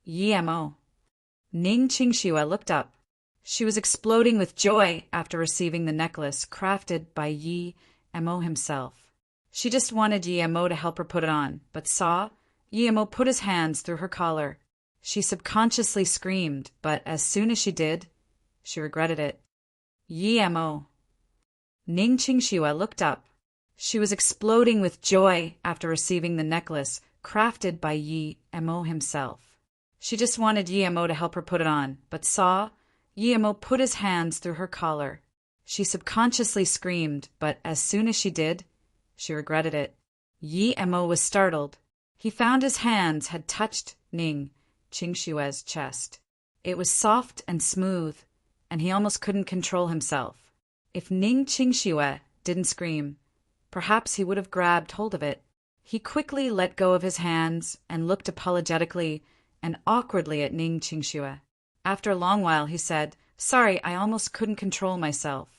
Yemo. Ning Qingxue looked up. She was exploding with joy after receiving the necklace crafted by Yi Mo himself. She just wanted Yi Mo to help her put it on, but saw Yi Mo put his hands through her collar. She subconsciously screamed, but as soon as she did, she regretted it. Yi Mo. Ning Qingxue looked up. She was exploding with joy after receiving the necklace crafted by Yi Mo himself. She just wanted Yi Mo to help her put it on, but saw Yi Mo put his hands through her collar. She subconsciously screamed, but as soon as she did, she regretted it. Yi Mo was startled. He found his hands had touched Ning Qingxue's chest. It was soft and smooth, and he almost couldn't control himself. If Ning Qingxue didn't scream, perhaps he would have grabbed hold of it. He quickly let go of his hands and looked apologetically and awkwardly at Ning Qingxue. After a long while, he said, "Sorry, I almost couldn't control myself."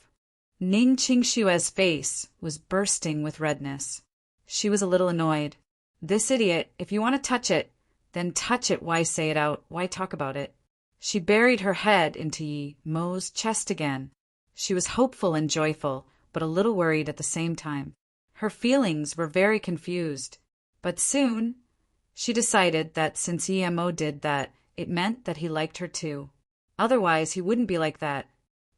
Ning Qingxue's face was bursting with redness. She was a little annoyed. This idiot, if you want to touch it, then touch it. Why say it out? Why talk about it? She buried her head into Yi Mo's chest again. She was hopeful and joyful, but a little worried at the same time. Her feelings were very confused. But soon, she decided that since Yi Mo did that, it meant that he liked her too. Otherwise, he wouldn't be like that.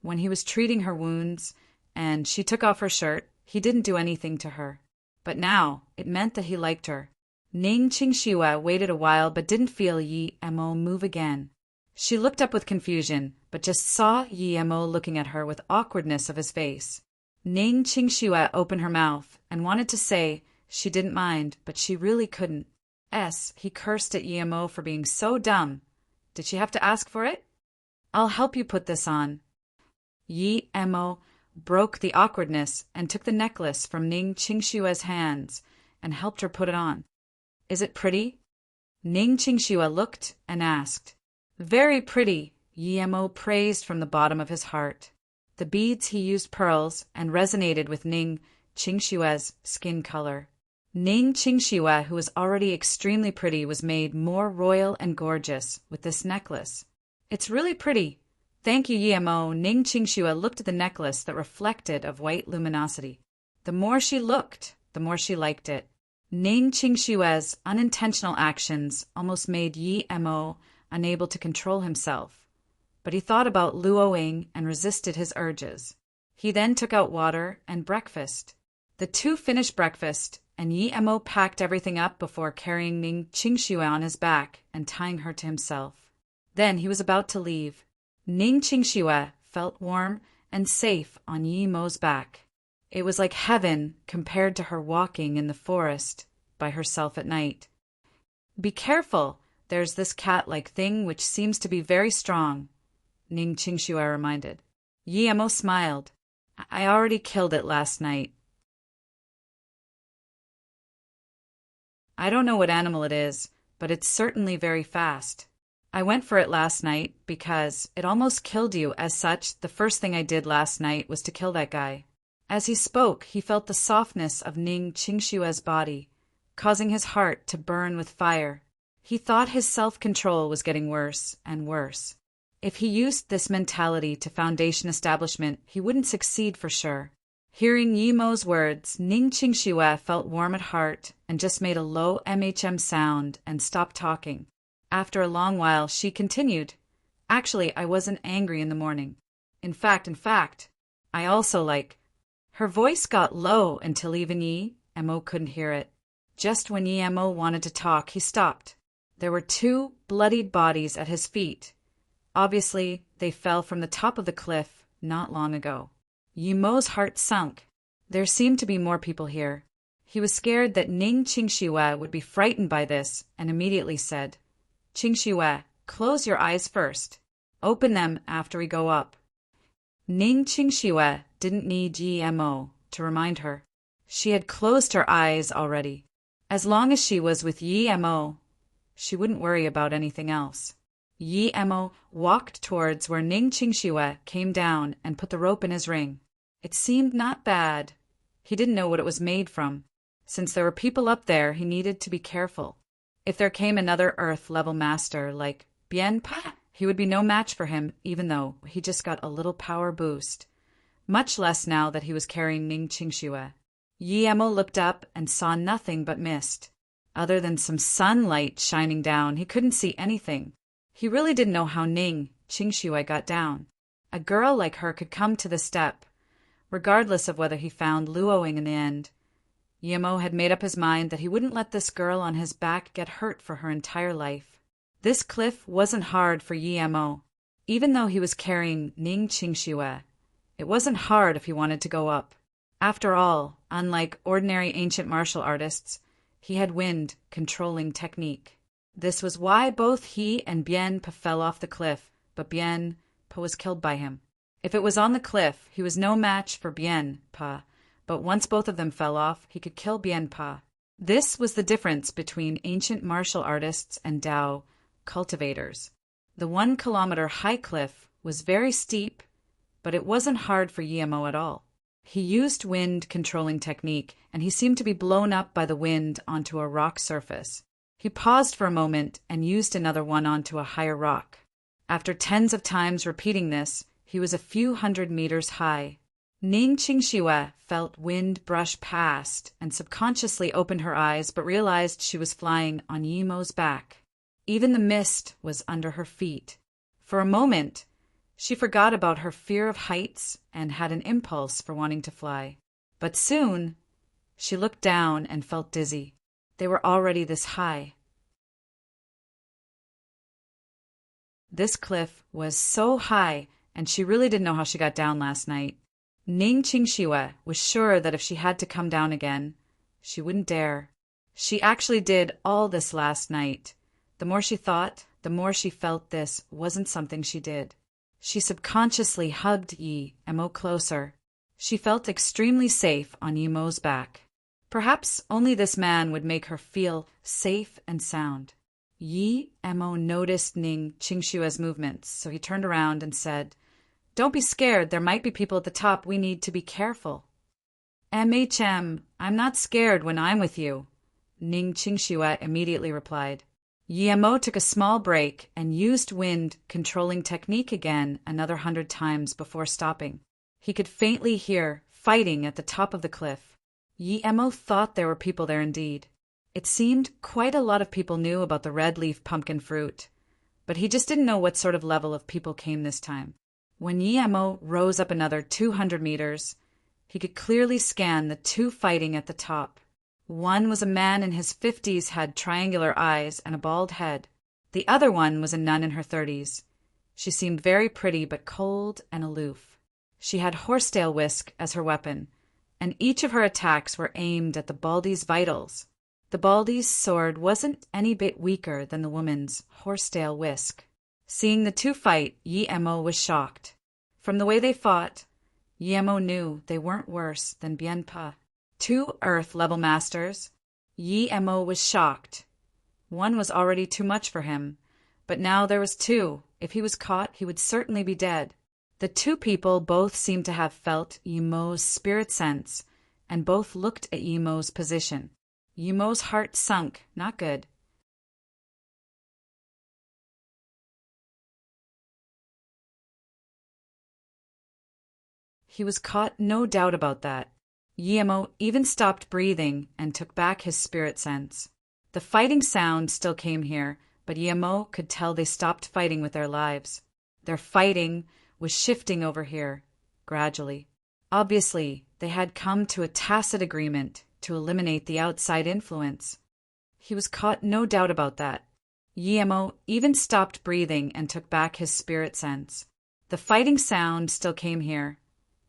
When he was treating her wounds, and she took off her shirt, he didn't do anything to her. But now, it meant that he liked her. Ning Qingxue waited a while but didn't feel Yi Mo move again. She looked up with confusion, but just saw Yi Mo looking at her with awkwardness of his face. Ning Qingxue opened her mouth and wanted to say she didn't mind, but she really couldn't. He cursed at Yi Mo for being so dumb. Did she have to ask for it? "I'll help you put this on." Yi Mo broke the awkwardness and took the necklace from Ning Qingxue's hands and helped her put it on. "Is it pretty?" Ning Qingxue looked and asked. "Very pretty," Yi Mo praised from the bottom of his heart. The beads he used pearls and resonated with Ning Qingxue's skin color. Ning Qingxue, who was already extremely pretty, was made more royal and gorgeous with this necklace. "It's really pretty. Thank you, Yi Mo." Ning Qingxue looked at the necklace that reflected of white luminosity. The more she looked, the more she liked it. Ning Qingxue's unintentional actions almost made Yi Mo unable to control himself. But he thought about Luoying and resisted his urges. He then took out water and breakfast. The two finished breakfast, and Yi Mo packed everything up before carrying Ning Qingxue on his back and tying her to himself. Then he was about to leave. Ning Qingxue felt warm and safe on Yi Mo's back. It was like heaven compared to her walking in the forest by herself at night. "Be careful, there's this cat-like thing which seems to be very strong," Ning Qingxue reminded. Yi Mo smiled. "I already killed it last night." "I don't know what animal it is, but it's certainly very fast. I went for it last night because it almost killed you. As such, the first thing I did last night was to kill that guy." As he spoke, he felt the softness of Ning Qingxue's body, causing his heart to burn with fire. He thought his self-control was getting worse and worse. If he used this mentality to Foundation establishment, he wouldn't succeed for sure. Hearing Yi Mo's words, Ning Qingxue felt warm at heart and just made a low sound and stopped talking. After a long while, she continued, "Actually, I wasn't angry in the morning. In fact, I also like—" Her voice got low until even Yi Mo couldn't hear it. Just when Yi Mo wanted to talk, he stopped. There were two bloodied bodies at his feet. Obviously, they fell from the top of the cliff not long ago. Yi Mo's heart sunk. There seemed to be more people here. He was scared that Ning Qingxue would be frightened by this and immediately said, "Qingxue, close your eyes first. Open them after we go up." Ning Qingxue didn't need Yi Mo to remind her. She had closed her eyes already. As long as she was with Yi Mo, she wouldn't worry about anything else. Yi Mo walked towards where Ning Qingxue came down and put the rope in his ring. It seemed not bad. He didn't know what it was made from. Since there were people up there, he needed to be careful. If there came another Earth-level master like Bien Pa, he would be no match for him, even though he just got a little power boost. Much less now that he was carrying Ning Qingxue. Yi Emo looked up and saw nothing but mist. Other than some sunlight shining down, he couldn't see anything. He really didn't know how Ning Qingxue got down. A girl like her could come to the step, regardless of whether he found Luoing in the end. Yi Emo had made up his mind that he wouldn't let this girl on his back get hurt for her entire life. This cliff wasn't hard for Yi Emo. Even though he was carrying Ning Qingxue, it wasn't hard if he wanted to go up. After all, unlike ordinary ancient martial artists, he had wind-controlling technique. This was why both he and Bien Pa fell off the cliff, but Bien Pa was killed by him. If it was on the cliff, he was no match for Bien Pa, but once both of them fell off, he could kill Bien Pa. This was the difference between ancient martial artists and Dao cultivators. The 1-kilometer high cliff was very steep, but it wasn't hard for Yi Emo at all. He used wind-controlling technique, and he seemed to be blown up by the wind onto a rock surface. He paused for a moment and used another one onto a higher rock. After tens of times repeating this, he was a few hundred meters high. Ning Qingxue felt wind brush past and subconsciously opened her eyes but realized she was flying on Yi Emo's back. Even the mist was under her feet. For a moment, she forgot about her fear of heights and had an impulse for wanting to fly. But soon, she looked down and felt dizzy. They were already this high. This cliff was so high, and she really didn't know how she got down last night. Ning Qingxue was sure that if she had to come down again, she wouldn't dare. She actually did all this last night. The more she thought, the more she felt this wasn't something she did. She subconsciously hugged Yi Emo closer. She felt extremely safe on Yi Emo's back. Perhaps only this man would make her feel safe and sound. Yi Emo noticed Ning Qingxue's movements, so he turned around and said, "Don't be scared, there might be people at the top, we need to be careful." "MHM, I'm not scared when I'm with you," Ning Qingxue immediately replied. Yi Emo took a small break and used wind-controlling technique again another 100 times before stopping. He could faintly hear fighting at the top of the cliff. Yi Emo thought there were people there indeed. It seemed quite a lot of people knew about the red-leaf pumpkin fruit, but he just didn't know what sort of level of people came this time. When Yi Emo rose up another 200 meters, he could clearly scan the two fighting at the top. One was a man in his 50s, had triangular eyes and a bald head. The other one was a nun in her 30s. She seemed very pretty but cold and aloof. She had horsetail whisk as her weapon, and each of her attacks were aimed at the Baldy's vitals. The Baldy's sword wasn't any bit weaker than the woman's horsetail whisk. Seeing the two fight, Yi Emo was shocked. From the way they fought, Yi Emo knew they weren't worse than Bien Pa. Two Earth-level masters. Yi Emo was shocked. One was already too much for him, but now there was two. If he was caught, he would certainly be dead. The two people both seemed to have felt Yi Emo's spirit sense, and both looked at Yi Emo's position. Yi Emo's heart sunk. Not good. He was caught, no doubt about that. Yi Emo even stopped breathing and took back his spirit sense. The fighting sound still came here, but Yi Emo could tell they stopped fighting with their lives. Their fighting was shifting over here, gradually. Obviously, they had come to a tacit agreement to eliminate the outside influence. He was caught, no doubt about that. Yi Emo even stopped breathing and took back his spirit sense. The fighting sound still came here,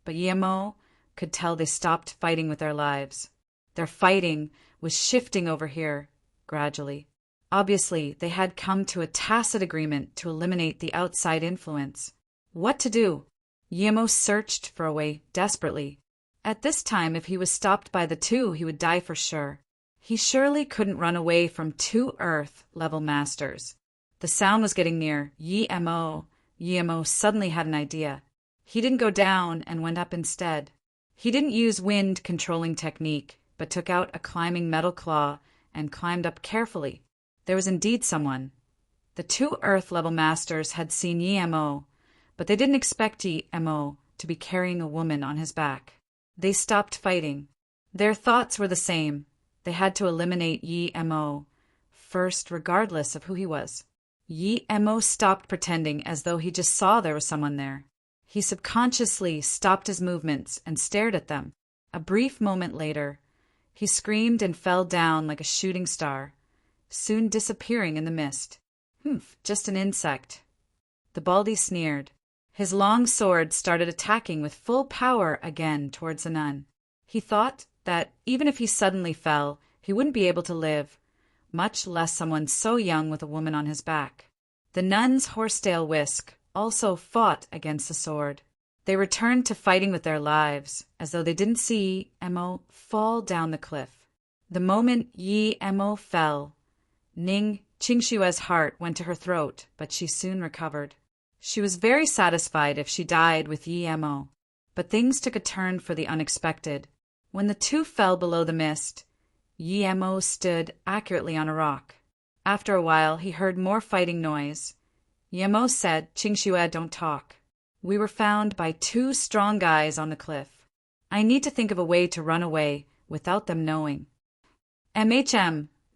but Yi Emo could tell they stopped fighting with their lives. Their fighting was shifting over here, gradually. Obviously, they had come to a tacit agreement to eliminate the outside influence. What to do? Yi Emo searched for a way desperately. At this time, if he was stopped by the two, he would die for sure. He surely couldn't run away from two Earth-level masters. The sound was getting near. Yi Emo suddenly had an idea. He didn't go down and went up instead. He didn't use wind-controlling technique, but took out a climbing metal claw and climbed up carefully. There was indeed someone. The two Earth-level masters had seen Yi-Mo, but they didn't expect Yi-Mo to be carrying a woman on his back. They stopped fighting. Their thoughts were the same. They had to eliminate Yi-Mo first, regardless of who he was. Yi-Mo stopped pretending as though he just saw there was someone there. He subconsciously stopped his movements and stared at them. A brief moment later, he screamed and fell down like a shooting star, soon disappearing in the mist. Just an insect. The Baldy sneered. His long sword started attacking with full power again towards the nun. He thought that even if he suddenly fell, he wouldn't be able to live, much less someone so young with a woman on his back. The nun's horsetail whisk also fought against the sword. They returned to fighting with their lives, as though they didn't see Emo fall down the cliff. The moment Yi-Mo fell, Ning Qingshue's heart went to her throat, but she soon recovered. She was very satisfied if she died with Yi-Mo, but things took a turn for the unexpected. When the two fell below the mist, Yi-Mo stood accurately on a rock. After a while, he heard more fighting noise. Yi-Mo said, "Qingxue, don't talk. We were found by two strong guys on the cliff. I need to think of a way to run away without them knowing."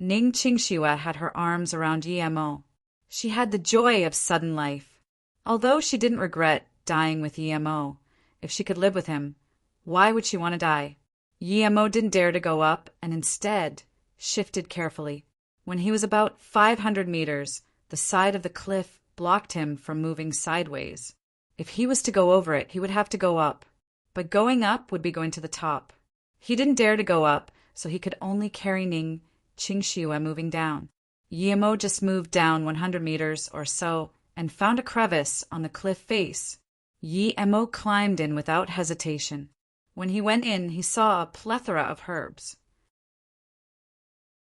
Ning Qingxue had her arms around Yi-Mo. She had the joy of sudden life. Although she didn't regret dying with Yi-Mo, if she could live with him, why would she want to die? Yi-Mo didn't dare to go up and instead shifted carefully. When he was about 500 meters, the side of the cliff blocked him from moving sideways. If he was to go over it, he would have to go up. But going up would be going to the top. He didn't dare to go up, so he could only carry Ning Qingxue moving down. Yi-Mo just moved down 100 meters or so and found a crevice on the cliff face. Yi-Mo climbed in without hesitation. When he went in, he saw a plethora of herbs.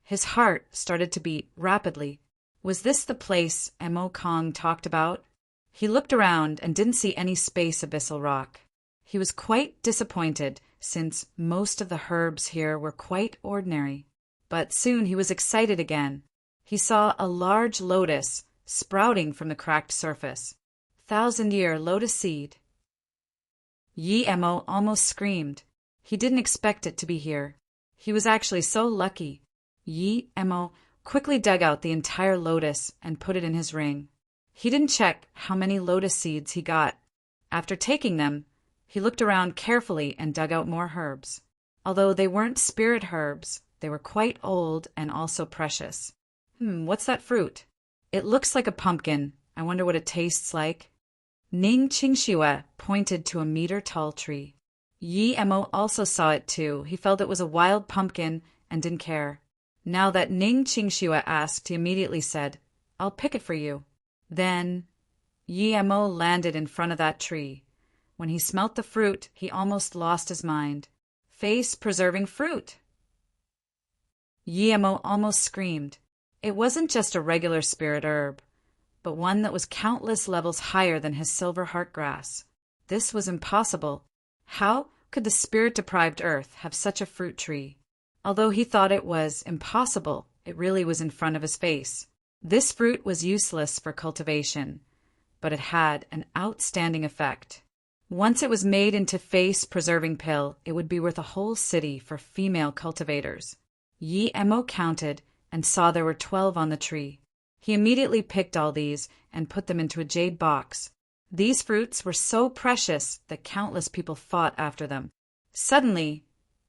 His heart started to beat rapidly. Was this the place Emo Kong talked about? He looked around and didn't see any space abyssal rock. He was quite disappointed, since most of the herbs here were quite ordinary. But soon he was excited again. He saw a large lotus sprouting from the cracked surface. 1,000-year lotus seed. Yi-Mo almost screamed. He didn't expect it to be here. He was actually so lucky. Yi-Mo quickly dug out the entire lotus and put it in his ring. He didn't check how many lotus seeds he got. After taking them, he looked around carefully and dug out more herbs. Although they weren't spirit herbs, they were quite old and also precious. What's that fruit? It looks like a pumpkin. I wonder what it tastes like. Ning Qingxue pointed to a meter-tall tree. Yi-Mo also saw it too. He felt it was a wild pumpkin and didn't care. Now that Ning Qingxue asked, he immediately said, "I'll pick it for you." Then Yi-Mo landed in front of that tree. When he smelt the fruit, he almost lost his mind. Face-preserving fruit! Yi-Mo almost screamed. It wasn't just a regular spirit herb, but one that was countless levels higher than his silver heartgrass. This was impossible. How could the spirit-deprived earth have such a fruit tree? Although he thought it was impossible, it really was in front of his face. This fruit was useless for cultivation, but it had an outstanding effect. Once it was made into face-preserving pill, it would be worth a whole city for female cultivators. Yi-Mo counted and saw there were 12 on the tree. He immediately picked all these and put them into a jade box. These fruits were so precious that countless people fought after them. Suddenly,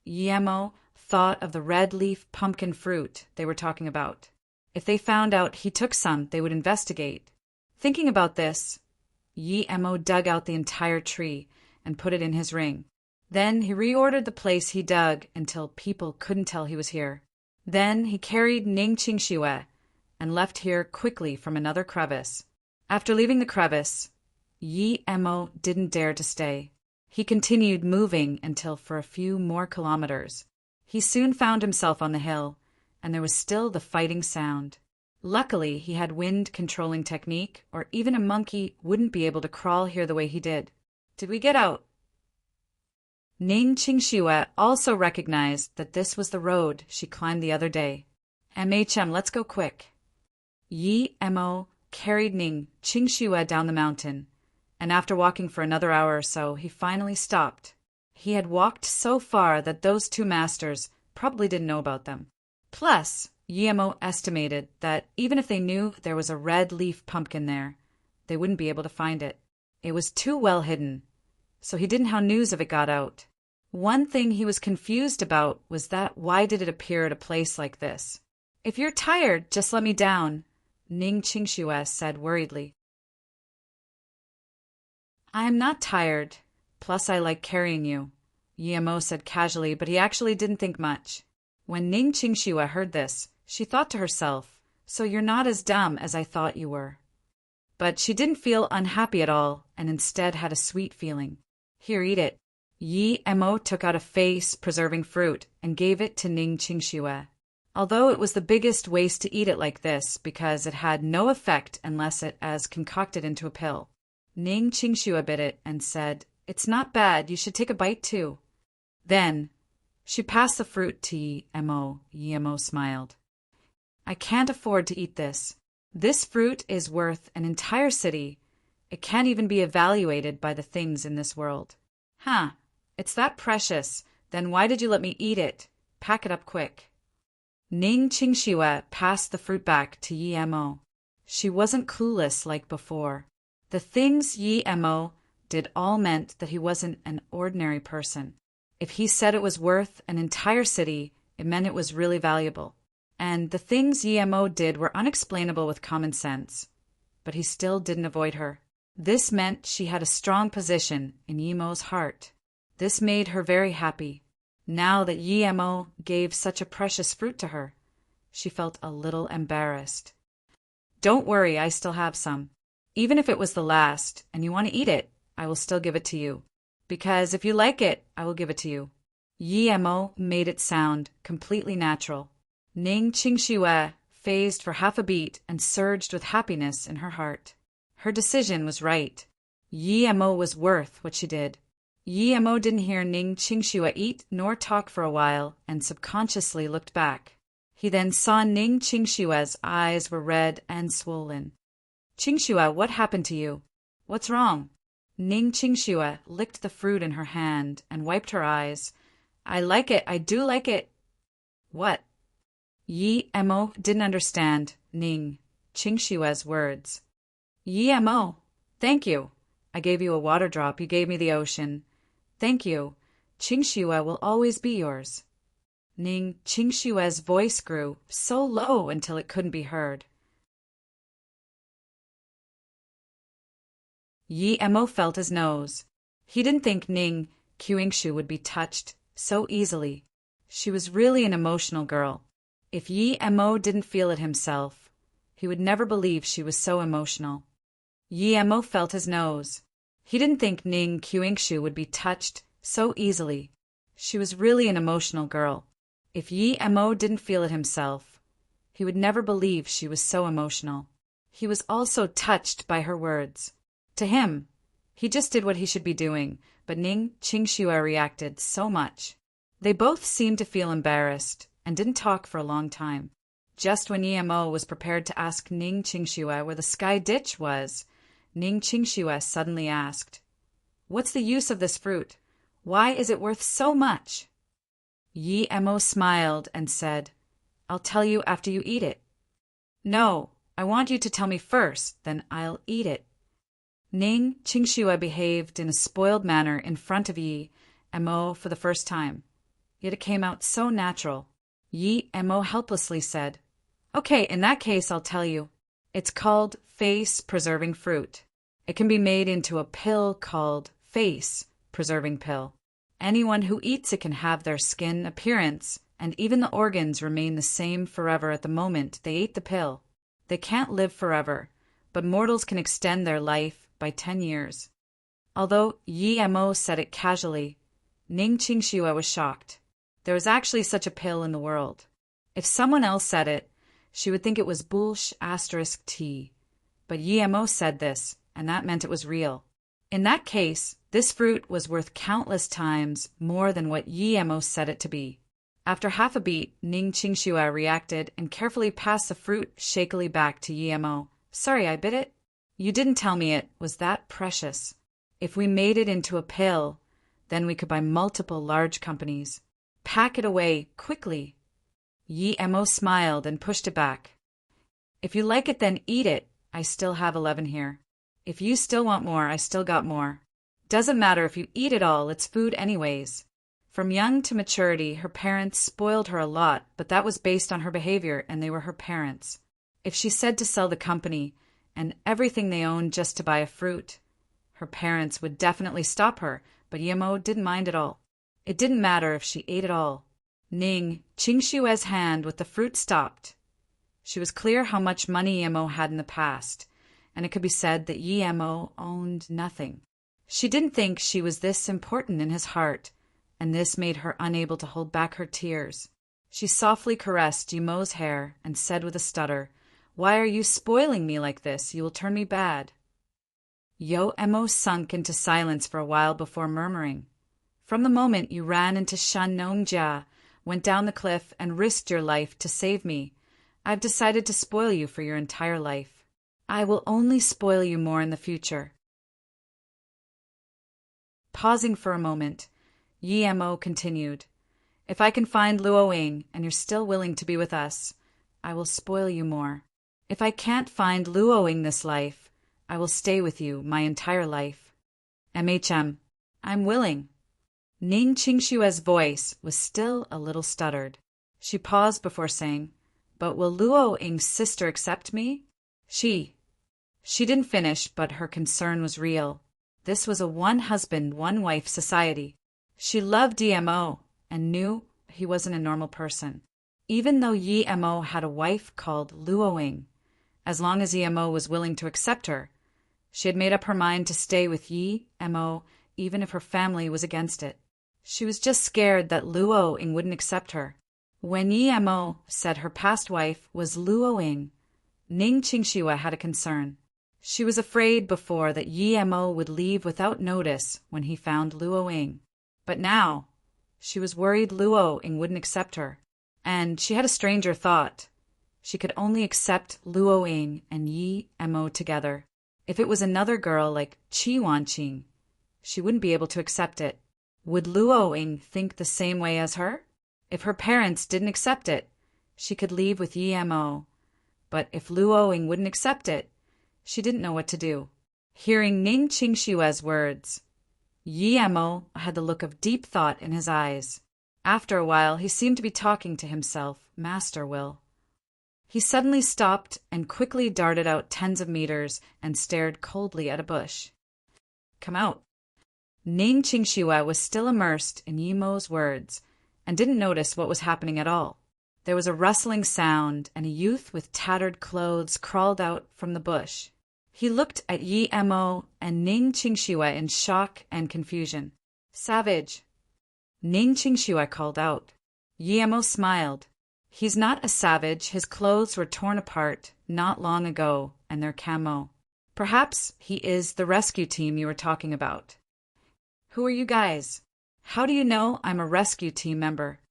Yi-Mo thought of the red leaf pumpkin fruit they were talking about. If they found out he took some, they would investigate. Thinking about this, Yi-Mo dug out the entire tree and put it in his ring. Then he reordered the place he dug until people couldn't tell he was here. Then he carried Ning Qingxue and left here quickly from another crevice. After leaving the crevice, Yi-Mo didn't dare to stay. He continued moving until for a few more kilometers. He soon found himself on the hill, and there was still the fighting sound. Luckily, he had wind-controlling technique, or even a monkey wouldn't be able to crawl here the way he did. Did we get out? Ning Qingxue also recognized that this was the road she climbed the other day. "MHM, let's go quick." Yi Mo carried Ning Qingxue down the mountain, and after walking for another hour or so, he finally stopped. He had walked so far that those two masters probably didn't know about them. Plus, Yi Mo estimated that even if they knew there was a red leaf pumpkin there, they wouldn't be able to find it. It was too well hidden, so he didn't have news of it got out. One thing he was confused about was that why did it appear at a place like this? If you're tired, just let me down, Ning Qingxue said worriedly. I'm not tired, plus I like carrying you, Yi Mo said casually, but he actually didn't think much. When Ning Qingxue heard this, she thought to herself, so you're not as dumb as I thought you were. But she didn't feel unhappy at all, and instead had a sweet feeling. Here, eat it. Yi Mo took out a face-preserving fruit and gave it to Ning Qingxue. Although it was the biggest waste to eat it like this because it had no effect unless it as concocted into a pill. Ning Qingxue bit it and said, "It's not bad, you should take a bite too." Then she passed the fruit to Yi Mo. Yi Mo smiled. I can't afford to eat this. This fruit is worth an entire city. It can't even be evaluated by the things in this world. Huh, it's that precious. Then why did you let me eat it? Pack it up quick. Ning Qingxue passed the fruit back to Yi Mo. She wasn't clueless like before. The things Yi Mo did all meant that he wasn't an ordinary person. If he said it was worth an entire city, it meant it was really valuable. And the things Yi Mo did were unexplainable with common sense. But he still didn't avoid her. This meant she had a strong position in Yi Mo's heart. This made her very happy. Now that Yi Mo gave such a precious fruit to her, she felt a little embarrassed. Don't worry, I still have some. Even if it was the last, and you want to eat it, I will still give it to you. Because if you like it, I will give it to you. Yi Mo made it sound completely natural. Ning Qingxue phased for half a beat and surged with happiness in her heart. Her decision was right. Yi Mo was worth what she did. Yi Mo didn't hear Ning Qingxue eat nor talk for a while and subconsciously looked back. He then saw Ning Qingxue's eyes were red and swollen. Qingxue, what happened to you? What's wrong? Ning Qingxue licked the fruit in her hand and wiped her eyes. I like it, I do like it. What? Yi Mo didn't understand Ning Qingxue's words. Yi Mo, thank you. I gave you a water drop, you gave me the ocean. Thank you. Qingxue will always be yours. Ning Qingxue's voice grew so low until it couldn't be heard. Yi Mo felt his nose. He didn't think Ning Qingxue would be touched so easily. She was really an emotional girl. If Yi Mo didn't feel it himself, he would never believe she was so emotional. Yi Mo felt his nose. He didn't think Ning Qingxue would be touched so easily. She was really an emotional girl. If Yi Mo didn't feel it himself, he would never believe she was so emotional. He was also touched by her words. To him, he just did what he should be doing, but Ning Qingxue reacted so much. They both seemed to feel embarrassed and didn't talk for a long time. Just when Yi Mo was prepared to ask Ning Qingxue where the sky ditch was, Ning Qingxue suddenly asked, "What's the use of this fruit? Why is it worth so much?" Yi Mo smiled and said, "I'll tell you after you eat it." "No, I want you to tell me first, then I'll eat it." Ning Qingxue behaved in a spoiled manner in front of Yi Mo for the first time. Yet it came out so natural. Yi Mo helplessly said, "Okay, in that case I'll tell you. It's called face-preserving fruit. It can be made into a pill called face-preserving pill. Anyone who eats it can have their skin appearance, and even the organs remain the same forever at the moment they ate the pill. They can't live forever, but mortals can extend their life by 10 years. Although Yi Mo said it casually, Ning Qingxue was shocked. There was actually such a pill in the world. If someone else said it, she would think it was **T. But Yi Mo said this, and that meant it was real. In that case, this fruit was worth countless times more than what Yi Mo said it to be. After half a beat, Ning Qingxue reacted and carefully passed the fruit shakily back to Yemo. Sorry, I bit it. You didn't tell me it was that precious. If we made it into a pill, then we could buy multiple large companies. Pack it away, quickly. Yemo smiled and pushed it back. If you like it, then eat it. I still have 11 here. If you still want more, I still got more. Doesn't matter if you eat it all, it's food anyways. From young to maturity, her parents spoiled her a lot, but that was based on her behavior, and they were her parents. If she said to sell the company and everything they owned just to buy a fruit, her parents would definitely stop her, but Yemo didn't mind at all. It didn't matter if she ate it all. Ning Qingxue's hand with the fruit stopped. She was clear how much money Yemo had in the past, and it could be said that Yemo owned nothing. She didn't think she was this important in his heart, and this made her unable to hold back her tears. She softly caressed Yemo's hair and said with a stutter, "Why are you spoiling me like this? You will turn me bad." Yemo sunk into silence for a while before murmuring, "From the moment you ran into Shanongjia, went down the cliff, and risked your life to save me, I've decided to spoil you for your entire life. I will only spoil you more in the future." Pausing for a moment, Yemo continued, "If I can find Luoying and you're still willing to be with us, I will spoil you more. If I can't find Luoying this life, I will stay with you my entire life. I'm willing." Ning Qingxue's voice was still a little stuttered. She paused before saying, "But will Luoying's sister accept me?" She didn't finish, but her concern was real. This was a one-husband, one-wife society. She loved Yemo and knew he wasn't a normal person. Even though Yemo had a wife called Luoying, as long as Yemo was willing to accept her, she had made up her mind to stay with Yemo even if her family was against it. She was just scared that Luoying wouldn't accept her. When Yemo said her past wife was Luoying, Ning Qingxue had a concern. She was afraid before that Yemo would leave without notice when he found Luoying. But now, she was worried Luoying wouldn't accept her. And she had a stranger thought. She could only accept Luoying and Yemo together. If it was another girl like Qi Wanqing, she wouldn't be able to accept it. Would Luoying think the same way as her? If her parents didn't accept it, she could leave with Yemo. But if Luoying wouldn't accept it, she didn't know what to do. Hearing Ning Qingxue's words, Yemo had the look of deep thought in his eyes. After a while, he seemed to be talking to himself, Master Will. He suddenly stopped and quickly darted out tens of meters and stared coldly at a bush. "Come out." Ning Qingxue was still immersed in Yemo's words and didn't notice what was happening at all. There was a rustling sound, and a youth with tattered clothes crawled out from the bush. He looked at Yemo and Ning Qingxue in shock and confusion. "Savage!" Ning Qingxue called out. Yemo smiled. "He's not a savage. His clothes were torn apart not long ago, and they're camo. Perhaps he is the rescue team you were talking about." "Who are you guys? How do you know I'm a rescue team member?"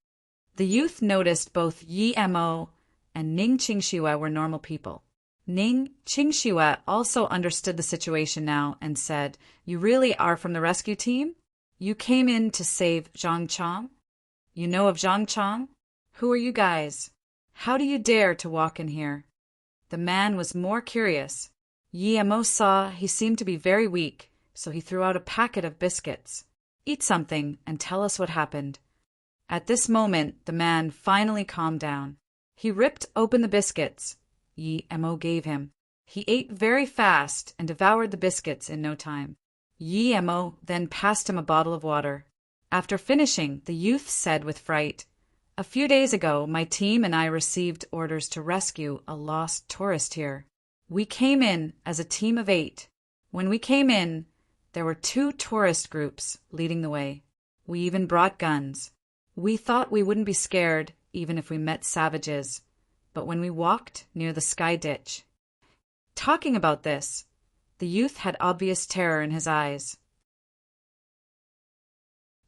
The youth noticed both Yemo and Ning Qingxue were normal people. Ning Qingxue also understood the situation now and said, "You really are from the rescue team? You came in to save Zhang Chang? You know of Zhang Chang? Who are you guys? How do you dare to walk in here?" The man was more curious. Yemo saw he seemed to be very weak, so he threw out a packet of biscuits. "Eat something and tell us what happened." At this moment, the man finally calmed down. He ripped open the biscuits Yemo gave him. He ate very fast and devoured the biscuits in no time. Yemo then passed him a bottle of water. After finishing, the youth said with fright, "A few days ago, my team and I received orders to rescue a lost tourist here. We came in as a team of 8. When we came in, there were 2 tourist groups leading the way. We even brought guns. We thought we wouldn't be scared even if we met savages. But when we walked near the sky ditch..." Talking about this, the youth had obvious terror in his eyes.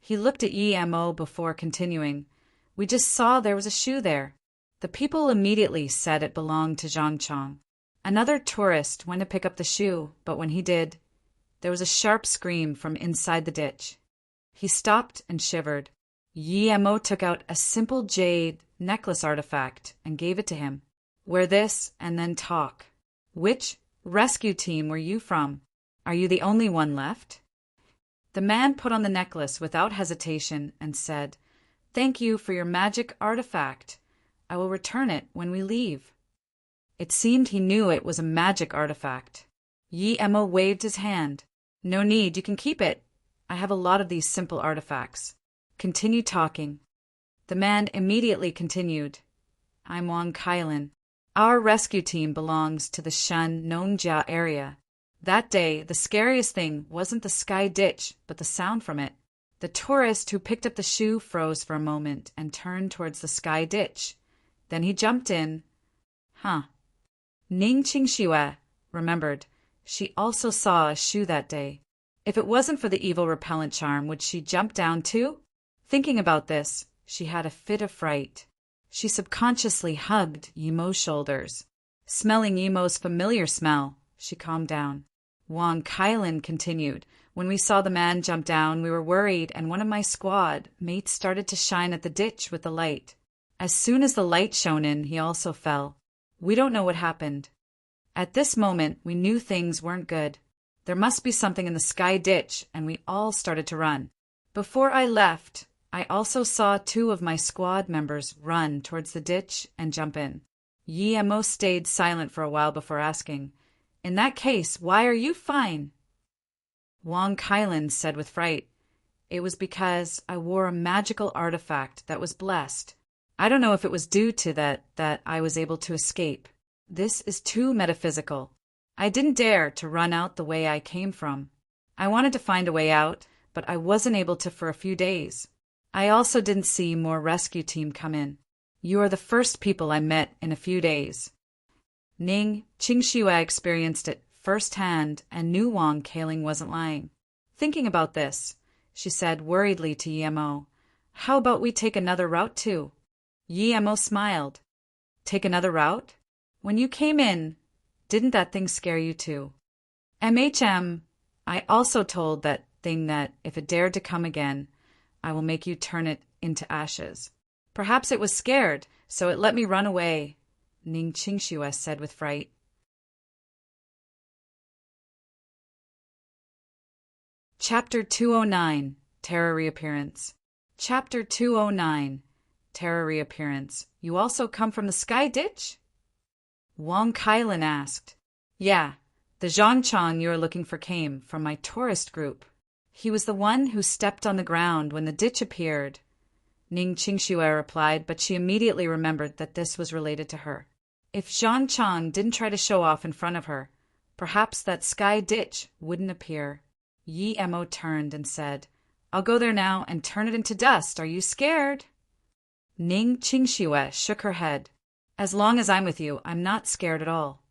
He looked at Yemo before continuing, We just saw there was a shoe there. The people immediately said it belonged to Zhang Chong. Another tourist went to pick up the shoe, but when he did, there was a sharp scream from inside the ditch. He stopped and shivered. Yi Mo took out a simple jade necklace artifact and gave it to him. Wear this and then talk. Which rescue team were you from? Are you the only one left? The man put on the necklace without hesitation and said, Thank you for your magic artifact. I will return it when we leave. It seemed he knew it was a magic artifact. Yi Mo waved his hand. No need, you can keep it. I have a lot of these simple artifacts. Continue talking. The man immediately continued. I'm Wang Kailin. Our rescue team belongs to the Shan Nongjia area. That day, the scariest thing wasn't the sky ditch, but the sound from it. The tourist who picked up the shoe froze for a moment and turned towards the sky ditch. Then he jumped in. Ning Qingxue remembered. She also saw a shoe that day. If it wasn't for the evil repellent charm, would she jump down too? Thinking about this, she had a fit of fright. She subconsciously hugged Yimo's shoulders. Smelling Yimo's familiar smell, she calmed down. Wang Kailin continued. When we saw the man jump down, we were worried, and one of my squad mates started to shine at the ditch with the light. As soon as the light shone in, he also fell. We don't know what happened. At this moment, we knew things weren't good. There must be something in the sky ditch, and we all started to run. Before I left, I also saw 2 of my squad members run towards the ditch and jump in. Yi Mo stayed silent for a while before asking, In that case, why are you fine? Wang Kailin said with fright, It was because I wore a magical artifact that was blessed. I don't know if it was due to that I was able to escape. This is too metaphysical. I didn't dare to run out the way I came from. I wanted to find a way out, but I wasn't able to for a few days. I also didn't see more rescue team come in. You are the first people I met in a few days. Ning Qingxue experienced it firsthand and knew Wang Kailin wasn't lying. Thinking about this, she said worriedly to Yi Mo, How about we take another route too? Yi Mo smiled. Take another route? When you came in, didn't that thing scare you too? I also told that thing that if it dared to come again, I will make you turn it into ashes. Perhaps it was scared, so it let me run away, Ning Qingxue said with fright. Chapter 209, Terror Reappearance. Chapter 209, Terror Reappearance. You also come from the sky ditch? Wang Kailin asked. Yeah, the Zhangchang you are looking for came from my tourist group. He was the one who stepped on the ground when the ditch appeared. Ning Qingxue replied, but she immediately remembered that this was related to her. If Zhangchang didn't try to show off in front of her, perhaps that sky ditch wouldn't appear. Yi Mo turned and said, I'll go there now and turn it into dust. Are you scared? Ning Qingxue shook her head. As long as I'm with you, I'm not scared at all.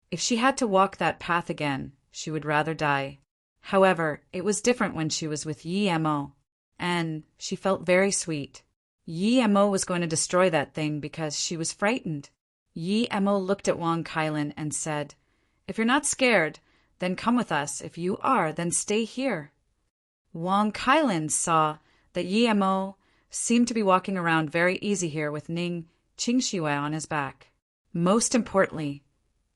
If she had to walk that path again, she would rather die. However, it was different when she was with Yi Mo, and she felt very sweet. Yi Mo was going to destroy that thing because she was frightened. Yi Mo looked at Wang Kailin and said, If you're not scared, then come with us. If you are, then stay here. Wang Kailin saw that Yi Mo seemed to be walking around very easy here with Ning Qingxue on his back. Most importantly,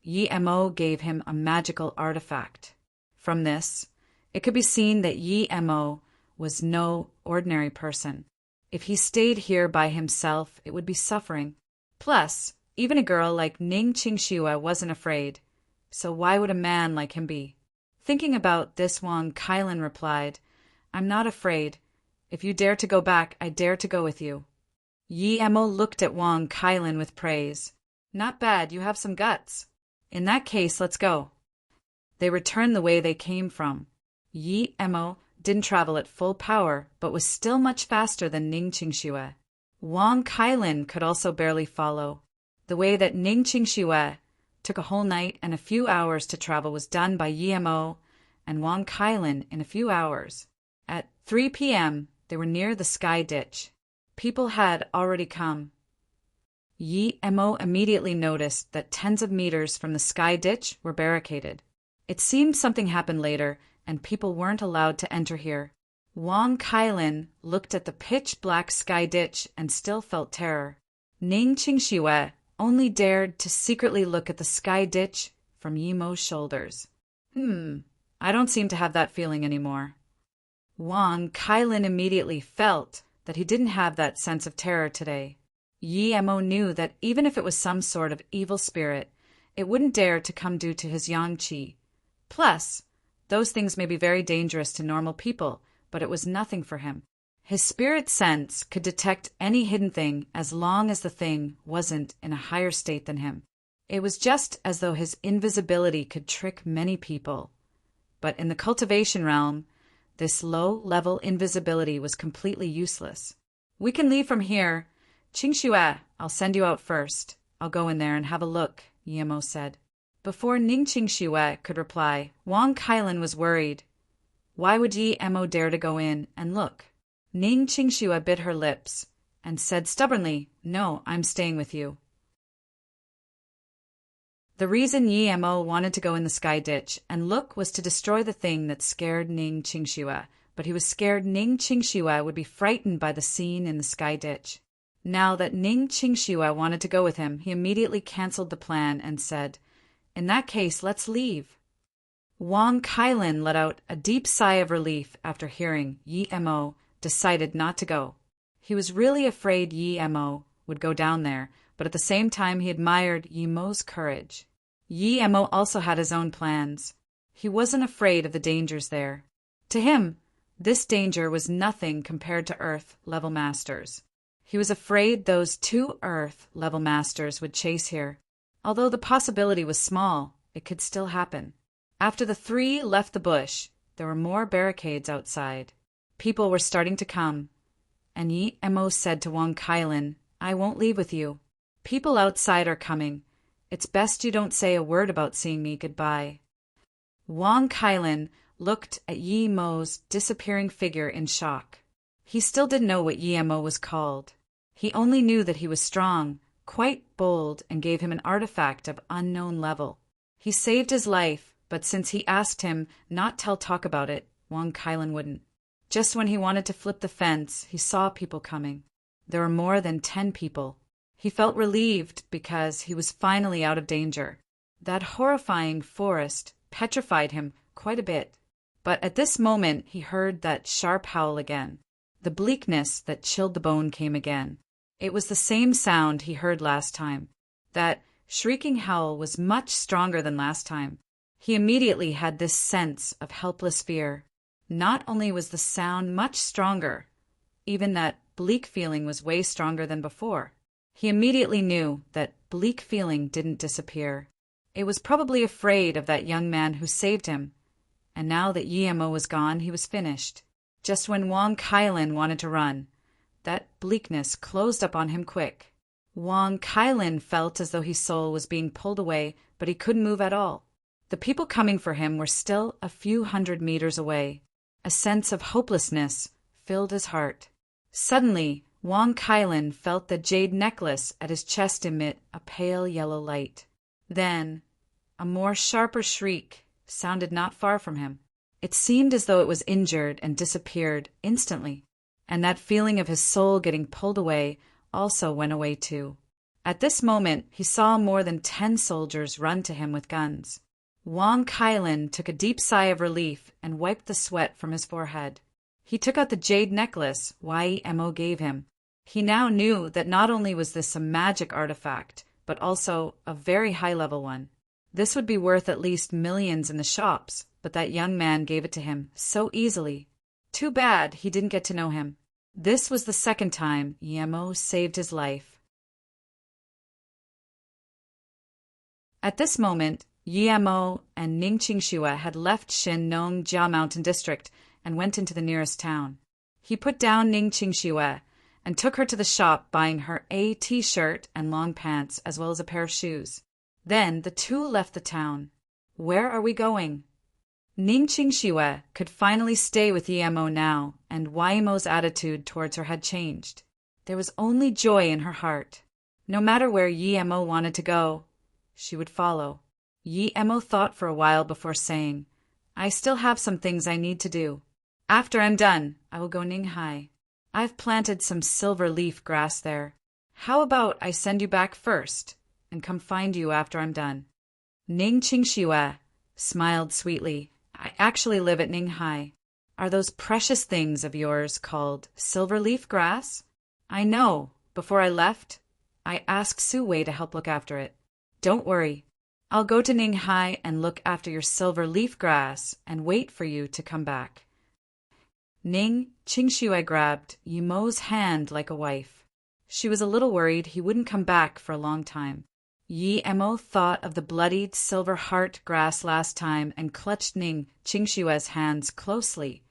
Yi Mo gave him a magical artifact. From this, it could be seen that Yi Mo was no ordinary person. If he stayed here by himself, it would be suffering. Plus, even a girl like Ning Qingxue wasn't afraid, so why would a man like him be? Thinking about this, Wang Kailin replied, I'm not afraid. If you dare to go back, I dare to go with you. Yi Mo looked at Wang Kailin with praise. Not bad, you have some guts. In that case, let's go. They returned the way they came from. Yi Mo didn't travel at full power, but was still much faster than Ning Qingxue. Wang Kailin could also barely follow. The way that Ning Qingxue took a whole night and a few hours to travel was done by Yi Mo and Wang Kailin in a few hours. At 3 p.m., they were near the sky ditch. People had already come. Yi Mo immediately noticed that tens of meters from the sky ditch were barricaded. It seemed something happened later, and people weren't allowed to enter here. Wang Kailin looked at the pitch-black sky ditch and still felt terror. Ning Qingxue only dared to secretly look at the sky ditch from Yi Mo's shoulders. I don't seem to have that feeling anymore. Wang Kailin immediately felt that he didn't have that sense of terror today. Yi Mo knew that even if it was some sort of evil spirit, it wouldn't dare to come due to his yang qi. Plus, those things may be very dangerous to normal people, but it was nothing for him. His spirit sense could detect any hidden thing as long as the thing wasn't in a higher state than him. It was just as though his invisibility could trick many people. But in the cultivation realm, this low-level invisibility was completely useless. We can leave from here. Qingxue, I'll send you out first. I'll go in there and have a look, Yi Mo said. Before Ning Qingxue could reply, Wang Kailin was worried. Why would Yi Mo dare to go in and look? Ning Qingxue bit her lips and said stubbornly, No, I'm staying with you. The reason Yi Mo wanted to go in the sky ditch and look was to destroy the thing that scared Ning Qingxue, but he was scared Ning Qingxue would be frightened by the scene in the sky ditch. Now that Ning Qingxue wanted to go with him, he immediately cancelled the plan and said, In that case, let's leave. Wang Kailin let out a deep sigh of relief after hearing Yi Mo decided not to go. He was really afraid Yi Mo would go down there, but at the same time he admired Yi Mo's courage. Yi Mo also had his own plans. He wasn't afraid of the dangers there. To him, this danger was nothing compared to Earth-level masters. He was afraid those 2 Earth-level masters would chase here. Although the possibility was small, it could still happen. After the 3 left the bush, there were more barricades outside. People were starting to come, and Yi Mo said to Wang Kailin, I won't leave with you. People outside are coming. It's best you don't say a word about seeing me goodbye. Wang Kailin looked at Yi Mo's disappearing figure in shock. He still didn't know what Yi Mo was called. He only knew that he was strong, quite bold, and gave him an artifact of unknown level. He saved his life, but since he asked him not to talk about it, Wang Kailin wouldn't. Just when he wanted to flip the fence, he saw people coming. There were more than 10 people. He felt relieved because he was finally out of danger. That horrifying forest petrified him quite a bit. But at this moment he heard that sharp howl again. The bleakness that chilled the bone came again. It was the same sound he heard last time. That shrieking howl was much stronger than last time. He immediately had this sense of helpless fear. Not only was the sound much stronger, even that bleak feeling was way stronger than before. He immediately knew that bleak feeling didn't disappear. It was probably afraid of that young man who saved him. And now that Yi Mo was gone, he was finished. Just when Wang Kailin wanted to run, that bleakness closed up on him quick. Wang Kailin felt as though his soul was being pulled away, but he couldn't move at all. The people coming for him were still a few hundred meters away. A sense of hopelessness filled his heart. Suddenly, Wang Kailin felt the jade necklace at his chest emit a pale yellow light. Then, a more sharper shriek sounded not far from him. It seemed as though it was injured and disappeared instantly, and that feeling of his soul getting pulled away also went away too. At this moment, he saw more than 10 soldiers run to him with guns. Wang Kailin took a deep sigh of relief and wiped the sweat from his forehead. He took out the jade necklace Yi Mo gave him. He now knew that not only was this a magic artifact, but also a very high-level one. This would be worth at least millions in the shops, but that young man gave it to him so easily. Too bad he didn't get to know him. This was the second time Yi Mo saved his life. At this moment, Yi Mo and Ning Qingxue had left Shinnongjia Mountain District and went into the nearest town. He put down Ning Qingxue and took her to the shop, buying her a t-shirt and long pants, as well as a pair of shoes. Then the two left the town. Where are we going? Ning Qingxue could finally stay with Yi Mo now, and Yi Mo's attitude towards her had changed. There was only joy in her heart. No matter where Yi Mo wanted to go, she would follow. Yi Mo thought for a while before saying, I still have some things I need to do. After I'm done, I will go Ninghai. I've planted some silver leaf grass there. How about I send you back first and come find you after I'm done? Ning Qingxue smiled sweetly. I actually live at Ninghai. Are those precious things of yours called silver leaf grass? I know. Before I left, I asked Su Wei to help look after it. Don't worry. I'll go to Ninghai and look after your silver leaf grass and wait for you to come back. Ning Qingxue grabbed Yi Mo's hand like a wife. She was a little worried he wouldn't come back for a long time. Yi Mo thought of the bloodied silver heart grass last time and clutched Ning Qingxue's hands closely.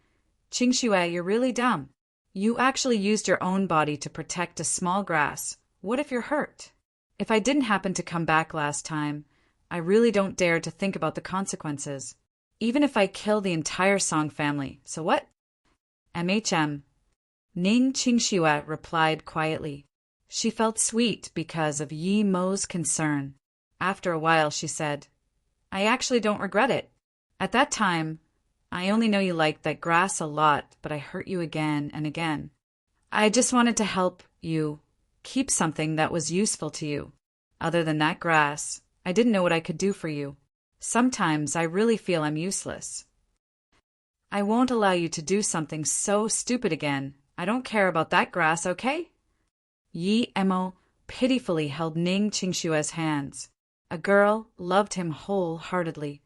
Qingxue, you're really dumb. You actually used your own body to protect a small grass. What if you're hurt? If I didn't happen to come back last time, I really don't dare to think about the consequences. Even if I kill the entire Song family, so what? MHM. Ning Qingxue replied quietly. She felt sweet because of Yi Mo's concern. After a while she said, I actually don't regret it. At that time, I only know you liked that grass a lot, but I hurt you again and again. I just wanted to help you keep something that was useful to you. Other than that grass, I didn't know what I could do for you. Sometimes I really feel I'm useless. I won't allow you to do something so stupid again. I don't care about that grass, okay? Yi Mo pitifully held Ning Qingxue's hands. A girl loved him wholeheartedly.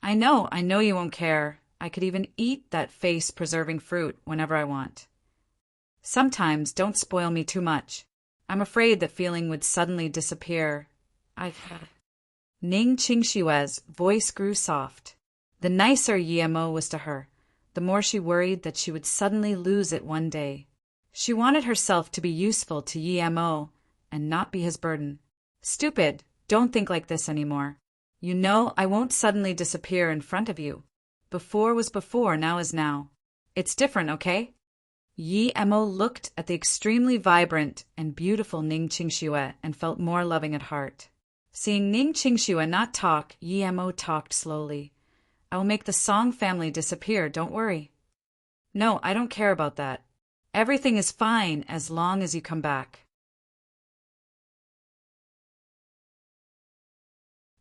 I know you won't care. I could even eat that face-preserving fruit whenever I want. Sometimes don't spoil me too much. I'm afraid that feeling would suddenly disappear. Ning Qingxue's voice grew soft. The nicer Yi Mo was to her, the more she worried that she would suddenly lose it one day. She wanted herself to be useful to Yi Mo and not be his burden. Stupid, don't think like this anymore. You know I won't suddenly disappear in front of you. Before was before, now is now. It's different, okay? Yi Mo looked at the extremely vibrant and beautiful Ning Qingxue and felt more loving at heart. Seeing Ning Qingxue not talk, Yi Mo talked slowly. I will make the Song family disappear, don't worry. No, I don't care about that. Everything is fine as long as you come back.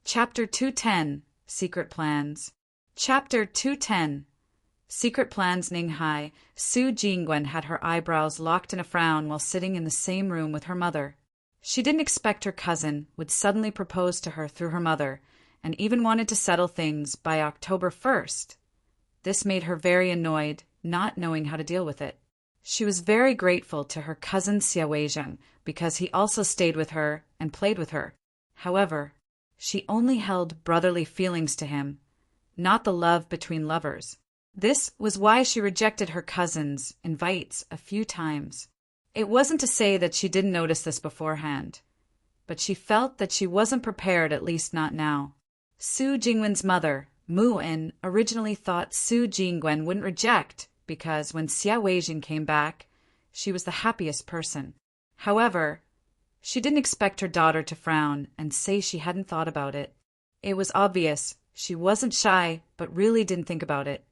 Chapter 210, Secret Plans. Chapter 210, Secret Plans. Ninghai. Su Jingwen had her eyebrows locked in a frown while sitting in the same room with her mother. She didn't expect her cousin would suddenly propose to her through her mother, and even wanted to settle things by October 1st. This made her very annoyed, not knowing how to deal with it. She was very grateful to her cousin Xia Weizheng because he also stayed with her and played with her. However, she only held brotherly feelings to him, not the love between lovers. This was why she rejected her cousin's invites a few times. It wasn't to say that she didn't notice this beforehand, but she felt that she wasn't prepared, at least not now. Su Jingwen's mother, Mu En, originally thought Su Jingwen wouldn't reject because when Xia Weizheng came back, she was the happiest person. However, she didn't expect her daughter to frown and say she hadn't thought about it. It was obvious she wasn't shy, but really didn't think about it.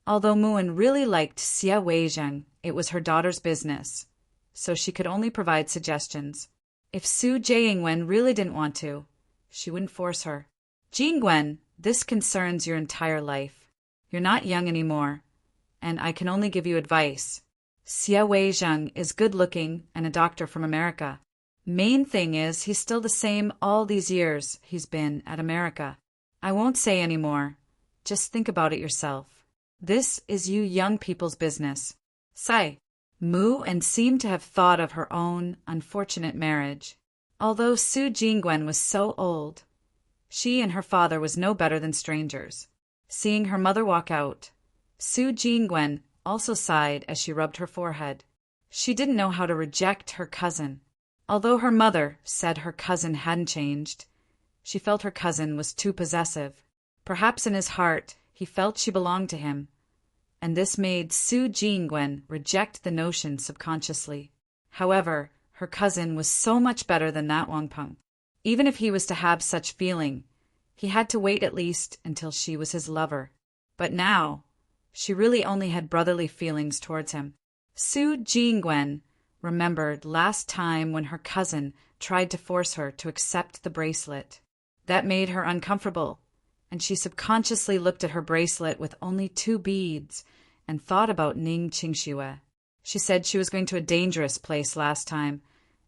Although Muan really liked Xia Weizheng, it was her daughter's business, so she could only provide suggestions. If Su Jingwen really didn't want to, she wouldn't force her. Jingwen, this concerns your entire life. You're not young anymore, and I can only give you advice. Xia Weizheng is good-looking and a doctor from America. Main thing is he's still the same all these years he's been at America. I won't say any more. Just think about it yourself. This is you young people's business. Sai. Mu and seemed to have thought of her own unfortunate marriage. Although Su Jingwen was so old, she and her father was no better than strangers. Seeing her mother walk out, Su Jingwen also sighed as she rubbed her forehead. She didn't know how to reject her cousin. Although her mother said her cousin hadn't changed, she felt her cousin was too possessive. Perhaps in his heart he felt she belonged to him, and this made Su Jingwen reject the notion subconsciously. However, her cousin was so much better than that Wangpeng. Even if he was to have such feeling, he had to wait at least until she was his lover. But now, she really only had brotherly feelings towards him. Su Jingwen remembered last time when her cousin tried to force her to accept the bracelet. That made her uncomfortable, and she subconsciously looked at her bracelet with only 2 beads and thought about Ning Qingxue. She said she was going to a dangerous place last time,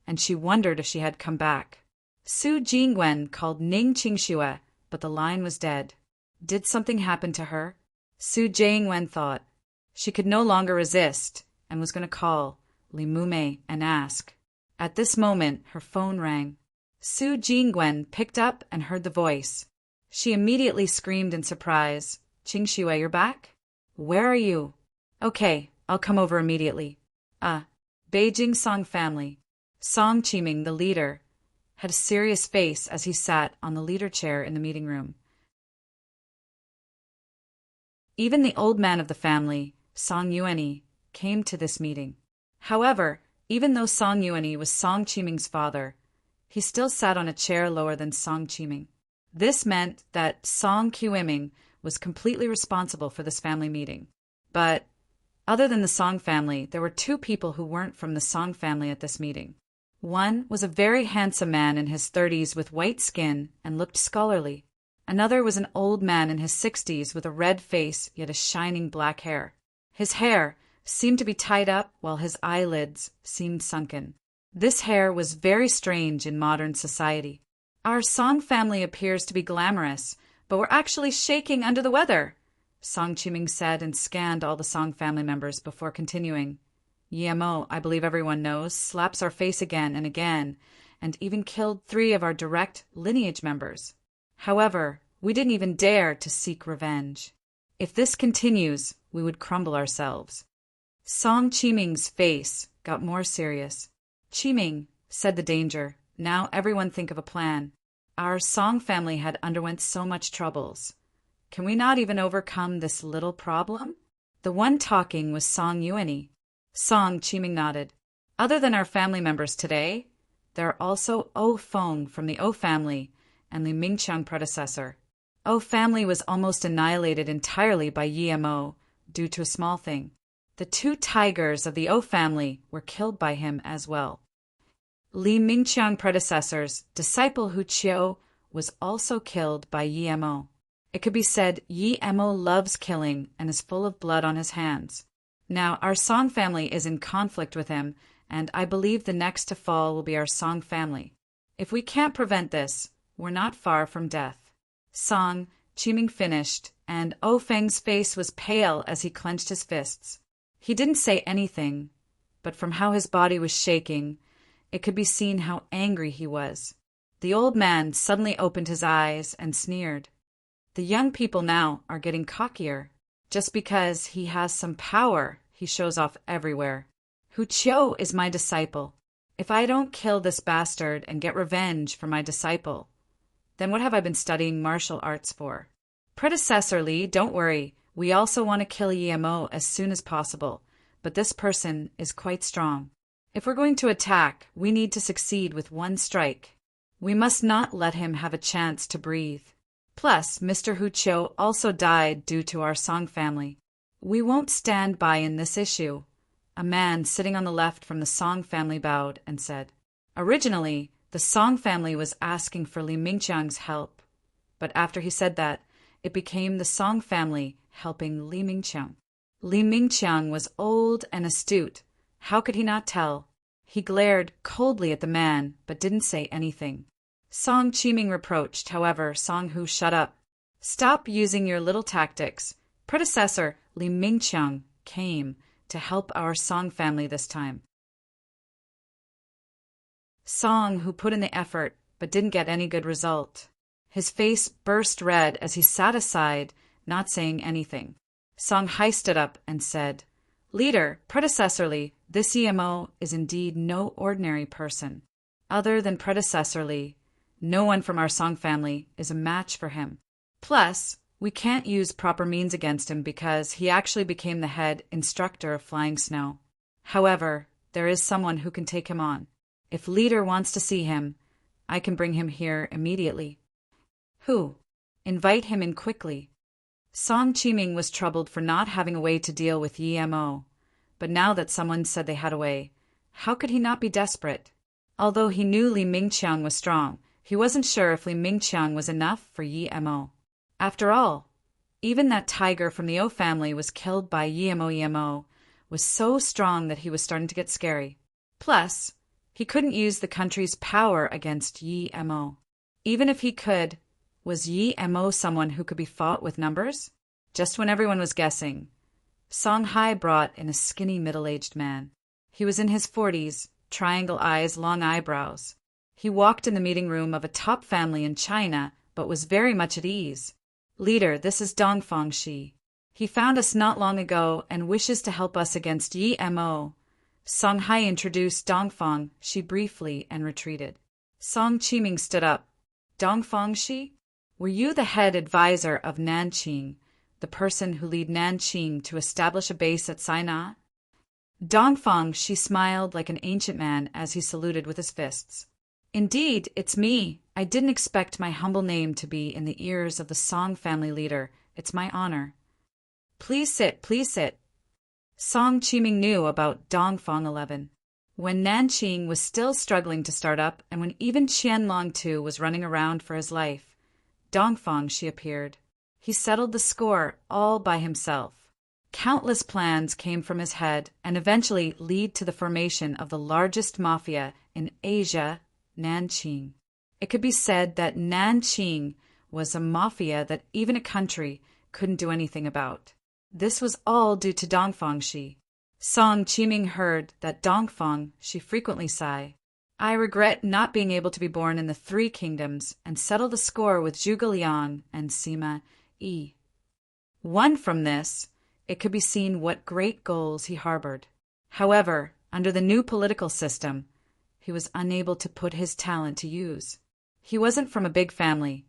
and she wondered if she had come back. Su Jingwen called Ning Qingxue, but the line was dead. Did something happen to her? Su Jingwen thought. She could no longer resist and was going to call Li Mume and ask. At this moment, her phone rang. Su Jingwen picked up and heard the voice. She immediately screamed in surprise. Qingxue, you're back? Where are you? Okay, I'll come over immediately. Beijing Song family. Song Qiming, the leader, had a serious face as he sat on the leader chair in the meeting room. Even the old man of the family, Song Yuanyi, came to this meeting. However, even though Song Yuanyi was Song Qiming's father, he still sat on a chair lower than Song Qiming. This meant that Song Qiming was completely responsible for this family meeting. But other than the Song family, there were 2 people who weren't from the Song family at this meeting. One was a very handsome man in his 30s with white skin and looked scholarly. Another was an old man in his 60s with a red face yet a shining black hair. His hair seemed to be tied up while his eyelids seemed sunken. This hair was very strange in modern society. Our Song family appears to be glamorous, but we're actually shaking under the weather, Song Qiming said and scanned all the Song family members before continuing. Yemo, I believe everyone knows, slaps our face again and even killed 3 of our direct lineage members. However, we didn't even dare to seek revenge. If this continues, we would crumble ourselves. Song Qiming's face got more serious. Qiming, said the danger, now everyone think of a plan. Our Song family had underwent so much troubles. Can we not even overcome this little problem? The one talking was Song Yuanyi. Song Qiming nodded. Other than our family members today, there are also O Feng from the O family and Li Mingqiang predecessor. O family was almost annihilated entirely by Yemo due to a small thing. The 2 tigers of the O family were killed by him as well. Li Mingqiang predecessor's disciple Hu Qiu was also killed by Yemo. It could be said Yemo loves killing and is full of blood on his hands. Now, our Song family is in conflict with him, and I believe the next to fall will be our Song family. If we can't prevent this, we're not far from death. Song Qiming finished, and O Feng's face was pale as he clenched his fists. He didn't say anything, but from how his body was shaking, it could be seen how angry he was. The old man suddenly opened his eyes and sneered. The young people now are getting cockier. Just because he has some power, he shows off everywhere. Hu Qiu is my disciple. If I don't kill this bastard and get revenge for my disciple, then what have I been studying martial arts for? Predecessor Li, don't worry. We also want to kill Yemo as soon as possible, but this person is quite strong. If we're going to attack, we need to succeed with 1 strike. We must not let him have a chance to breathe. Plus, Mr. Hu Qiu also died due to our Song family. We won't stand by in this issue. A man sitting on the left from the Song family bowed and said, originally, the Song family was asking for Li Mingqiang's help, but after he said that, it became the Song family helping Li Mingqiang. Li Mingqiang was old and astute. How could he not tell? He glared coldly at the man, but didn't say anything. Song Qiming reproached, however, Song Hu shut up. Stop using your little tactics. Predecessor Li Mingqiang came to help our Song family this time. Song Hu put in the effort, but didn't get any good result. His face burst red as he sat aside, not saying anything. Song Hai stood up and said, Leader, predecessorly, this Yemo is indeed no ordinary person. Other than predecessorly, no one from our Song family is a match for him. Plus, we can't use proper means against him because he actually became the head instructor of flying snow. However, there is someone who can take him on. If leader wants to see him, I can bring him here immediately. Who? Invite him in quickly. Song Chiming was troubled for not having a way to deal with Yi Mo, but now that someone said they had a way, how could he not be desperate? Although he knew Li Mingqiang was strong, he wasn't sure if Li Mingqiang was enough for Yi Mo. After all, even that tiger from the O family was killed by Yi Mo was so strong that he was starting to get scary. Plus, he couldn't use the country's power against Yi Mo. Even if he could, was Yi Mo someone who could be fought with numbers? Just when everyone was guessing, Song Hai brought in a skinny middle-aged man. He was in his 40s, triangle eyes, long eyebrows. He walked in the meeting room of a top family in China, but was very much at ease. Leader, this is Dongfang Shi. He found us not long ago and wishes to help us against Yi Mo. Song Hai introduced Dongfang Shi briefly and retreated. Song Chiming stood up. Dongfang Shi? Were you the head advisor of Nanqing, the person who led Nanqing to establish a base at Sinai? Dongfang Shi smiled like an ancient man as he saluted with his fists. Indeed, it's me. I didn't expect my humble name to be in the ears of the Song family leader. It's my honor. Please sit, please sit. Song Chiming knew about Dongfang 11. When Nanqing was still struggling to start up and when even Qianlong too was running around for his life, Dongfang Shi appeared. He settled the score all by himself. Countless plans came from his head and eventually lead to the formation of the largest mafia in Asia, Nanqing. It could be said that Nanqing was a mafia that even a country couldn't do anything about. This was all due to Dongfang Shi. Song Chiming heard that Dongfang Shi frequently sigh. I regret not being able to be born in the Three Kingdoms and settle the score with Zhuge Liang and Sima Yi. Won from this, it could be seen what great goals he harbored. However, under the new political system, he was unable to put his talent to use. He wasn't from a big family,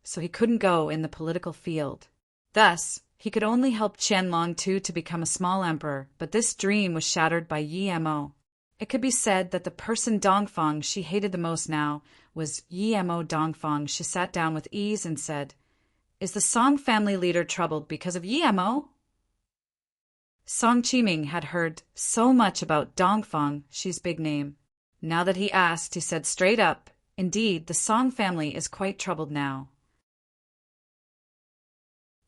so he couldn't go in the political field. Thus, he could only help Qianlong Tu to become a small emperor, but this dream was shattered by Yi Mo. It could be said that the person Dongfang Shi hated the most now was Yi Mo. Dongfang Shi sat down with ease and said, Is the Song family leader troubled because of Yi Mo? Song Chiming had heard so much about Dongfang Shi's big name. Now that he asked, he said straight up, Indeed, the Song family is quite troubled now.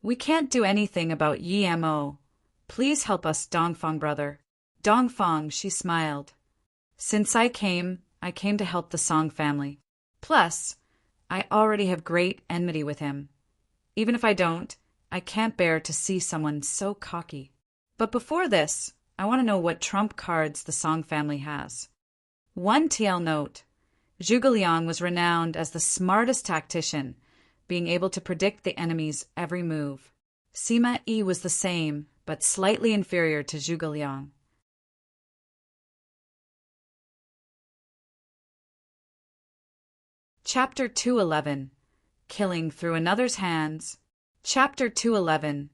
We can't do anything about Yi Mo. Please help us, Dongfang brother. Dongfang Shi smiled. Since I came to help the Song family. Plus, I already have great enmity with him. Even if I don't, I can't bear to see someone so cocky. But before this, I want to know what trump cards the Song family has. One TL note, Zhuge Liang was renowned as the smartest tactician, being able to predict the enemy's every move. Sima Yi was the same, but slightly inferior to Zhuge Liang. Chapter 211. Killing Through Another's Hands. Chapter 211.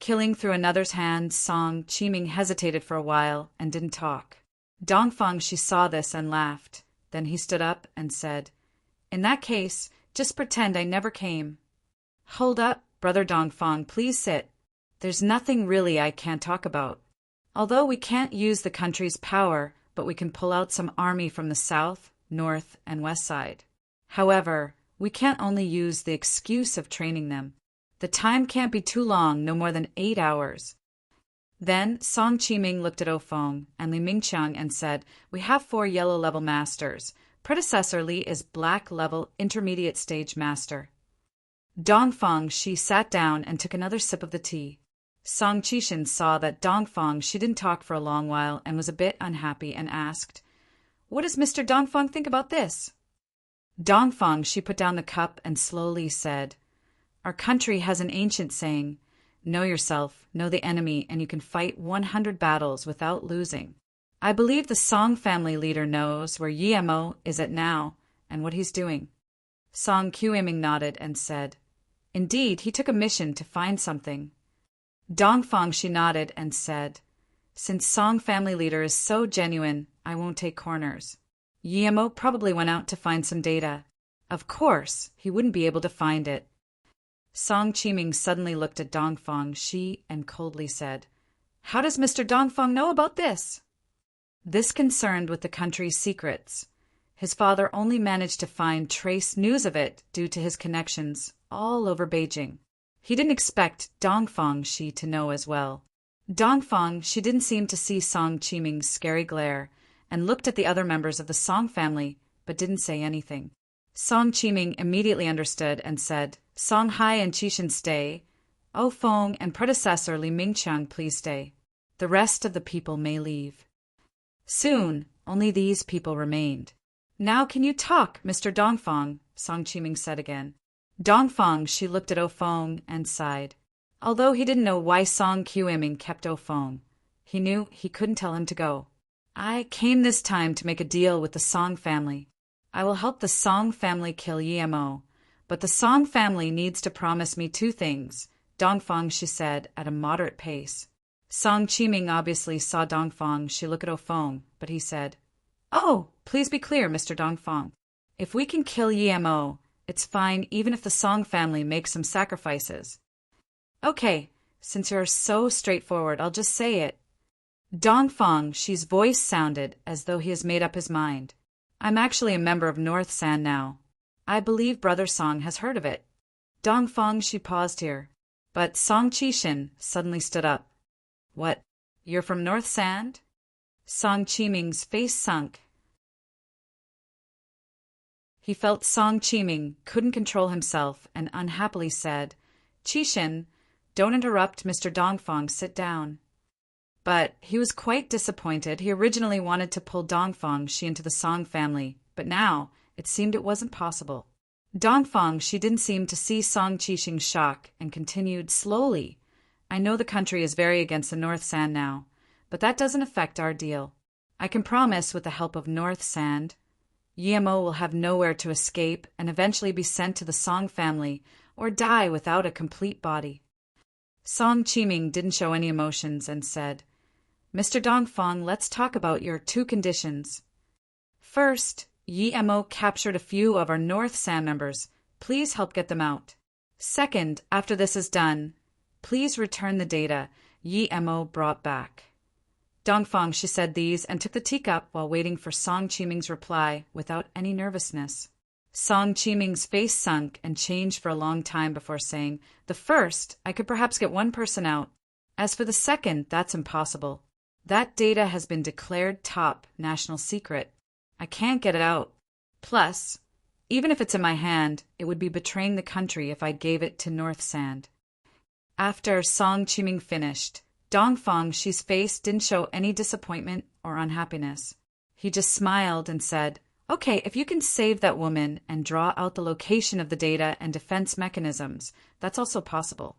Killing Through Another's Hands. Song Chiming hesitated for a while and didn't talk. Dongfang Shi saw this and laughed. Then he stood up and said, In that case, just pretend I never came. Hold up, brother Dongfang, please sit. There's nothing really I can't talk about. Although we can't use the country's power, but we can pull out some army from the south, north, and west side. However, we can't only use the excuse of training them. The time can't be too long, no more than 8 hours. Then Song Chiming looked at Ofeng and Li Mingqiang and said, We have 4 yellow-level masters. Predecessor Li is black-level intermediate stage master. Dongfang Shi sat down and took another sip of the tea. Song Chishin saw that Dongfang Shi didn't talk for a long while and was a bit unhappy and asked, What does Mr. Dongfang think about this? Dongfang Shi put down the cup and slowly said, Our country has an ancient saying, Know yourself, know the enemy, and you can fight 100 battles without losing. I believe the Song family leader knows where Yi Mo is at now and what he's doing. Song Qiuming nodded and said, Indeed, he took a mission to find something. Dongfang Shi nodded and said, Since Song family leader is so genuine, I won't take corners. Yemo probably went out to find some data. Of course, he wouldn't be able to find it. Song Qiming suddenly looked at Dongfang Shi and coldly said, "How does Mr. Dongfang know about this?" This concerned with the country's secrets. His father only managed to find trace news of it due to his connections all over Beijing. He didn't expect Dongfang Shi to know as well. Dongfang Shi didn't seem to see Song Qiming's scary glare and looked at the other members of the Song family but didn't say anything. Song Qiming immediately understood and said, "Song Hai and Qishan stay. O Feng and predecessor Li Mingqiang please stay. The rest of the people may leave." Soon, only these people remained. "Now can you talk, Mr. Dongfang?" Song Qiming said again. Dongfang Shi looked at O Feng and sighed. Although he didn't know why Song Qiming kept O Feng, he knew he couldn't tell him to go. "I came this time to make a deal with the Song family. I will help the Song family kill Yemo, but the Song family needs to promise me two things," Dongfang Shi said at a moderate pace. Song Qiming obviously saw Dongfang Shi look at O Feng, but he said, "Oh, please be clear, Mr. Dongfang. If we can kill Yemo, it's fine even if the Song family makes some sacrifices." "Okay, since you're so straightforward, I'll just say it." Dongfang Shi's voice sounded as though he has made up his mind. "I'm actually a member of North San now. I believe Brother Song has heard of it." Dongfang Shi paused here, but Song Qishan suddenly stood up. "What, you're from North Sand?" Song Qiming's face sunk. He felt Song Qiming couldn't control himself and unhappily said, "Qishan, don't interrupt Mr. Dongfang, sit down." But he was quite disappointed. He originally wanted to pull Dongfang Shi into the Song family, but now it seemed it wasn't possible. Dongfang Shi didn't seem to see Song Qishing's shock and continued slowly, "I know the country is very against the North Sand now, but that doesn't affect our deal. I can promise with the help of North Sand, Yemo will have nowhere to escape and eventually be sent to the Song family or die without a complete body." Song Qiming didn't show any emotions and said, "Mr. Dongfang, let's talk about your two conditions. First, Yemo captured a few of our North Sand members. Please help get them out. Second, after this is done, please return the data Yemo brought back." Dongfang Shi said these and took the teacup while waiting for Song Qiming's reply without any nervousness. Song Qiming's face sunk and changed for a long time before saying, "The first, I could perhaps get one person out. As for the second, that's impossible. That data has been declared top national secret. I can't get it out. Plus, even if it's in my hand, it would be betraying the country if I gave it to North Sand." After Song Qiming finished, Dongfang Shi's face didn't show any disappointment or unhappiness. He just smiled and said, "Okay, if you can save that woman and draw out the location of the data and defense mechanisms, that's also possible."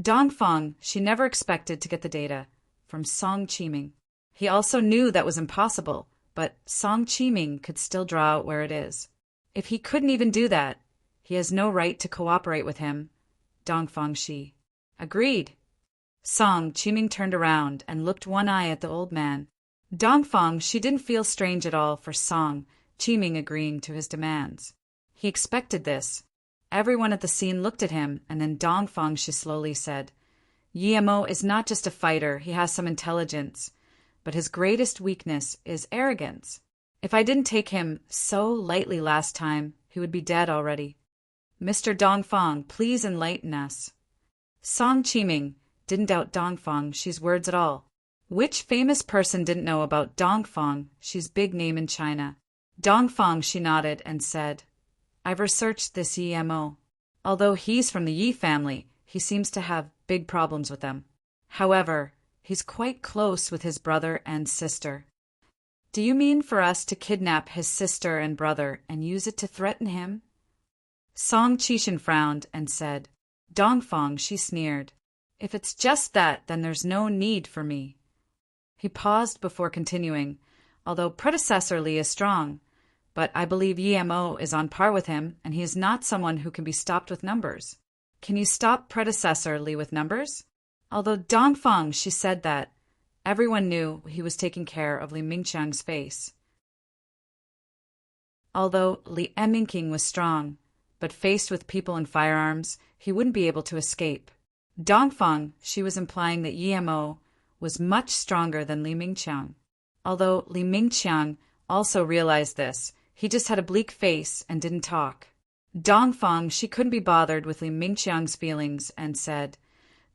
Dongfang Shi never expected to get the data from Song Qiming. He also knew that was impossible, but Song Qiming could still draw out where it is. If he couldn't even do that, he has no right to cooperate with him. Dongfang Shi agreed. Song Qiming turned around and looked one eye at the old man. Dongfang Shi didn't feel strange at all for Song Qiming agreeing to his demands. He expected this. Everyone at the scene looked at him, and then Dongfang Shi slowly said, "Yemo is not just a fighter, he has some intelligence, but his greatest weakness is arrogance. If I didn't take him so lightly last time, he would be dead already. Mr. Dongfang, please enlighten us." Song Qiming didn't doubt Dongfang Shi's words at all. Which famous person didn't know about Dongfang Shi's big name in China? Dongfang Shi nodded and said, "I've researched this Yemo. Although he's from the Yi family, he seems to have big problems with them. However, he's quite close with his brother and sister." "Do you mean for us to kidnap his sister and brother and use it to threaten him?" Song Qishan frowned and said. Dongfang Shi sneered, "If it's just that, then there's no need for me." He paused before continuing, "Although predecessor Li is strong, but I believe Yemo is on par with him, and he is not someone who can be stopped with numbers. Can you stop predecessor Li with numbers?" Although Dongfang Shi said that, everyone knew he was taking care of Li Mingqiang's face. Although Li Emingking was strong, but faced with people and firearms, he wouldn't be able to escape. Dongfang, she was implying that Yemo was much stronger than Li Mingqiang. Although Li Mingqiang also realized this, he just had a bleak face and didn't talk. Dongfang, she couldn't be bothered with Li Mingqiang's feelings and said,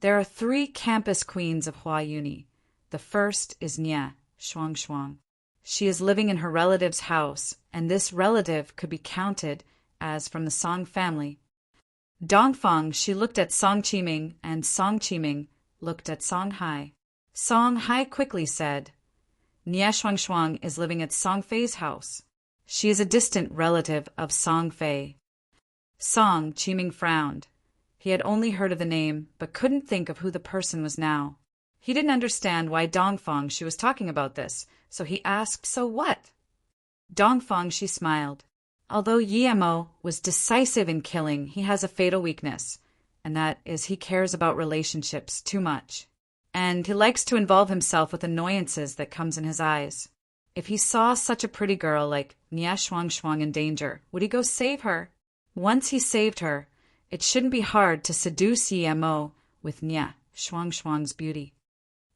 "There are 3 campus queens of Hua Uni. The first is Nye Shuangshuang. She is living in her relative's house, and this relative could be counted as from the Song family." Dongfang, she looked at Song Qiming, and Song Qiming looked at Song Hai. Song Hai quickly said, "Nye Shuangshuang is living at Song Fei's house. She is a distant relative of Song Fei." Song Qiming frowned. He had only heard of the name, but couldn't think of who the person was now. He didn't understand why Dongfang she was talking about this, so he asked, "So what?" Dongfang, she smiled. Although Yemo was decisive in killing, he has a fatal weakness, and that is he cares about relationships too much. And he likes to involve himself with annoyances that comes in his eyes. If he saw such a pretty girl like Nye Shuangshuang in danger, would he go save her? Once he saved her, it shouldn't be hard to seduce Yemo with Nye Shuangshuang's beauty.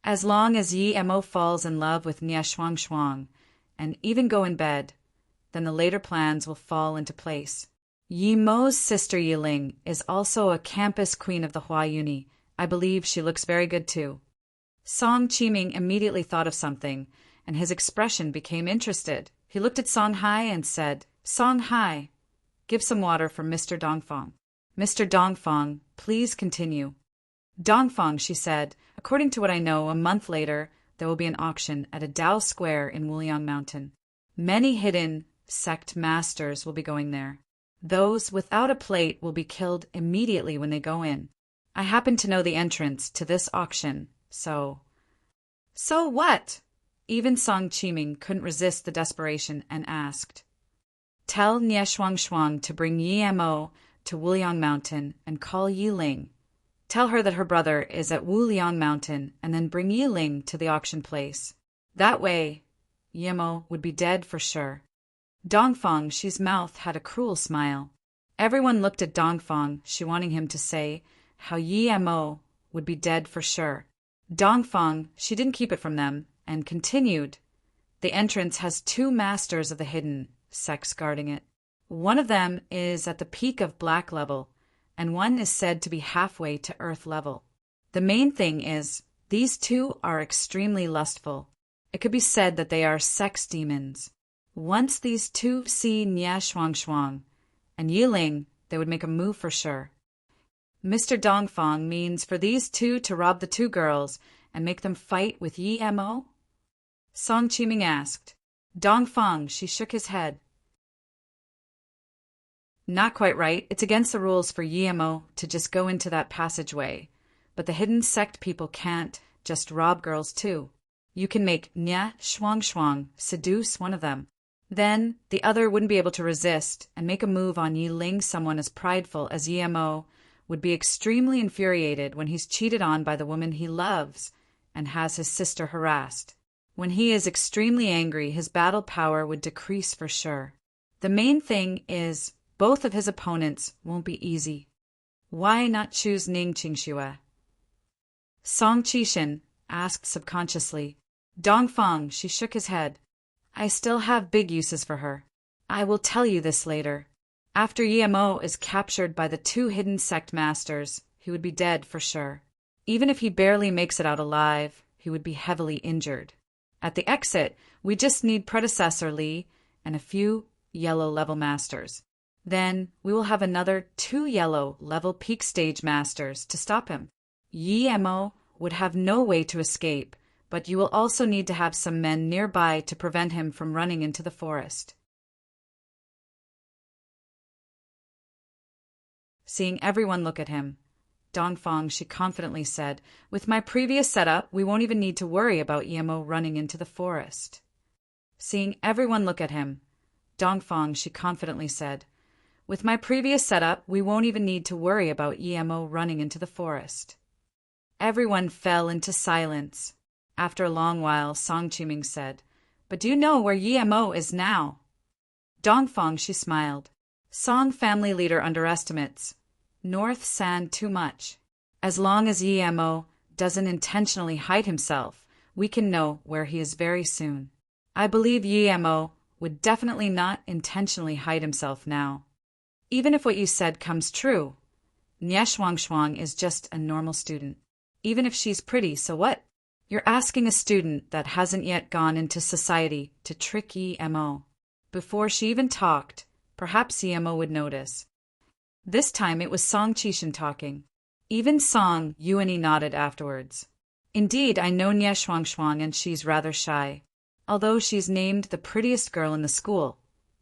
As long as Yemo falls in love with Nye Shuangshuang, and even go in bed, then the later plans will fall into place. Yemo's sister Yiling is also a campus queen of the Hua Uni. I believe she looks very good too. Song Qiming immediately thought of something, and his expression became interested. He looked at Song Hai and said, "Song Hai, give some water for Mr. Dongfang." "Mr. Dongfang, please continue." "Dongfang," she said, "according to what I know, a month later there will be an auction at a Dao Square in Wuliang Mountain. Many hidden sect masters will be going there. Those without a plate will be killed immediately when they go in. I happen to know the entrance to this auction, so..." "So what?" Even Song Qiming couldn't resist the desperation and asked, "Tell Nye Shuangshuang to bring Yemo to Wuliang Mountain and call Yiling. Tell her that her brother is at Wuliang Mountain and then bring Yiling to the auction place. That way, Yemo would be dead for sure." Dongfang, she's mouth had a cruel smile. Everyone looked at Dongfang, she wanting him to say how Yemo would be dead for sure. Dongfang, she didn't keep it from them, and continued, "The entrance has 2 masters of the hidden sects guarding it. One of them is at the peak of black level, and one is said to be halfway to earth level. The main thing is, these 2 are extremely lustful. It could be said that they are sex demons. Once these 2 see Nye Shuangshuang and Yiling, they would make a move for sure. Mr. Dongfang means for these 2 to rob the 2 girls and make them fight with Yemo?" Song Qiming asked. Dongfang, she shook his head. "Not quite right. It's against the rules for Yemo to just go into that passageway. But the hidden sect people can't just rob girls too. You can make Nye Shuangshuang seduce one of them. Then the other wouldn't be able to resist and make a move on Yiling. Someone as prideful as Yemo would be extremely infuriated when he's cheated on by the woman he loves and has his sister harassed. When he is extremely angry, his battle power would decrease for sure. The main thing is both of his opponents won't be easy. Why not choose Ning Qingxue?" Song Qishan asked subconsciously. Dongfang, she shook his head. "I still have big uses for her. I will tell you this later. After Yemo is captured by the 2 hidden sect masters, he would be dead for sure. Even if he barely makes it out alive, he would be heavily injured. At the exit, we just need predecessor Li and a few yellow level masters. Then we will have another 2 yellow level peak stage masters to stop him. Yemo would have no way to escape, but you will also need to have some men nearby to prevent him from running into the forest." Seeing everyone look at him, Dongfang, she confidently said, "With my previous setup, we won't even need to worry about Yemo running into the forest." Seeing everyone look at him, Dongfang, she confidently said, "With my previous setup, we won't even need to worry about Yemo running into the forest." Everyone fell into silence. After a long while, Song Qiming said, "But do you know where Yemo is now?" Dongfang, she smiled. Song family leader underestimates North San too much. As long as Yemo doesn't intentionally hide himself, we can know where he is very soon. I believe Yemo would definitely not intentionally hide himself now. Even if what you said comes true, Nie Shuang is just a normal student. Even if she's pretty, so what? You're asking a student that hasn't yet gone into society to trick Yemo. Before she even talked, perhaps Yemo would notice. This time it was Song Qishan talking. Even Song Yuani nodded afterwards. Indeed, I know Nie Shuang and she's rather shy. Although she's named the prettiest girl in the school,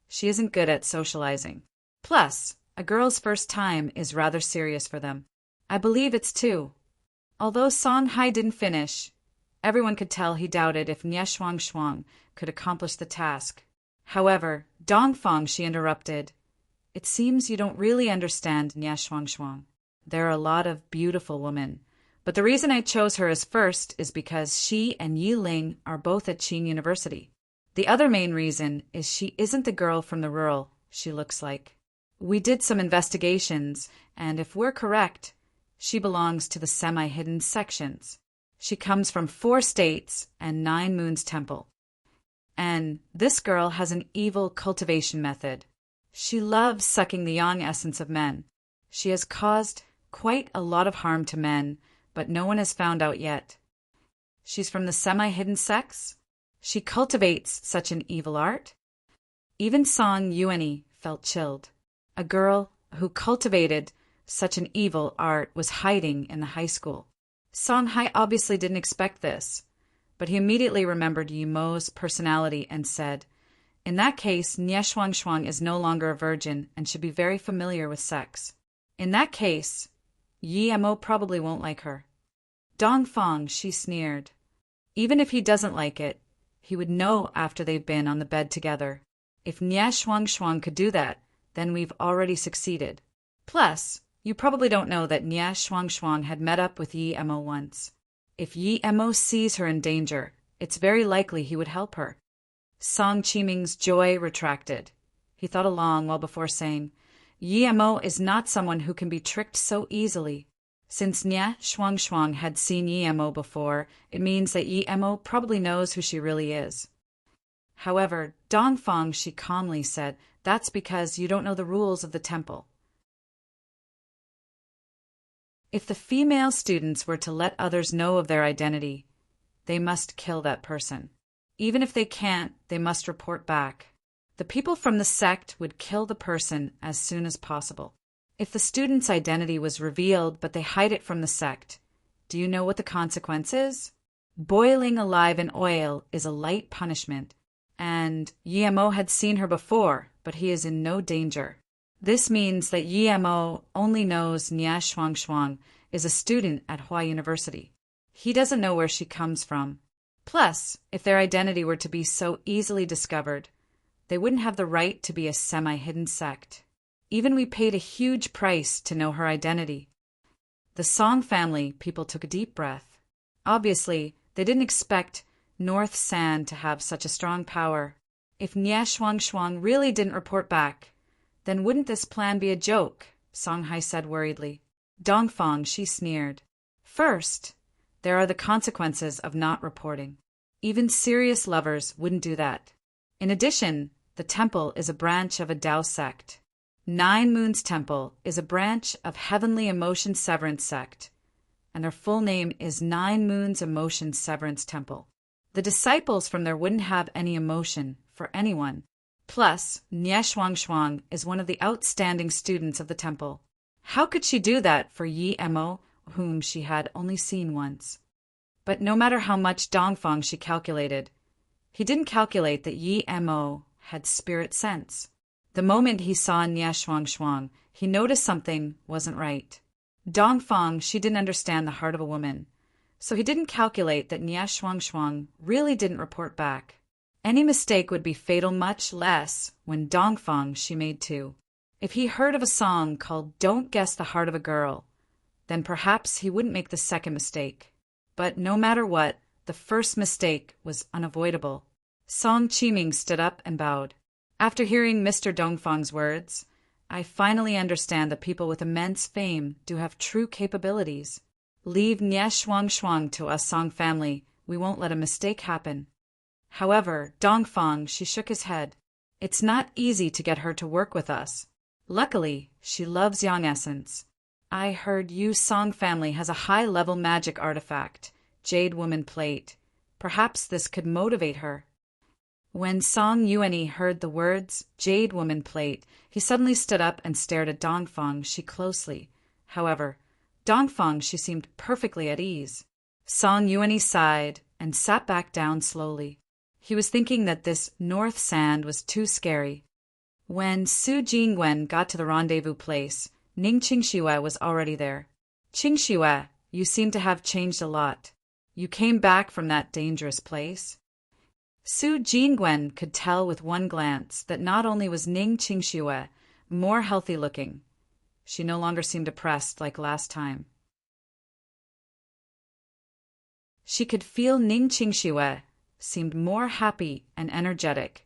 she isn't good at socializing. Plus, a girl's first time is rather serious for them. I believe it's two. Although Song Hai didn't finish, everyone could tell he doubted if Nie Shuang could accomplish the task. However, Dongfang, she interrupted. It seems you don't really understand Nie Shuang. There are a lot of beautiful women, but the reason I chose her as first is because she and Yi Ling are both at Qing University. The other main reason is she isn't the girl from the rural she looks like. We did some investigations, and if we're correct, she belongs to the semi-hidden sections. She comes from 4 states and 9 moons temple. And this girl has an evil cultivation method. She loves sucking the yang essence of men. She has caused quite a lot of harm to men, but no one has found out yet. She's from the semi-hidden sects? She cultivates such an evil art? Even Song Yuani felt chilled. A girl who cultivated such an evil art was hiding in the high school. Song Hai obviously didn't expect this, but he immediately remembered Yemo's personality and said, in that case, Nie Shuang is no longer a virgin and should be very familiar with sex. In that case, Yemo probably won't like her. Dongfang, she sneered. Even if he doesn't like it, he would know after they've been on the bed together. If Nie Shuang could do that, then we've already succeeded. Plus, you probably don't know that Nie Shuang had met up with Yemo once. If Yemo sees her in danger, it's very likely he would help her. Song Qiming's joy retracted. He thought a long while before saying, Yemo is not someone who can be tricked so easily. Since Nie Shuang had seen Yemo before, it means that Yemo probably knows who she really is. However, Dongfang, she calmly said, that's because you don't know the rules of the temple. If the female students were to let others know of their identity, they must kill that person. Even if they can't, they must report back. The people from the sect would kill the person as soon as possible. If the student's identity was revealed but they hide it from the sect, do you know what the consequence is? Boiling alive in oil is a light punishment, and Yemo had seen her before, but he is in no danger. This means that Yemo only knows Nie Shuang is a student at Hua University. He doesn't know where she comes from. Plus, if their identity were to be so easily discovered, they wouldn't have the right to be a semi-hidden sect. Even we paid a huge price to know her identity. The Song family people took a deep breath. Obviously, they didn't expect North San to have such a strong power. If Nie Shuang really didn't report back, then wouldn't this plan be a joke? Song Hai said worriedly. Dongfang, she sneered. First, there are the consequences of not reporting. Even serious lovers wouldn't do that. In addition, the temple is a branch of a Tao sect. 9 Moons Temple is a branch of Heavenly Emotion Severance sect, and their full name is 9 Moons Emotion Severance Temple. The disciples from there wouldn't have any emotion for anyone. Plus, Nie Shuang is one of the outstanding students of the temple. How could she do that for Yemo, whom she had only seen once? But no matter how much Dongfang she calculated, he didn't calculate that Yemo had spirit sense. The moment he saw Nie Shuang, he noticed something wasn't right. Dongfang, she didn't understand the heart of a woman, so he didn't calculate that Nie Shuang really didn't report back. Any mistake would be fatal, much less when Dongfang she made 2. If he heard of a song called Don't Guess the Heart of a Girl, then perhaps he wouldn't make the second mistake. But no matter what, the first mistake was unavoidable. Song Qiming stood up and bowed. After hearing Mr. Dongfang's words, I finally understand that people with immense fame do have true capabilities. Leave Nye Shuang Shuang to us Song family. We won't let a mistake happen. However, Dongfang, she shook his head. It's not easy to get her to work with us. Luckily, she loves Yang Essence. I heard Yu Song family has a high-level magic artifact, Jade Woman Plate. Perhaps this could motivate her. When Song Yuanyi heard the words, Jade Woman Plate, he suddenly stood up and stared at Dongfang she closely. However, Dongfang she seemed perfectly at ease. Song Yuanyi sighed and sat back down slowly. He was thinking that this north sand was too scary. When Su Jingwen got to the rendezvous place, Ning Qingxue was already there. Qingxue, you seem to have changed a lot. You came back from that dangerous place. Su Jingwen could tell with one glance that not only was Ning Qingxue more healthy-looking, she no longer seemed depressed like last time. She could feel Ning Qingxue seemed more happy and energetic,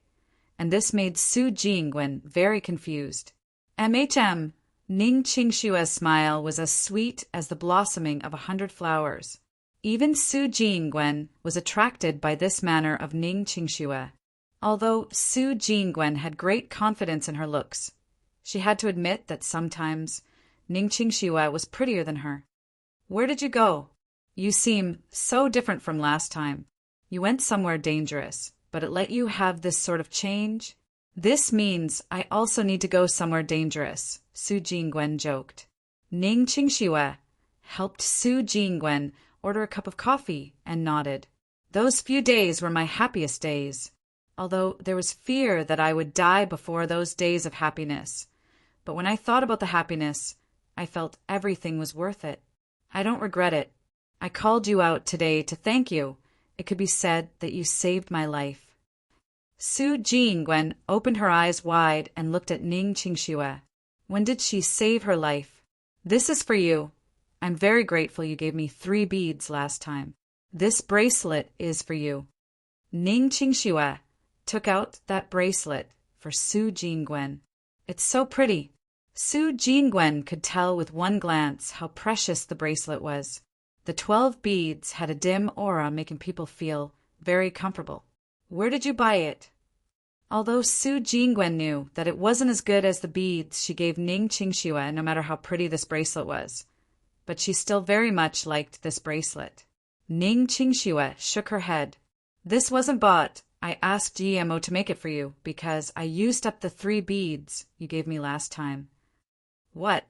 and this made Su Jingwen very confused. Ning Qingshue's smile was as sweet as the blossoming of 100 flowers. Even Su Jingwen was attracted by this manner of Ning Qingxue. Although Su Jingwen had great confidence in her looks, she had to admit that sometimes Ning Qingxue was prettier than her. Where did you go? You seem so different from last time. You went somewhere dangerous, but it let you have this sort of change? This means I also need to go somewhere dangerous, Su Jingwen joked. Ning Qingxue helped Su Jingwen order a cup of coffee and nodded. Those few days were my happiest days, although there was fear that I would die before those days of happiness. But when I thought about the happiness, I felt everything was worth it. I don't regret it. I called you out today to thank you. It could be said that you saved my life. Su Jingwen opened her eyes wide and looked at Ning Qingxue. When did she save her life? This is for you. I'm very grateful you gave me 3 beads last time. This bracelet is for you. Ning Qingxue took out that bracelet for Su Jingwen. It's so pretty. Su Jingwen could tell with one glance how precious the bracelet was. The 12 beads had a dim aura making people feel very comfortable. Where did you buy it? Although Su Jingwen knew that it wasn't as good as the beads she gave Ning Qingxue no matter how pretty this bracelet was, but she still very much liked this bracelet. Ning Qingxue shook her head. This wasn't bought. I asked GMO to make it for you because I used up the 3 beads you gave me last time. What?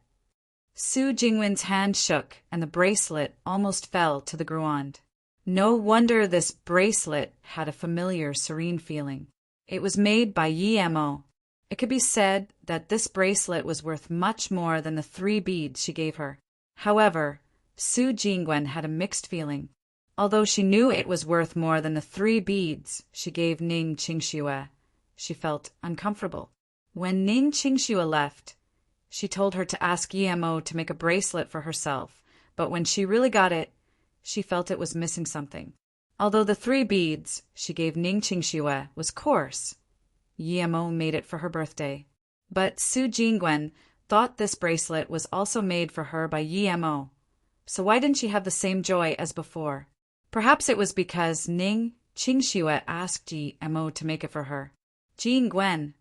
Su Jingwen's hand shook and the bracelet almost fell to the ground. No wonder this bracelet had a familiar, serene feeling. It was made by Yi-Mo. It could be said that this bracelet was worth much more than the 3 beads she gave her. However, Su Jingwen had a mixed feeling. Although she knew it was worth more than the 3 beads she gave Ning Qingxue, she felt uncomfortable. When Ning Qingxue left, she told her to ask Yi-Mo to make a bracelet for herself, but when she really got it, she felt it was missing something. Although the 3 beads she gave Ning Qingxue was coarse, Yi-Mo made it for her birthday. But Su Jingwen thought this bracelet was also made for her by Yi-Mo, so why didn't she have the same joy as before? Perhaps it was because Ning Qingxue asked Yi-Mo to make it for her. Jingwen.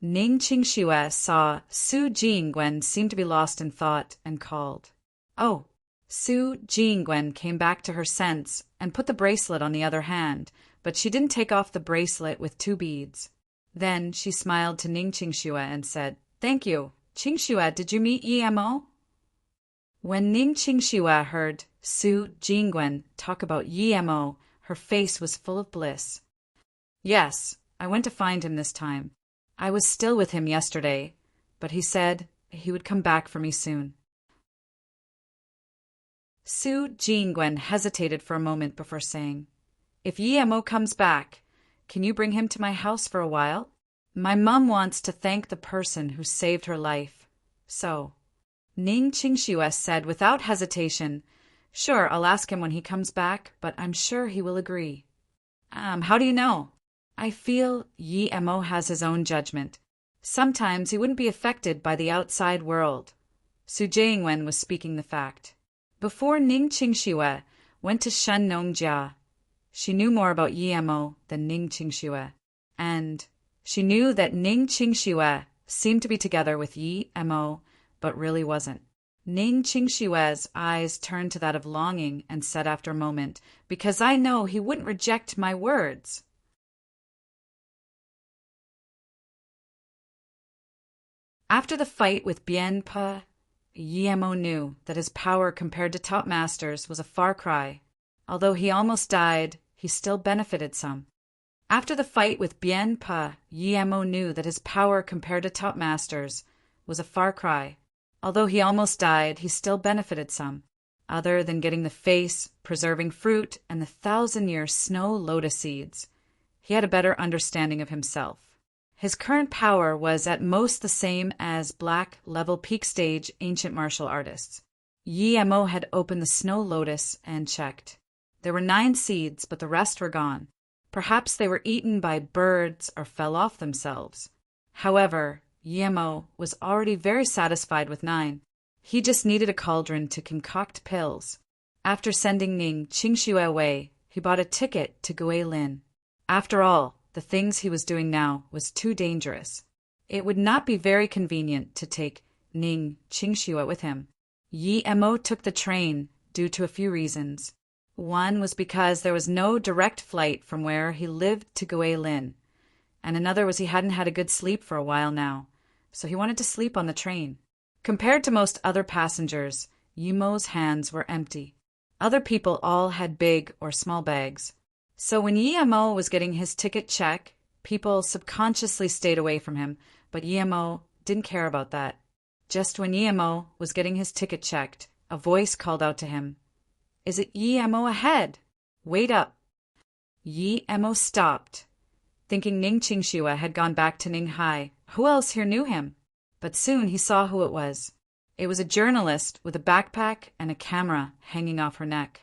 Ning Qingxue saw Su Jingwen seem to be lost in thought and called. Oh. Su Jingwen came back to her sense and put the bracelet on the other hand, but she didn't take off the bracelet with 2 beads. Then she smiled to Ning Qingxue and said, Thank you. Qingxue, did you meet Yi-Mo? When Ning Qingxue heard Su Jingwen talk about Yi-Mo, her face was full of bliss. Yes, I went to find him this time. I was still with him yesterday, but he said he would come back for me soon. Su Jingwen hesitated for a moment before saying, If Yi-Mo comes back, can you bring him to my house for a while? My mom wants to thank the person who saved her life. So, Ning Qingxue said without hesitation, Sure, I'll ask him when he comes back, but I'm sure he will agree. How do you know? I feel Yi Mo has his own judgment. Sometimes he wouldn't be affected by the outside world. Su Jingwen was speaking the fact. Before Ning Qingxue went to Shen Nongjia, she knew more about Yi Mo than Ning Qingxue, and she knew that Ning Qingxue seemed to be together with Yi Mo, but really wasn't. Ning Qingxue's eyes turned to that of longing and said after a moment, "Because I know he wouldn't reject my words." After the fight with Bien Pe, Yi Mo knew that his power compared to top masters was a far cry. Although he almost died, he still benefited some. After the fight with Bien Pe, Yi Mo knew that his power compared to top masters was a far cry. Although he almost died, he still benefited some. Other than getting the face, preserving fruit, and the 1,000-year snow lotus seeds, he had a better understanding of himself. His current power was at most the same as black level peak stage ancient martial artists. Yi Mo had opened the snow lotus and checked. There were 9 seeds, but the rest were gone. Perhaps they were eaten by birds or fell off themselves. However, Yi Mo was already very satisfied with 9. He just needed a cauldron to concoct pills. After sending Ning Qingxue away, he bought a ticket to Guilin. After all, the things he was doing now was too dangerous. It would not be very convenient to take Ning Qingxue with him. Yi Mo took the train due to a few reasons. One was because there was no direct flight from where he lived to Guilin, and another was he hadn't had a good sleep for a while now, so he wanted to sleep on the train. Compared to most other passengers, Yi Mo's hands were empty. Other people all had big or small bags. So when Yi Mo was getting his ticket check, people subconsciously stayed away from him, but Yi Mo didn't care about that. Just when Yi Mo was getting his ticket checked, a voice called out to him, "Is it Yi Mo ahead? Wait up." Yi Mo stopped, thinking Ning Qingxue had gone back to Ninghai. Who else here knew him? But soon he saw who it was. It was a journalist with a backpack and a camera hanging off her neck.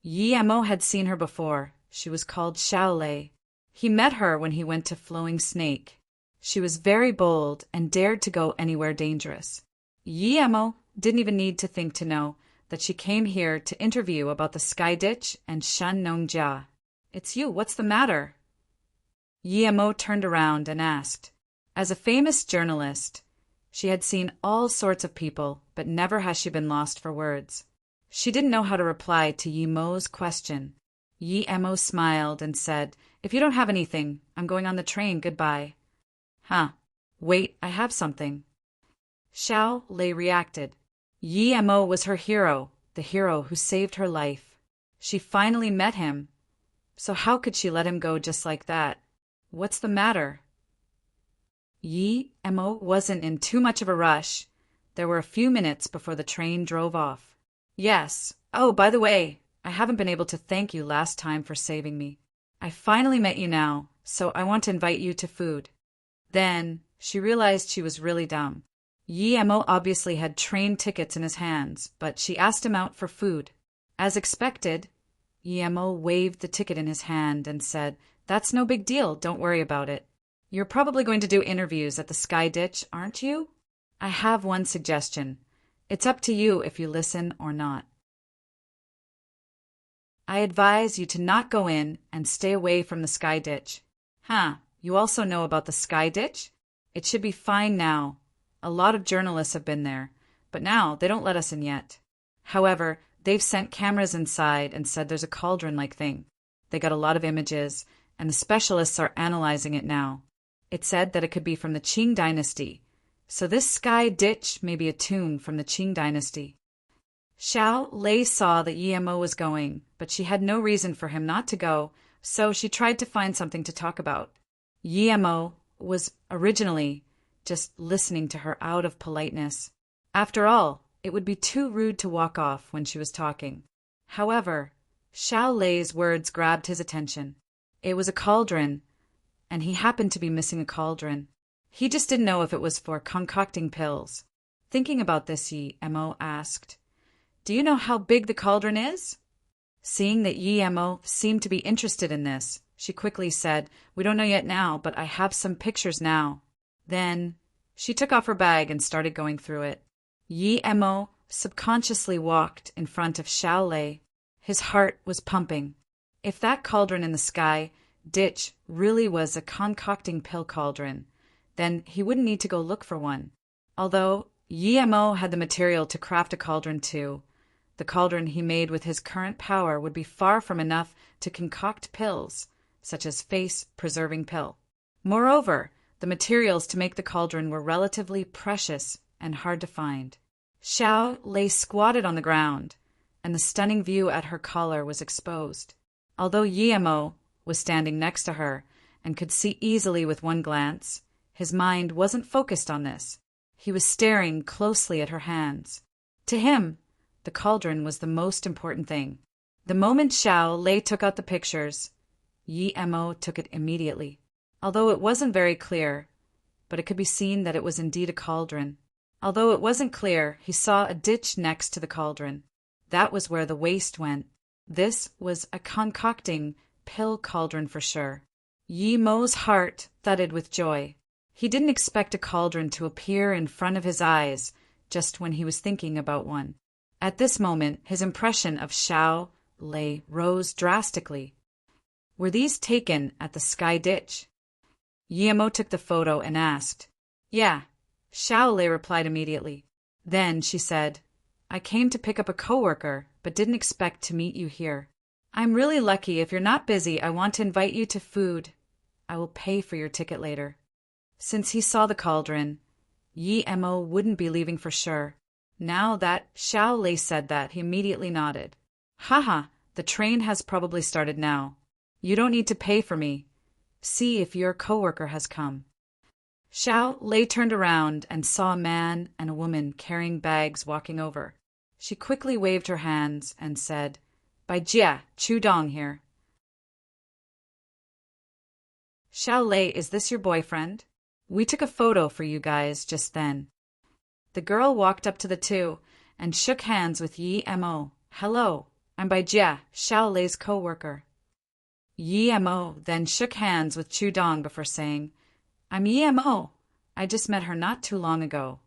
Yi Mo had seen her before. She was called Xiaolei. He met her when he went to Flowing Snake. She was very bold and dared to go anywhere dangerous. Yi Mo didn't even need to think to know that she came here to interview about the Sky Ditch and Shan Nongjia. "It's you, what's the matter?" Yi Mo turned around and asked. As a famous journalist, she had seen all sorts of people, but never has she been lost for words. She didn't know how to reply to Yi Mo's question. Yi Mo smiled and said, "If you don't have anything, I'm going on the train, goodbye." "Huh. Wait, I have something." Xiao Lei reacted. Yi Mo was her hero, the hero who saved her life. She finally met him. So how could she let him go just like that? What's the matter? Yi Mo wasn't in too much of a rush. There were a few minutes before the train drove off. "Yes. Oh, by the way, I haven't been able to thank you last time for saving me. I finally met you now, so I want to invite you to food." Then she realized she was really dumb. Yi Mo obviously had train tickets in his hands, but she asked him out for food. As expected, Yi Mo waved the ticket in his hand and said, "That's no big deal, don't worry about it. You're probably going to do interviews at the Sky Ditch, aren't you? I have one suggestion. It's up to you if you listen or not. I advise you to not go in and stay away from the Sky Ditch." "Huh, you also know about the Sky Ditch? It should be fine now. A lot of journalists have been there, but now they don't let us in yet. However, they've sent cameras inside and said there's a cauldron-like thing. They got a lot of images, and the specialists are analyzing it now. It said that it could be from the Qing dynasty, so this Sky Ditch may be a tune from the Qing dynasty." Xiao Lei saw that Yi Mo was going, but she had no reason for him not to go, so she tried to find something to talk about. Yi Mo was originally just listening to her out of politeness. After all, it would be too rude to walk off when she was talking. However, Xiao Lei's words grabbed his attention. It was a cauldron, and he happened to be missing a cauldron. He just didn't know if it was for concocting pills. Thinking about this, Yi Mo asked, "Do you know how big the cauldron is?" Seeing that Yi Mo seemed to be interested in this, She quickly said, "We don't know yet now, but I have some pictures now." Then she took off her bag and started going through it. Yi Mo subconsciously walked in front of Xiao Lei. His heart was pumping. If that cauldron in the sky ditch really was a concocting pill cauldron, then he wouldn't need to go look for one. Although Yi Mo had the material to craft a cauldron too, the cauldron he made with his current power would be far from enough to concoct pills, such as face-preserving pill. Moreover, the materials to make the cauldron were relatively precious and hard to find. Xiao lay squatted on the ground, and the stunning view at her collar was exposed. Although Yi Mo was standing next to her and could see easily with one glance, his mind wasn't focused on this. He was staring closely at her hands. To him, the cauldron was the most important thing. The moment Xiao Lei took out the pictures, Yi Mo took it immediately. Although it wasn't very clear, but it could be seen that it was indeed a cauldron. Although it wasn't clear, he saw a ditch next to the cauldron. That was where the waste went. This was a concocting pill cauldron for sure. Yi Mo's heart thudded with joy. He didn't expect a cauldron to appear in front of his eyes just when he was thinking about one. At this moment, his impression of Xiao Lei rose drastically. Were these taken at the sky ditch? Yi Mo took the photo and asked. "Yeah," Xiao Lei replied immediately. Then she said, "I came to pick up a coworker, but didn't expect to meet you here. I'm really lucky. If you're not busy, I want to invite you to food. I will pay for your ticket later." Since he saw the cauldron, Yi Mo wouldn't be leaving for sure. Now that Xiao Lei said that, he immediately nodded. "Haha, the train has probably started now. You don't need to pay for me. See if your coworker has come." Xiao Lei turned around and saw a man and a woman carrying bags walking over. She quickly waved her hands and said, "Bai Jia, Chu Dong here." "Xiao Lei, is this your boyfriend? We took a photo for you guys just then." The girl walked up to the two and shook hands with Yi Mo. "Hello, I'm Bai Jia, Xiao Lei's co-worker." Yi Mo then shook hands with Chu Dong before saying, "I'm Yi Mo. I just met her not too long ago."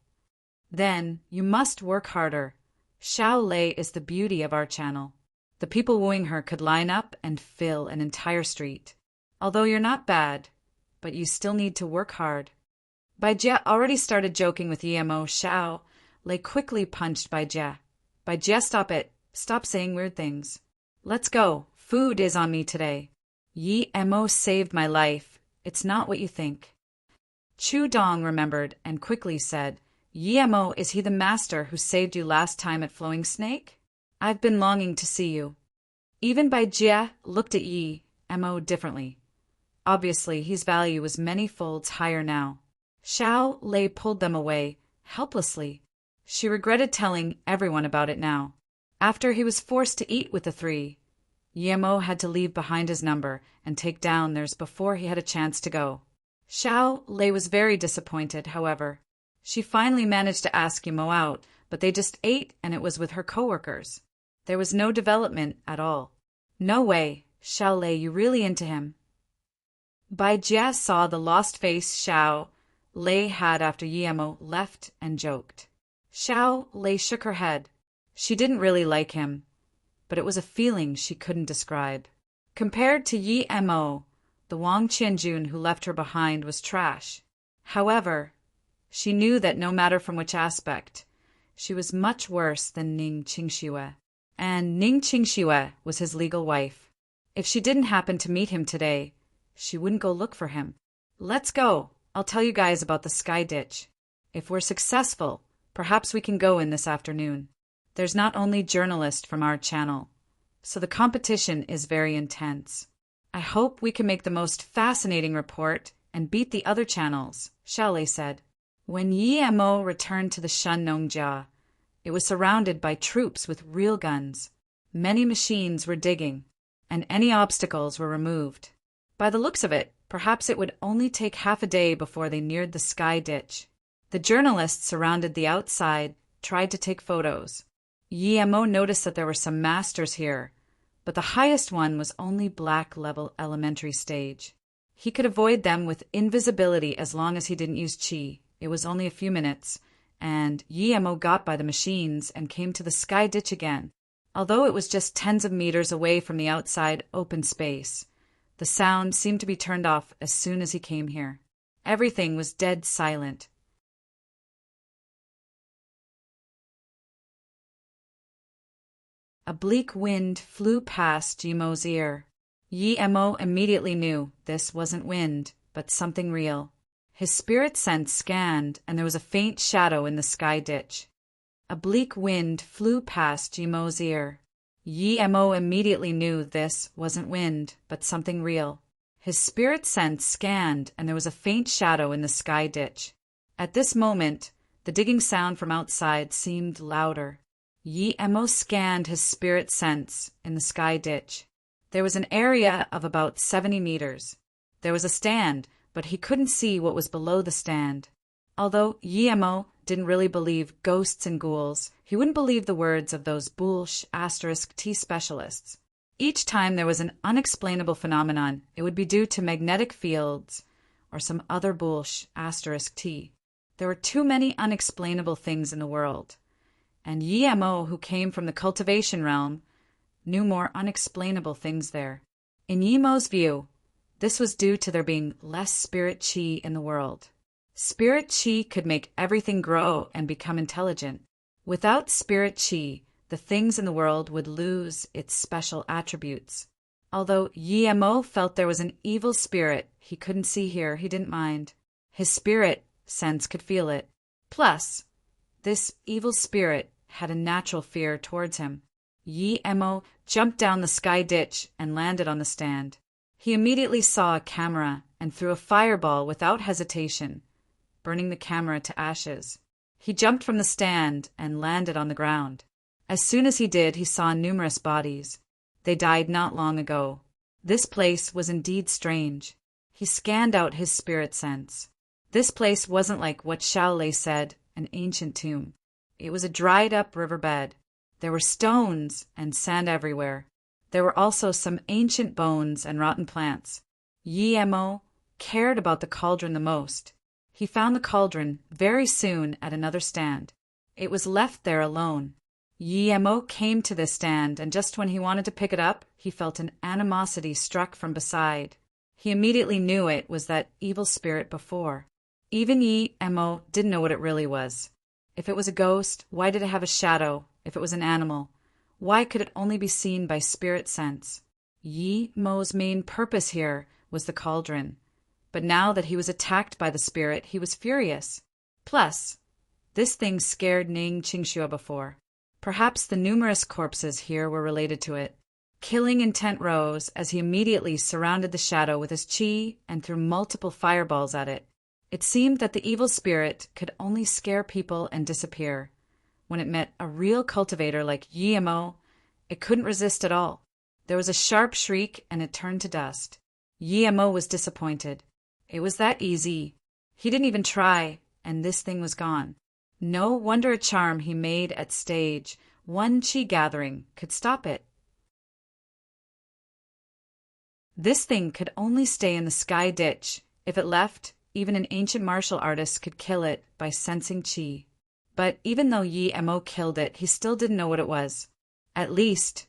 "Then you must work harder. Xiao Lei is the beauty of our channel. The people wooing her could line up and fill an entire street. Although you're not bad, but you still need to work hard." Bai Jia already started joking with Yi Mo. Xiao Lei quickly punched Bai Jia. "Bai Jia, stop it. Stop saying weird things. Let's go. Food is on me today. Yi Mo saved my life. It's not what you think." Chu Dong remembered and quickly said, "Yi Mo, is he the master who saved you last time at Flowing Snake? I've been longing to see you." Even Bai Jia looked at Yi Mo differently. Obviously, his value was many folds higher now. Xiao Lei pulled them away, helplessly. She regretted telling everyone about it now. After he was forced to eat with the three, Yi Mo had to leave behind his number and take down theirs before he had a chance to go. Xiao Lei was very disappointed, however. She finally managed to ask Yi Mo out, but they just ate and it was with her coworkers. There was no development at all. "No way, Xiao Lei, you really into him?" Bai Jia saw the lost face Xiao Lei had after Yi Mo left and joked. Xiao Lei shook her head. She didn't really like him, but it was a feeling she couldn't describe. Compared to Yi Mo, the Wang Qianjun who left her behind was trash. However, she knew that no matter from which aspect, she was much worse than Ning Qingxue. And Ning Qingxue was his legal wife. If she didn't happen to meet him today, she wouldn't go look for him. "Let's go. I'll tell you guys about the sky ditch. If we're successful, perhaps we can go in this afternoon. There's not only journalists from our channel, so the competition is very intense. I hope we can make the most fascinating report and beat the other channels," Xiao Lei said. When Yi Mo returned to the Shennongjia, it was surrounded by troops with real guns. Many machines were digging, and any obstacles were removed. By the looks of it, perhaps it would only take half a day before they neared the sky ditch. The journalists surrounded the outside, tried to take photos. Yi Mo noticed that there were some masters here, but the highest one was only black level elementary stage. He could avoid them with invisibility as long as he didn't use chi. It was only a few minutes, and Yi-Emo got by the machines and came to the sky ditch again. Although it was just tens of meters away from the outside open space, the sound seemed to be turned off as soon as he came here. Everything was dead silent. A bleak wind flew past Yi-Emo's ear. Yi-Emo immediately knew this wasn't wind, but something real. His spirit sense scanned, and there was a faint shadow in the sky ditch. A bleak wind flew past Yi-Emo's ear. Yi-Emo immediately knew this wasn't wind, but something real. His spirit sense scanned, and there was a faint shadow in the sky ditch. At this moment, the digging sound from outside seemed louder. Yi-Emo scanned his spirit sense in the sky ditch. There was an area of about 70 meters. There was a stand, but he couldn't see what was below the stand. Although Yi-Emo didn't really believe ghosts and ghouls, he wouldn't believe the words of those *T specialists. Each time there was an unexplainable phenomenon, it would be due to magnetic fields or some other *T. There were too many unexplainable things in the world, and Yi-Emo, who came from the cultivation realm, knew more unexplainable things there. In Yi-Emo's view, this was due to there being less spirit chi in the world. Spirit chi could make everything grow and become intelligent. Without spirit chi, the things in the world would lose its special attributes. Although Yi-Emo felt there was an evil spirit he couldn't see here, he didn't mind. His spirit sense could feel it. Plus, this evil spirit had a natural fear towards him. Yi-Emo jumped down the sky ditch and landed on the stand. He immediately saw a camera and threw a fireball without hesitation, burning the camera to ashes. He jumped from the stand and landed on the ground. As soon as he did, he saw numerous bodies. They died not long ago. This place was indeed strange. He scanned out his spirit sense. This place wasn't like what Shaolei said, an ancient tomb. It was a dried-up riverbed. There were stones and sand everywhere. There were also some ancient bones and rotten plants. Yi-Emo cared about the cauldron the most. He found the cauldron very soon at another stand. It was left there alone. Yi-Emo came to this stand, and just when he wanted to pick it up, he felt an animosity struck from beside. He immediately knew it was that evil spirit before. Even Yi-Emo didn't know what it really was. If it was a ghost, why did it have a shadow? If it was an animal, why could it only be seen by spirit sense? Yi-Emo's main purpose here was the cauldron. But now that he was attacked by the spirit, he was furious. Plus, this thing scared Ning Qingxue before. Perhaps the numerous corpses here were related to it. Killing intent rose as he immediately surrounded the shadow with his chi and threw multiple fireballs at it. It seemed that the evil spirit could only scare people and disappear. When it met a real cultivator like Yi-Emo, it couldn't resist at all. There was a sharp shriek and it turned to dust. Yi-Emo was disappointed. It was that easy. He didn't even try, and this thing was gone. No wonder a charm he made at stage 1 chi gathering could stop it. This thing could only stay in the sky ditch. If it left, even an ancient martial artist could kill it by sensing chi. But even though Yi-Emo killed it, he still didn't know what it was. At least,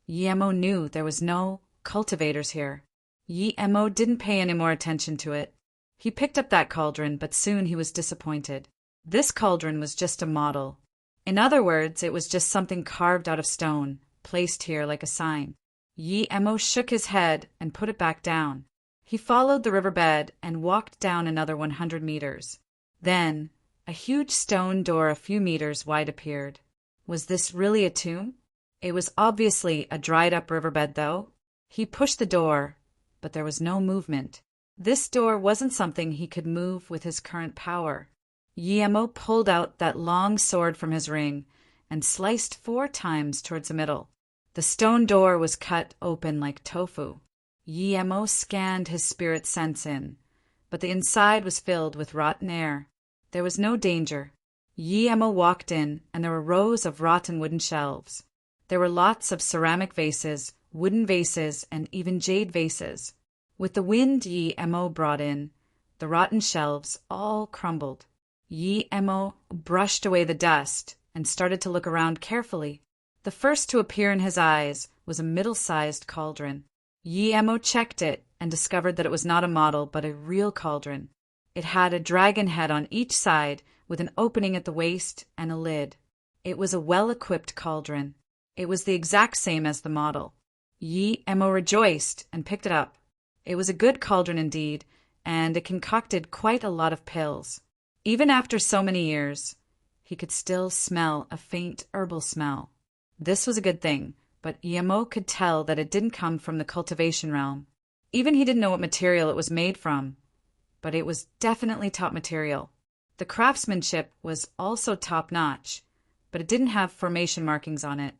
Yi-Emo knew there was no cultivators here. Yi-Emo didn't pay any more attention to it. He picked up that cauldron, but soon he was disappointed. This cauldron was just a model. In other words, it was just something carved out of stone, placed here like a sign. Yi-Emo shook his head and put it back down. He followed the riverbed and walked down another 100 meters. Then, a huge stone door a few meters wide appeared. Was this really a tomb? It was obviously a dried-up riverbed, though. He pushed the door, but there was no movement. This door wasn't something he could move with his current power. Yi-Emo pulled out that long sword from his ring and sliced 4 times towards the middle. The stone door was cut open like tofu. Yi-Emo scanned his spirit sense in, but the inside was filled with rotten air. There was no danger. Yi-Emo walked in, and there were rows of rotten wooden shelves. There were lots of ceramic vases, wooden vases, and even jade vases. With the wind Yi-mo brought in, the rotten shelves all crumbled. Yi-mo brushed away the dust and started to look around carefully. The first to appear in his eyes was a middle-sized cauldron. Yi-mo checked it and discovered that it was not a model but a real cauldron. It had a dragon head on each side with an opening at the waist and a lid. It was a well-equipped cauldron. It was the exact same as the model. Yi-mo rejoiced and picked it up. It was a good cauldron indeed, and it concocted quite a lot of pills. Even after so many years, he could still smell a faint herbal smell. This was a good thing, but Yi-mo could tell that it didn't come from the cultivation realm. Even he didn't know what material it was made from, but it was definitely top material. The craftsmanship was also top-notch, but it didn't have formation markings on it.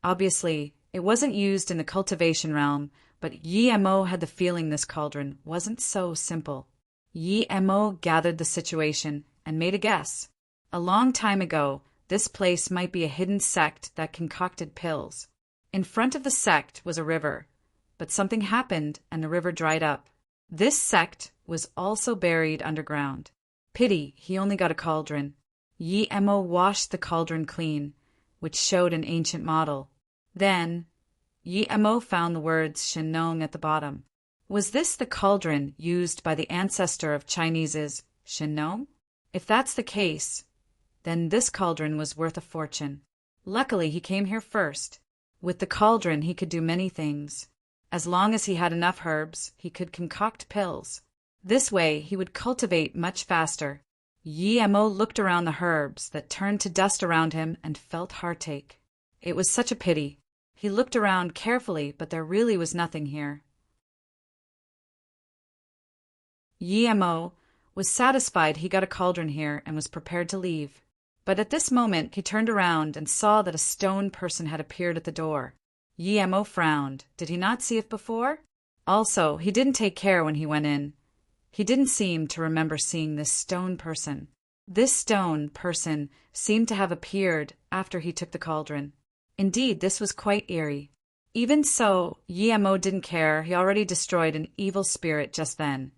Obviously, it wasn't used in the cultivation realm, but Yi-mo had the feeling this cauldron wasn't so simple. Yi-mo gathered the situation and made a guess. A long time ago, this place might be a hidden sect that concocted pills. In front of the sect was a river, but something happened and the river dried up. This sect was also buried underground. Pity he only got a cauldron. Yi-mo washed the cauldron clean, which showed an ancient model. Then, Yi-mo found the words Shenong at the bottom. Was this the cauldron used by the ancestor of Chinese's Shenong? If that's the case, then this cauldron was worth a fortune. Luckily, he came here first. With the cauldron, he could do many things. As long as he had enough herbs, he could concoct pills. This way, he would cultivate much faster. Yi-mo looked around the herbs that turned to dust around him and felt heartache. It was such a pity. He looked around carefully, but there really was nothing here. Yi-mo was satisfied he got a cauldron here and was prepared to leave. But at this moment he turned around and saw that a stone person had appeared at the door. Yi-mo frowned. Did he not see it before? Also, he didn't take care when he went in. He didn't seem to remember seeing this stone person. This stone person seemed to have appeared after he took the cauldron. Indeed, this was quite eerie. Even so, Yi-mo didn't care. He already destroyed an evil spirit just then,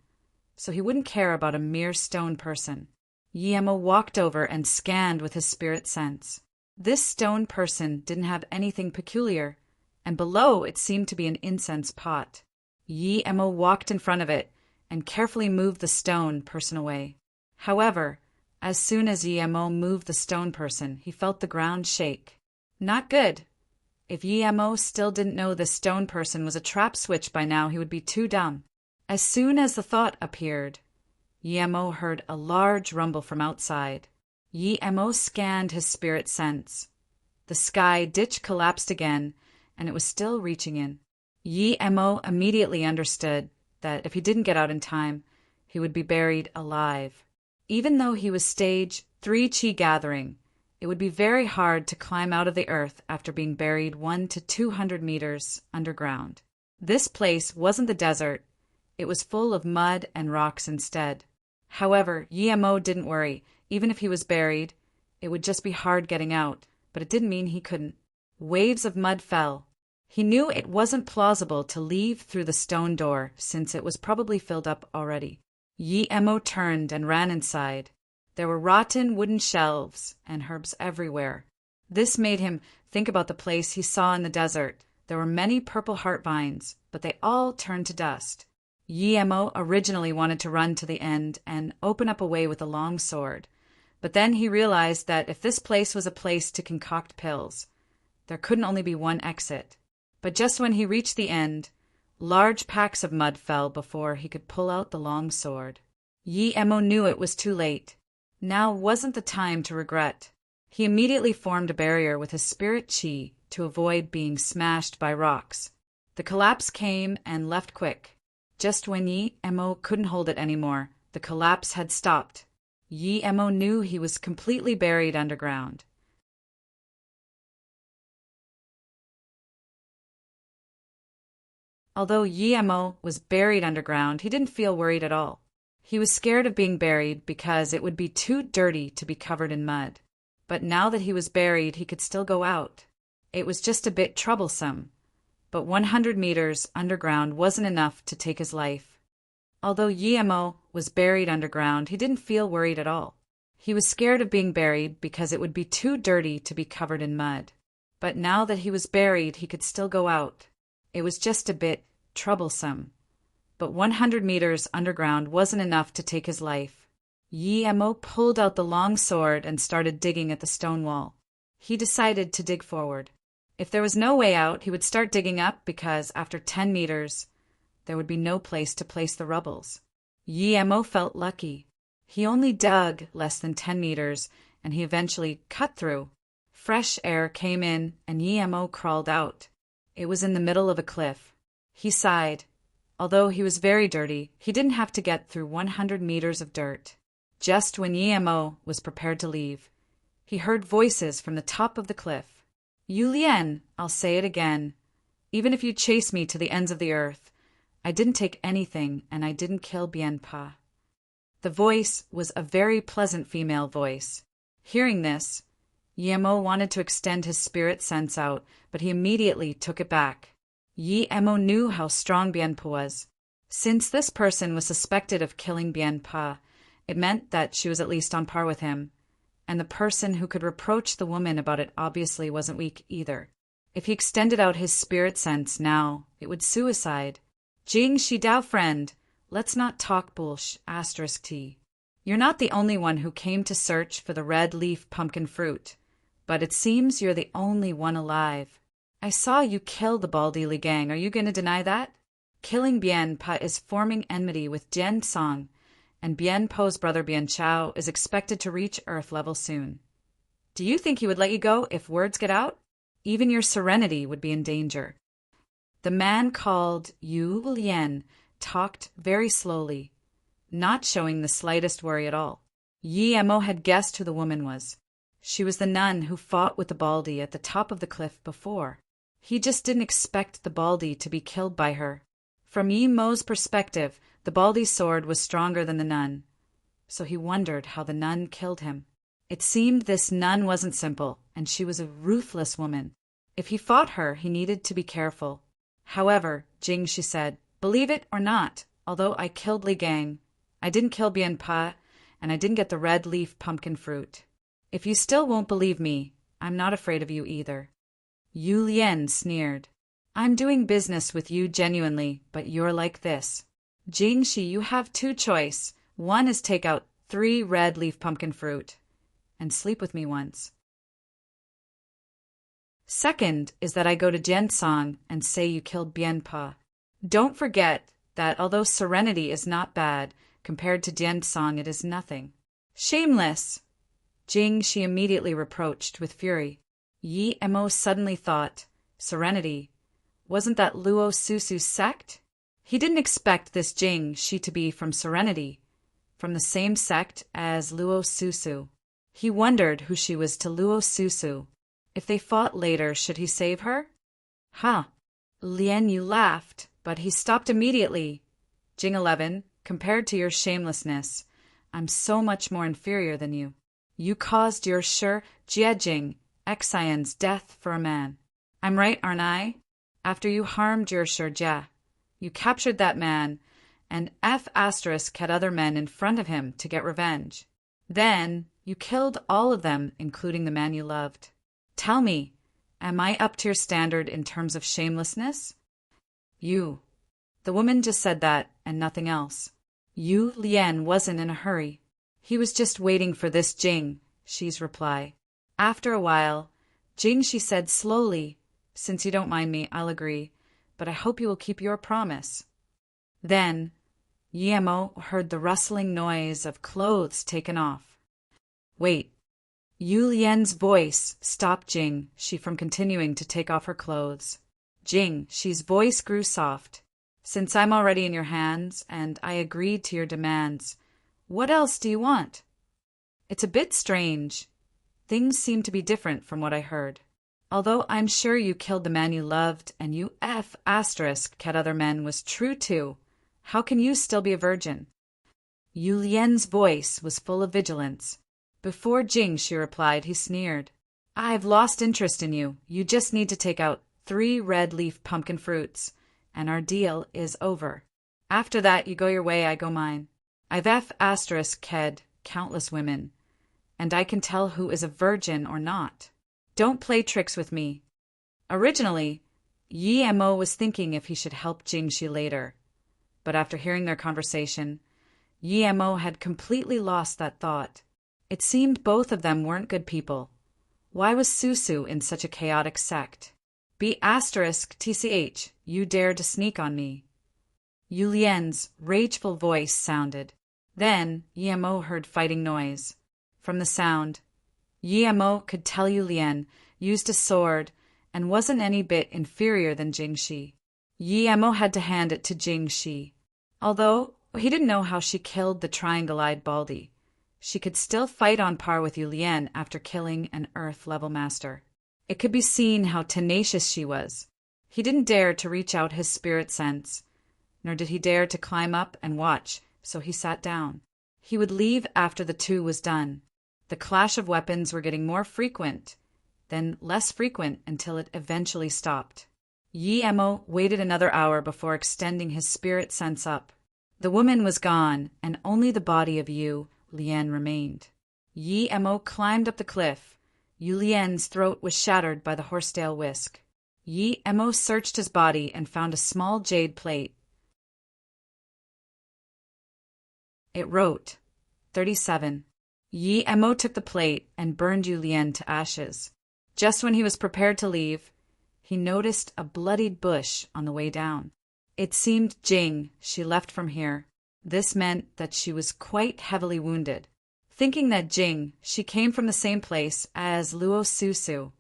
so he wouldn't care about a mere stone person. Yi-mo walked over and scanned with his spirit sense. This stone person didn't have anything peculiar, and below it seemed to be an incense pot. Yi-mo walked in front of it and carefully moved the stone person away. However, as soon as Yi-mo moved the stone person, he felt the ground shake. Not good. If Yi-mo still didn't know the stone person was a trap switch by now, he would be too dumb. As soon as the thought appeared, Yi-mo heard a large rumble from outside. Yi-mo scanned his spirit sense. The sky ditch collapsed again, and it was still reaching in. Yi-mo immediately understood that if he didn't get out in time, he would be buried alive. Even though he was stage 3 chi gathering, it would be very hard to climb out of the earth after being buried 100 to 200 meters underground. This place wasn't the desert. It was full of mud and rocks instead. However, Yi-mo didn't worry. Even if he was buried, it would just be hard getting out, but it didn't mean he couldn't. Waves of mud fell. He knew it wasn't plausible to leave through the stone door since it was probably filled up already. Yi-mo turned and ran inside. There were rotten wooden shelves and herbs everywhere. This made him think about the place he saw in the desert. There were many purple heart vines, but they all turned to dust. Yi-mo originally wanted to run to the end and open up a way with a long sword, but then he realized that if this place was a place to concoct pills, there couldn't only be one exit. But just when he reached the end, large packs of mud fell before he could pull out the long sword. Yi-mo knew it was too late. Now wasn't the time to regret. He immediately formed a barrier with his spirit chi to avoid being smashed by rocks. The collapse came and left quick. Just when Yi-mo couldn't hold it anymore, the collapse had stopped. Yi-mo knew he was completely buried underground. Although Yi-mo was buried underground, he didn't feel worried at all. He was scared of being buried because it would be too dirty to be covered in mud. But now that he was buried, he could still go out. It was just a bit troublesome, but 100 meters underground wasn't enough to take his life. Although Guillermo was buried underground, he didn't feel worried at all. He was scared of being buried because it would be too dirty to be covered in mud. But now that he was buried, he could still go out. It was just a bit troublesome. But 100 meters underground wasn't enough to take his life. Guillermo pulled out the long sword and started digging at the stone wall. He decided to dig forward. If there was no way out, he would start digging up because, after 10 meters, there would be no place to place the rubbles. Guillermo felt lucky. He only dug less than 10 meters, and he eventually cut through. Fresh air came in, and Guillermo crawled out. It was in the middle of a cliff. He sighed. Although he was very dirty, he didn't have to get through 100 meters of dirt. Just when Guillermo was prepared to leave, he heard voices from the top of the cliff. "Julien, I'll say it again. Even if you chase me to the ends of the earth, I didn't take anything, and I didn't kill Bien Pa." The voice was a very pleasant female voice. Hearing this, Guillermo wanted to extend his spirit sense out, but he immediately took it back. Guillermo knew how strong Bien Pa was. Since this person was suspected of killing Bien Pa, it meant that she was at least on par with him, and the person who could reproach the woman about it obviously wasn't weak either. If he extended out his spirit sense now, it would suicide. "Jing Shi Dao friend, let's not talk bullsh, *T. You're not the only one who came to search for the red leaf pumpkin fruit, but it seems you're the only one alive. I saw you kill the Baldi Li gang. Are you going to deny that? Killing Bien Pa is forming enmity with Jian Song, and Bien Po's brother Bien Chao is expected to reach Earth level soon. Do you think he would let you go if words get out? Even your serenity would be in danger." The man called Yu Lien talked very slowly, not showing the slightest worry at all. Guillermo had guessed who the woman was. She was the nun who fought with the Baldi at the top of the cliff before. He just didn't expect the Baldi to be killed by her. From Guillermo's perspective, the Baldi's sword was stronger than the nun, so he wondered how the nun killed him. It seemed this nun wasn't simple, and she was a ruthless woman. If he fought her, he needed to be careful. "However, Jing," she said, "believe it or not, although I killed Li Gang, I didn't kill Bien Pa, and I didn't get the red leaf pumpkin fruit. If you still won't believe me, I'm not afraid of you either." Yu Lien sneered. "I'm doing business with you genuinely, but you're like this. Jing Shi, you have two choice. One is take out 3 red leaf pumpkin fruit and sleep with me once. Second is that I go to Jian Song and say you killed Bien Pa. Don't forget that although serenity is not bad, compared to Jian Song it is nothing." "Shameless!" Jing Shi immediately reproached with fury. Guillermo suddenly thought, serenity, wasn't that Luo Susu's sect? He didn't expect this Jing Shi to be from serenity, from the same sect as Luo Susu. He wondered who she was to Luo Susu. If they fought later, should he save her? "Ha!" Lien Yu laughed, but he stopped immediately. "Jing 11, compared to your shamelessness, I'm so much more inferior than you. You caused your Jiejing, Xian's death for a man. I'm right, aren't I? After you harmed your Jia, you captured that man, and had other men in front of him to get revenge. Then you killed all of them, including the man you loved. Tell me, am I up to your standard in terms of shamelessness?" "You." The woman just said that and nothing else. Yu Lien wasn't in a hurry. He was just waiting for this Jing Shi's reply. After a while, Jing Shi said slowly, "Since you don't mind me, I'll agree, but I hope you will keep your promise." Then Guillermo heard the rustling noise of clothes taken off. "Wait." Yu Lien's voice stopped Jing Shi from continuing to take off her clothes. Jing Shi's voice grew soft. "Since I'm already in your hands, and I agreed to your demands, what else do you want? It's a bit strange. Things seem to be different from what I heard. Although I'm sure you killed the man you loved, and you had other men was true too, how can you still be a virgin?" Yu Lien's voice was full of vigilance. Before Jing Shi replied, he sneered. "I've lost interest in you. You just need to take out 3 red leaf pumpkin fruits, and our deal is over. After that, you go your way, I go mine. I've ked countless women, and I can tell who is a virgin or not. Don't play tricks with me. Originally, Yi Mo was thinking if he should help Jingxi later, but after hearing their conversation, Yi Mo had completely lost that thought. It seemed both of them weren't good people. Why was Susu in such a chaotic sect? *TCH, you dared to sneak on me. Yu Lian's rageful voice sounded. Then Yi Mo heard fighting noise. From the sound, Yi Mo could tell Yu Lian used a sword and wasn't any bit inferior than Jingxi. Yi Mo had to hand it to Jingxi. Although he didn't know how she killed the triangle-eyed Baldy, she could still fight on par with Yu Lian after killing an Earth-level master. It could be seen how tenacious she was. He didn't dare to reach out his spirit sense, nor did he dare to climb up and watch, so he sat down. He would leave after the 2 was done. The clash of weapons were getting more frequent, then less frequent until it eventually stopped. Yi Mo waited another hour before extending his spirit sense up. The woman was gone, and only the body of Yu Lian remained. Yi Mo climbed up the cliff. Yu Lian's throat was shattered by the horsetail whisk. Yi Mo searched his body and found a small jade plate. It wrote, 37. Yi Mo took the plate and burned Yu Lian to ashes. Just when he was prepared to leave, he noticed a bloodied bush on the way down. It seemed Jing she left from here. This meant that she was quite heavily wounded. Thinking that Jing she came from the same place as Luo Susu,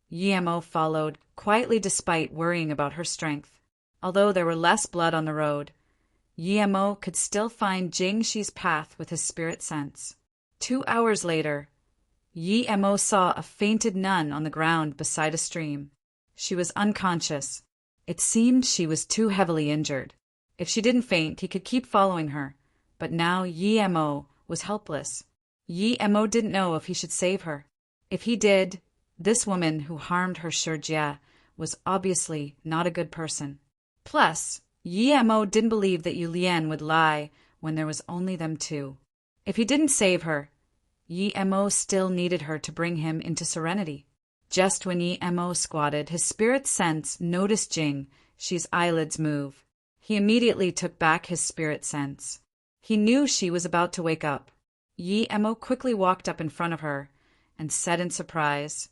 Yi Mo followed quietly despite worrying about her strength. Although there were less blood on the road, Yi Mo could still find Jingxi's path with his spirit sense. 2 hours later, Yi Mo saw a fainted nun on the ground beside a stream. She was unconscious. It seemed she was too heavily injured. If she didn't faint, he could keep following her, but now Yi Mo was helpless. Yi Mo didn't know if he should save her. If he did, this woman who harmed her Shijia was obviously not a good person. Plus, Yi Mo didn't believe that Yu Lian would lie when there was only them 2. If he didn't save her, Yi Mo still needed her to bring him into serenity. Just when Yi Mo squatted, his spirit sense noticed Jingxi's eyelids move. He immediately took back his spirit sense. He knew she was about to wake up. Yi Mo quickly walked up in front of her and said in surprise,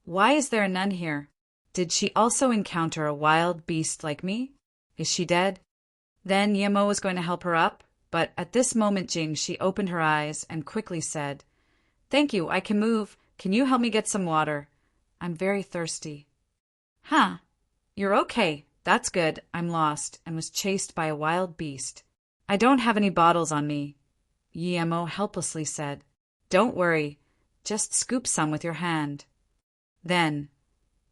why is there a nun here? Did she also encounter a wild beast like me? Is she dead? Then Yi Mo was going to help her up, but at this moment Jingxi opened her eyes and quickly said, Thank you, I can move. Can you help me get some water? I'm very thirsty. Huh, you're okay. That's good. I'm lost and was chased by a wild beast. I don't have any bottles on me, Yi Mo helplessly said. Don't worry, just scoop some with your hand. Then,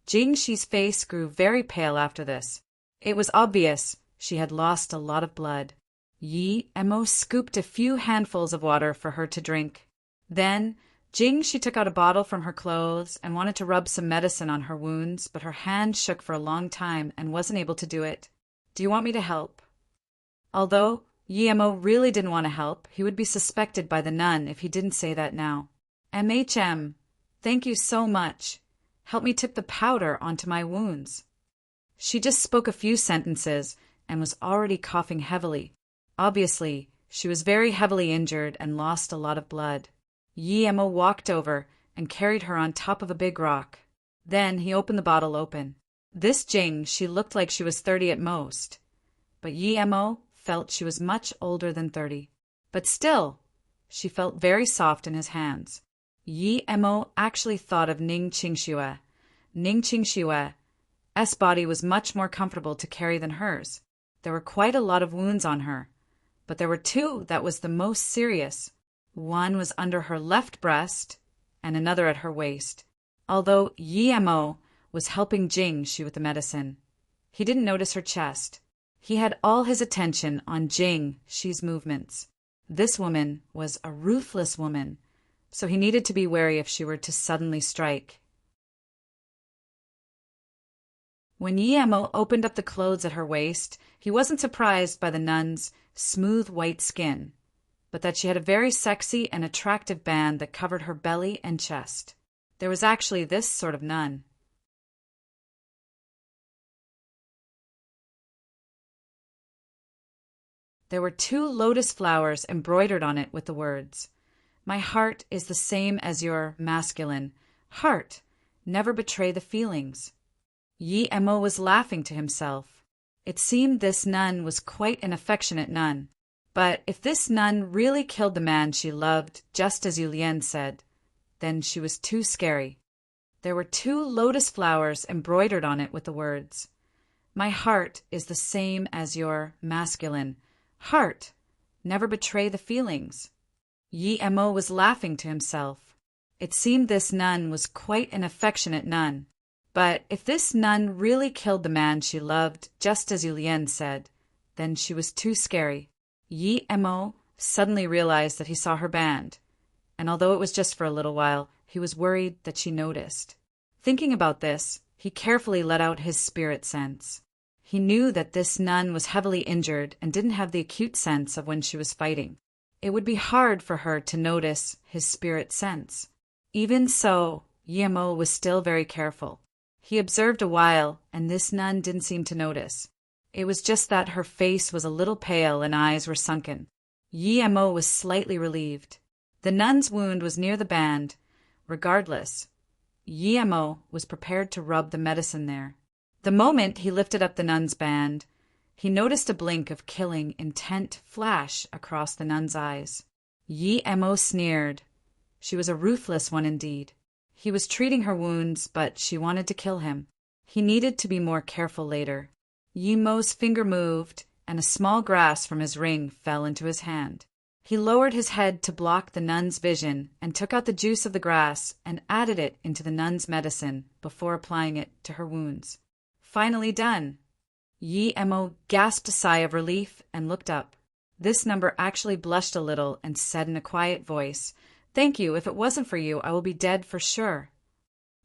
Jingxi's face grew very pale after this. It was obvious she had lost a lot of blood. Yi Mo scooped a few handfuls of water for her to drink. Then, Jingxi took out a bottle from her clothes and wanted to rub some medicine on her wounds, but her hand shook for a long time and wasn't able to do it. Do you want me to help? Although Yi Mo really didn't want to help, he would be suspected by the nun if he didn't say that now. Thank you so much. Help me tip the powder onto my wounds. She just spoke a few sentences and was already coughing heavily. Obviously, she was very heavily injured and lost a lot of blood. Yi Mo walked over and carried her on top of a big rock. Then he opened the bottle open. This Jing, she looked like she was 30 at most, but Yi Mo felt she was much older than 30. But still, she felt very soft in his hands. Yi Mo actually thought of Ning Qingxue. Ning Qingxue's body was much more comfortable to carry than hers. There were quite a lot of wounds on her, but there were 2 that was the most serious. One was under her left breast, and another at her waist. Although Yi Mo was helping Jingxi with the medicine, he didn't notice her chest. He had all his attention on Jingxi's movements. This woman was a ruthless woman, so he needed to be wary if she were to suddenly strike. When Yemo opened up the clothes at her waist, he wasn't surprised by the nun's smooth white skin, but that she had a very sexy and attractive band that covered her belly and chest. There was actually this sort of nun. There were 2 lotus flowers embroidered on it with the words, "My heart is the same as your masculine heart. Never betray the feelings." Yemo was laughing to himself. It seemed this nun was quite an affectionate nun. But if this nun really killed the man she loved, just as Yulien said, then she was too scary. There were 2 lotus flowers embroidered on it with the words, "My heart is the same as your masculine heart. Never betray the feelings." Yemo was laughing to himself. It seemed this nun was quite an affectionate nun. But if this nun really killed the man she loved, just as Yulien said, then she was too scary. Yemo suddenly realized that he saw her band, and although it was just for a little while, he was worried that she noticed. Thinking about this, he carefully let out his spirit sense. He knew that this nun was heavily injured and didn't have the acute sense of when she was fighting. It would be hard for her to notice his spirit sense. Even so, Yemo was still very careful. He observed a while, and this nun didn't seem to notice. It was just that her face was a little pale and eyes were sunken. Yemo was slightly relieved. The nun's wound was near the band. Regardless, Yemo was prepared to rub the medicine there. The moment he lifted up the nun's band, he noticed a blink of killing intent flash across the nun's eyes. Yemo sneered. She was a ruthless one indeed. He was treating her wounds, but she wanted to kill him. He needed to be more careful later. Yemo's finger moved, and a small grass from his ring fell into his hand. He lowered his head to block the nun's vision and took out the juice of the grass and added it into the nun's medicine before applying it to her wounds. Finally done! Yemo gasped a sigh of relief and looked up. This number actually blushed a little and said in a quiet voice, "Thank you. If it wasn't for you, I will be dead for sure."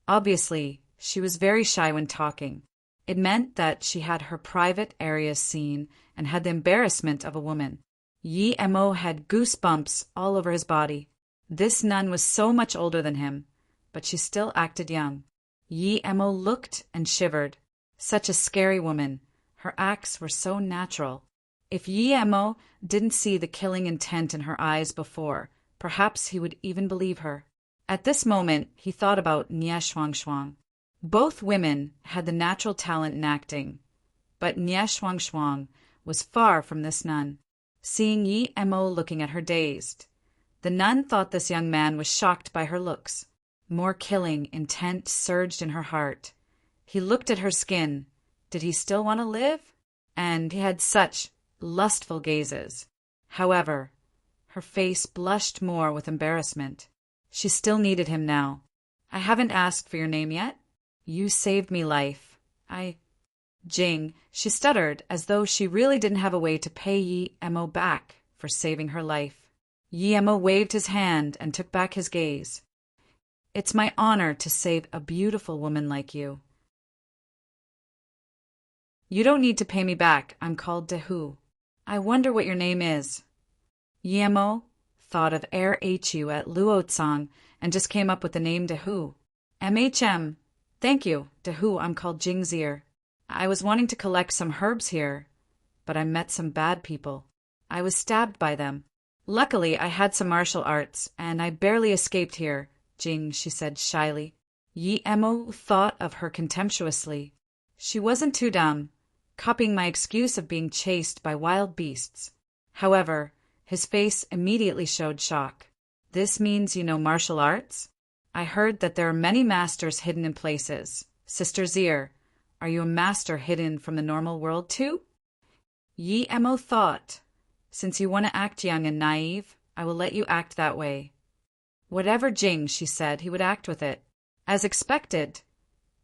Obviously, she was very shy when talking. It meant that she had her private areas seen and had the embarrassment of a woman. Yemo had goosebumps all over his body. This nun was so much older than him, but she still acted young. Yemo looked and shivered. Such a scary woman. Her acts were so natural. If Yemo didn't see the killing intent in her eyes before, perhaps he would even believe her. At this moment, he thought about Nie Shuangshuang. Both women had the natural talent in acting, but Nie Shuangshuang was far from this nun. Seeing Yemo looking at her dazed, the nun thought this young man was shocked by her looks. More killing intent surged in her heart. He looked at her skin. Did he still want to live? And he had such lustful gazes. However, her face blushed more with embarrassment. She still needed him now. "I haven't asked for your name yet." "You saved me life. Jing," she stuttered, as though she really didn't have a way to pay Yemo back for saving her life. Yemo waved his hand and took back his gaze. "It's my honor to save a beautiful woman like you." "You don't need to pay me back. I'm called Dehu." "I wonder what your name is." Yemo thought of Hu at Luotsang and just came up with the name Dehu. "MHM. Thank you, Dehu. I'm called Jingzir. I was wanting to collect some herbs here, but I met some bad people. I was stabbed by them. Luckily, I had some martial arts, and I barely escaped here," Jing, she said shyly. Yemo thought of her contemptuously. She wasn't too dumb, copying my excuse of being chased by wild beasts. However, his face immediately showed shock. "This means you know martial arts? I heard that there are many masters hidden in places. Sister Zir, are you a master hidden from the normal world too?" Yemo thought, "Since you want to act young and naive, I will let you act that way." Whatever Jing, she said, he would act with it. As expected,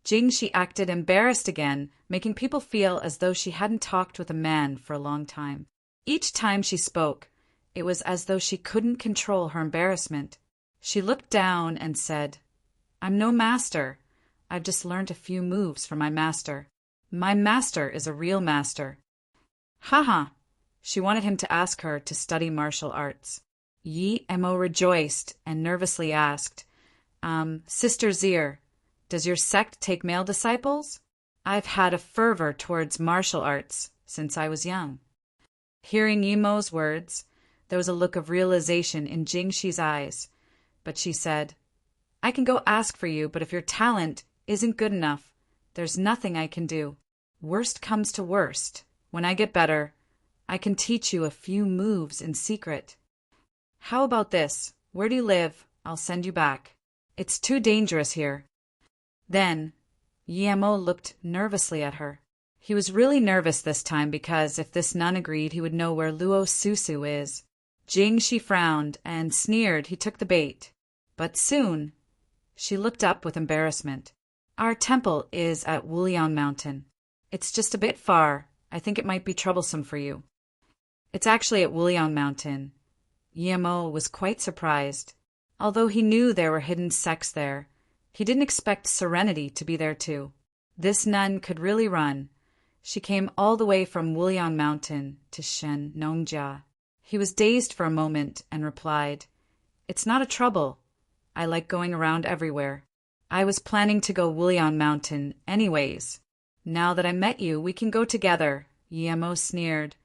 Jing, she acted embarrassed again, making people feel as though she hadn't talked with a man for a long time. Each time she spoke, it was as though she couldn't control her embarrassment. She looked down and said, "I'm no master. I've just learned a few moves from my master." My master is a real master. Haha. She wanted him to ask her to study martial arts. Yi Mo rejoiced and nervously asked, Sister Zir, does your sect take male disciples? I've had a fervor towards martial arts since I was young. Hearing Yi Mo's words, there was a look of realization in Jingxi's eyes, but she said, I can go ask for you, but if your talent isn't good enough, there's nothing I can do. Worst comes to worst. When I get better, I can teach you a few moves in secret. How about this? Where do you live? I'll send you back. It's too dangerous here. Then, Yi Mo looked nervously at her. He was really nervous this time because if this nun agreed, he would know where Luo Susu is. Jingxi frowned and sneered he took the bait. But soon, she looked up with embarrassment. Our temple is at Wulian Mountain. It's just a bit far. I think it might be troublesome for you. It's actually at Wulian Mountain. Yi Mo was quite surprised. Although he knew there were hidden sects there, he didn't expect Serenity to be there too. This nun could really run. She came all the way from Wulian Mountain to Shen Nongjia. He was dazed for a moment and replied, It's not a trouble. I like going around everywhere. I was planning to go Wulian Mountain anyways. Now that I met you, we can go together. Yi Mo sneered.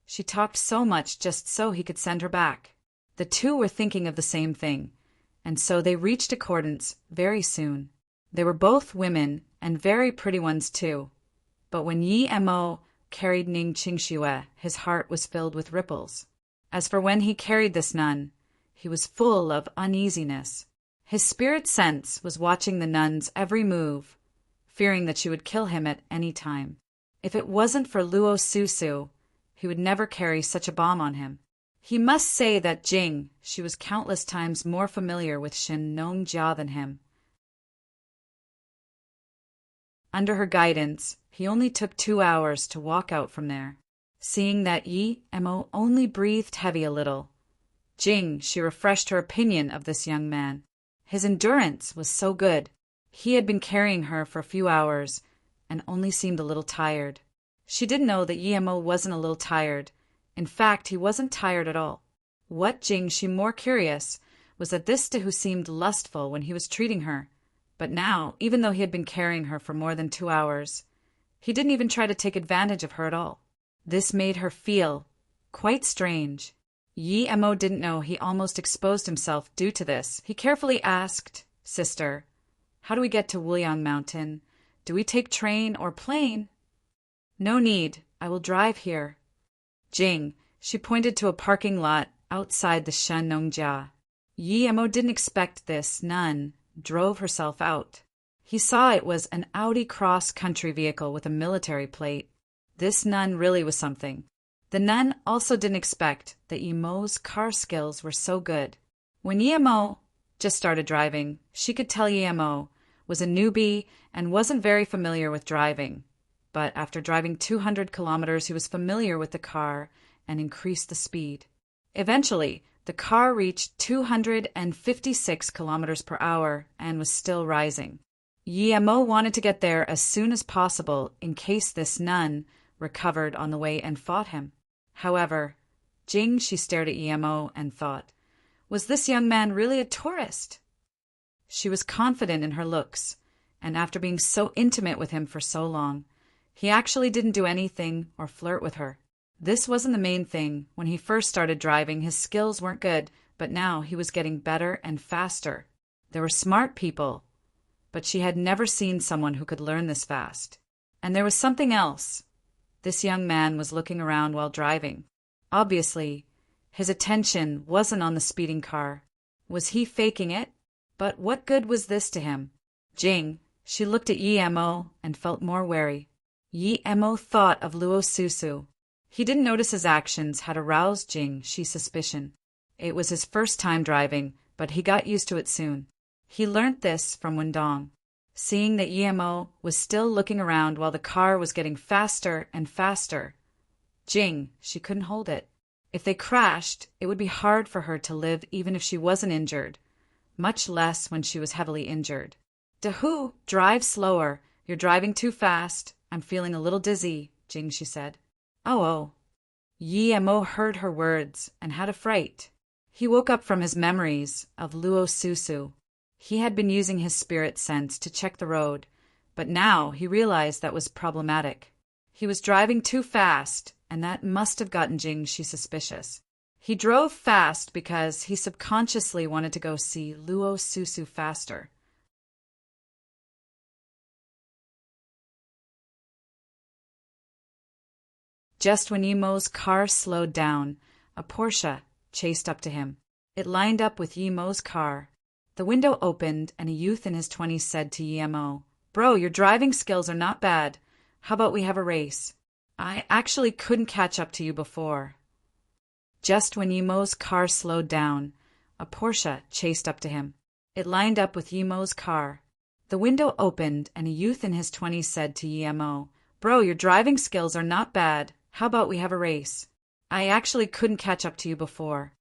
She talked so much just so he could send her back. The two were thinking of the same thing, and so they reached accordance very soon. They were both women, and very pretty ones too. But when Yi Mo carried Ning Qingxue, his heart was filled with ripples. As for when he carried this nun, he was full of uneasiness. His spirit sense was watching the nun's every move, fearing that she would kill him at any time. If it wasn't for Luo Susu, he would never carry such a bomb on him. He must say that she was countless times more familiar with Shen Nongjia than him. Under her guidance, he only took 2 hours to walk out from there. Seeing that Yi Mo only breathed heavy a little, she refreshed her opinion of this young man. His endurance was so good. He had been carrying her for a few hours and only seemed a little tired. She didn't know that Yi Mo wasn't a little tired. In fact, he wasn't tired at all. What she more curious was that this who seemed lustful when he was treating her. But now, even though he had been carrying her for more than 2 hours, he didn't even try to take advantage of her at all. This made her feel quite strange. Yi Mo didn't know he almost exposed himself due to this. He carefully asked, Sister, how do we get to Wulian Mountain? Do we take train or plane? No need. I will drive here. She pointed to a parking lot outside the Shen Nongjia. Yi Mo didn't expect this nun drove herself out. He saw it was an Audi cross-country vehicle with a military plate. This nun really was something. The nun also didn't expect that Yi Mo's car skills were so good. When Yi Mo just started driving, she could tell Yi Mo was a newbie and wasn't very familiar with driving. But after driving 200 kilometers, he was familiar with the car and increased the speed. Eventually, the car reached 256 kilometers per hour and was still rising. Yi Mo wanted to get there as soon as possible in case this nun recovered on the way and fought him. However, she stared at Yi Mo and thought, was this young man really a tourist? She was confident in her looks, and after being so intimate with him for so long, he actually didn't do anything or flirt with her. This wasn't the main thing. When he first started driving, his skills weren't good, but now he was getting better and faster. There were smart people, but she had never seen someone who could learn this fast. And there was something else. This young man was looking around while driving. Obviously, his attention wasn't on the speeding car. Was he faking it? But what good was this to him? She looked at Yi Mo and felt more wary. Yi Mo thought of Luo Susu. He didn't notice his actions had aroused Jingxi's suspicion. It was his first time driving, but he got used to it soon. He learnt this from Wendong. Seeing that Yi Mo was still looking around while the car was getting faster and faster, she couldn't hold it. If they crashed, it would be hard for her to live even if she wasn't injured, much less when she was heavily injured. Dahu, drive slower. You're driving too fast. I'm feeling a little dizzy, Jingxi said. Oh. Yi Mo heard her words and had a fright. He woke up from his memories of Luo Susu. He had been using his spirit sense to check the road, but now he realized that was problematic. He was driving too fast, and that must have gotten Jingxi suspicious. He drove fast because he subconsciously wanted to go see Luo Susu faster. Just when Yimo's car slowed down, a Porsche chased up to him. It lined up with Yimo's car. The window opened, and a youth in his 20s said to Yimo, "Bro, your driving skills are not bad. How about we have a race? I actually couldn't catch up to you before." Just when Yimo's car slowed down, a Porsche chased up to him. It lined up with Yimo's car. The window opened, and a youth in his 20s said to Yimo, "Bro, your driving skills are not bad. How about we have a race? I actually couldn't catch up to you before."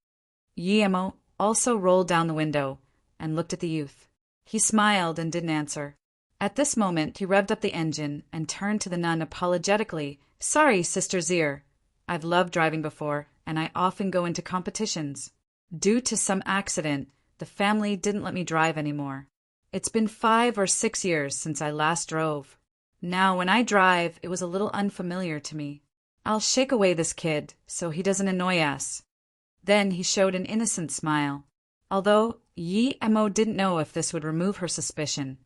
Yimo also rolled down the window and looked at the youth. He smiled and didn't answer. At this moment, he revved up the engine and turned to the nun apologetically. "Sorry, Sister Zier. I've loved driving before, and I often go into competitions. Due to some accident, the family didn't let me drive anymore. It's been 5 or 6 years since I last drove. Now, when I drive, it was a little unfamiliar to me. I'll shake away this kid so he doesn't annoy us." Then he showed an innocent smile. Although Yi Mo didn't know if this would remove her suspicion,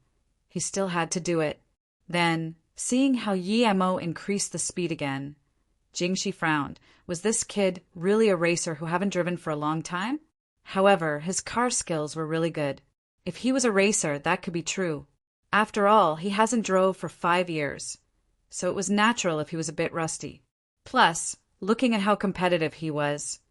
he still had to do it. Then, seeing how Yi Mo increased the speed again, Jingxi frowned. Was this kid really a racer who hadn't driven for a long time? However, his car skills were really good. If he was a racer, that could be true. After all, he hasn't drove for 5 years, so it was natural if he was a bit rusty. Plus, looking at how competitive he was,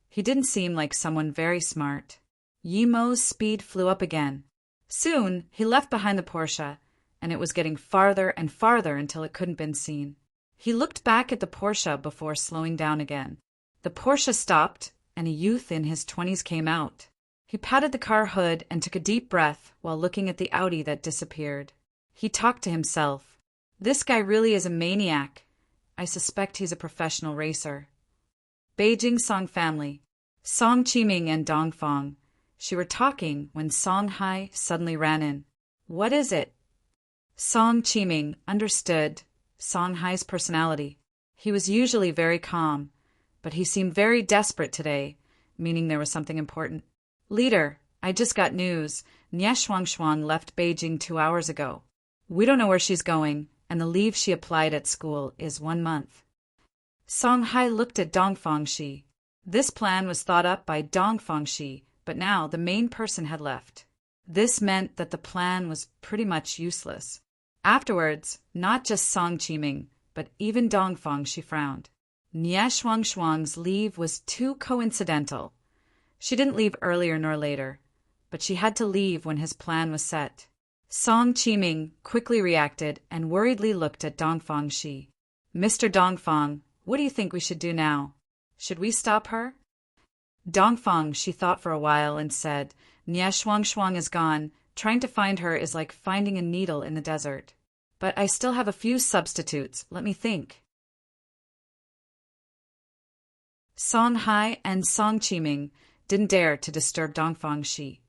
he didn't seem like someone very smart. Yimo's speed flew up again. Soon, he left behind the Porsche, and it was getting farther and farther until it couldn't be seen. He looked back at the Porsche before slowing down again. The Porsche stopped, and a youth in his 20s came out. He patted the car hood and took a deep breath while looking at the Audi that disappeared. He talked to himself. This guy really is a maniac. I suspect he's a professional racer. Beijing Song family. Song Qiming and Dongfang. She were talking when Song Hai suddenly ran in. "What is it?" Song Qiming understood Song Hai's personality. He was usually very calm, but he seemed very desperate today, meaning there was something important. "Leader, I just got news. Nie Shuangshuang left Beijing 2 hours ago. We don't know where she's going, and the leave she applied at school is 1 month." Song Hai looked at Dongfang Shi. This plan was thought up by Dongfang Shi, but now the main person had left. This meant that the plan was pretty much useless. Afterwards, not just Song Qiming, but even Dongfang Shi frowned. Nie Shuangshuang's leave was too coincidental. She didn't leave earlier nor later, but she had to leave when his plan was set. Song Qiming quickly reacted and worriedly looked at Dongfang Shi. "Mr. Dongfang, what do you think we should do now? Should we stop her?" Dongfang Shi thought for a while and said, "Nie Shuangshuang is gone. Trying to find her is like finding a needle in the desert. But I still have a few substitutes. Let me think." Song Hai and Song Qiming didn't dare to disturb Dongfang Shi.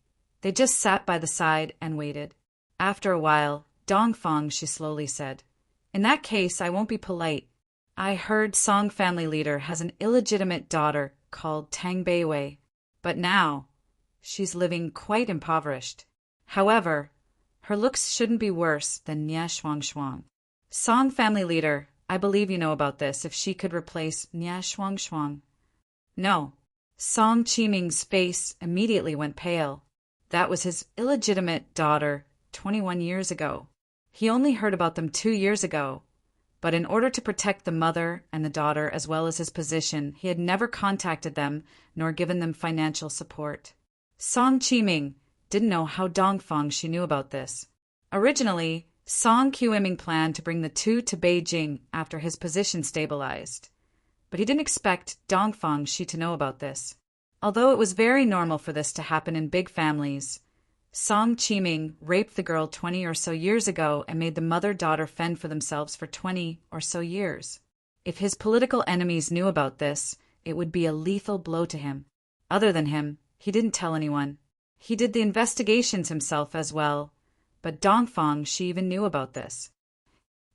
They just sat by the side and waited. After a while, Dongfang Shi slowly said, "In that case, I won't be polite. I heard Song family leader has an illegitimate daughter called Tang Beiwei, but now she's living quite impoverished. However, her looks shouldn't be worse than Nie Shuangshuang. Song family leader, I believe you know about this, if she could replace Nie Shuangshuang." "No." Song Qiming's face immediately went pale. That was his illegitimate daughter 21 years ago. He only heard about them 2 years ago, but in order to protect the mother and the daughter as well as his position, he had never contacted them nor given them financial support. Song Qiming didn't know how Dongfang Shi knew about this. Originally, Song Qiming planned to bring the two to Beijing after his position stabilized, but he didn't expect Dongfang Shi to know about this. Although it was very normal for this to happen in big families, Song Chiming raped the girl 20 or so years ago and made the mother-daughter fend for themselves for 20 or so years. If his political enemies knew about this, it would be a lethal blow to him. Other than him, he didn't tell anyone. He did the investigations himself as well, but Dongfang, she even knew about this.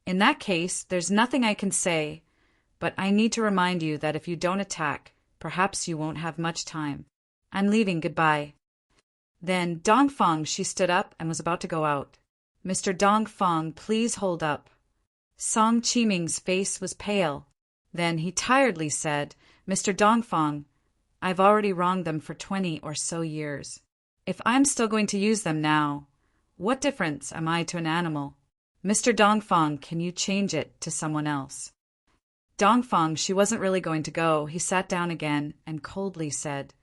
In that case, there's nothing I can say, but I need to remind you that if you don't attack, perhaps you won't have much time. I'm leaving, goodbye. Then Dongfang, she stood up and was about to go out. Mr. Dongfang, please hold up. Song Chiming's face was pale. Then he tiredly said, Mr. Dongfang, I've already wronged them for 20 or so years. If I'm still going to use them now, what difference am I to an animal? Mr. Dongfang, can you change it to someone else? Dongfang, she wasn't really going to go. He sat down again and coldly said,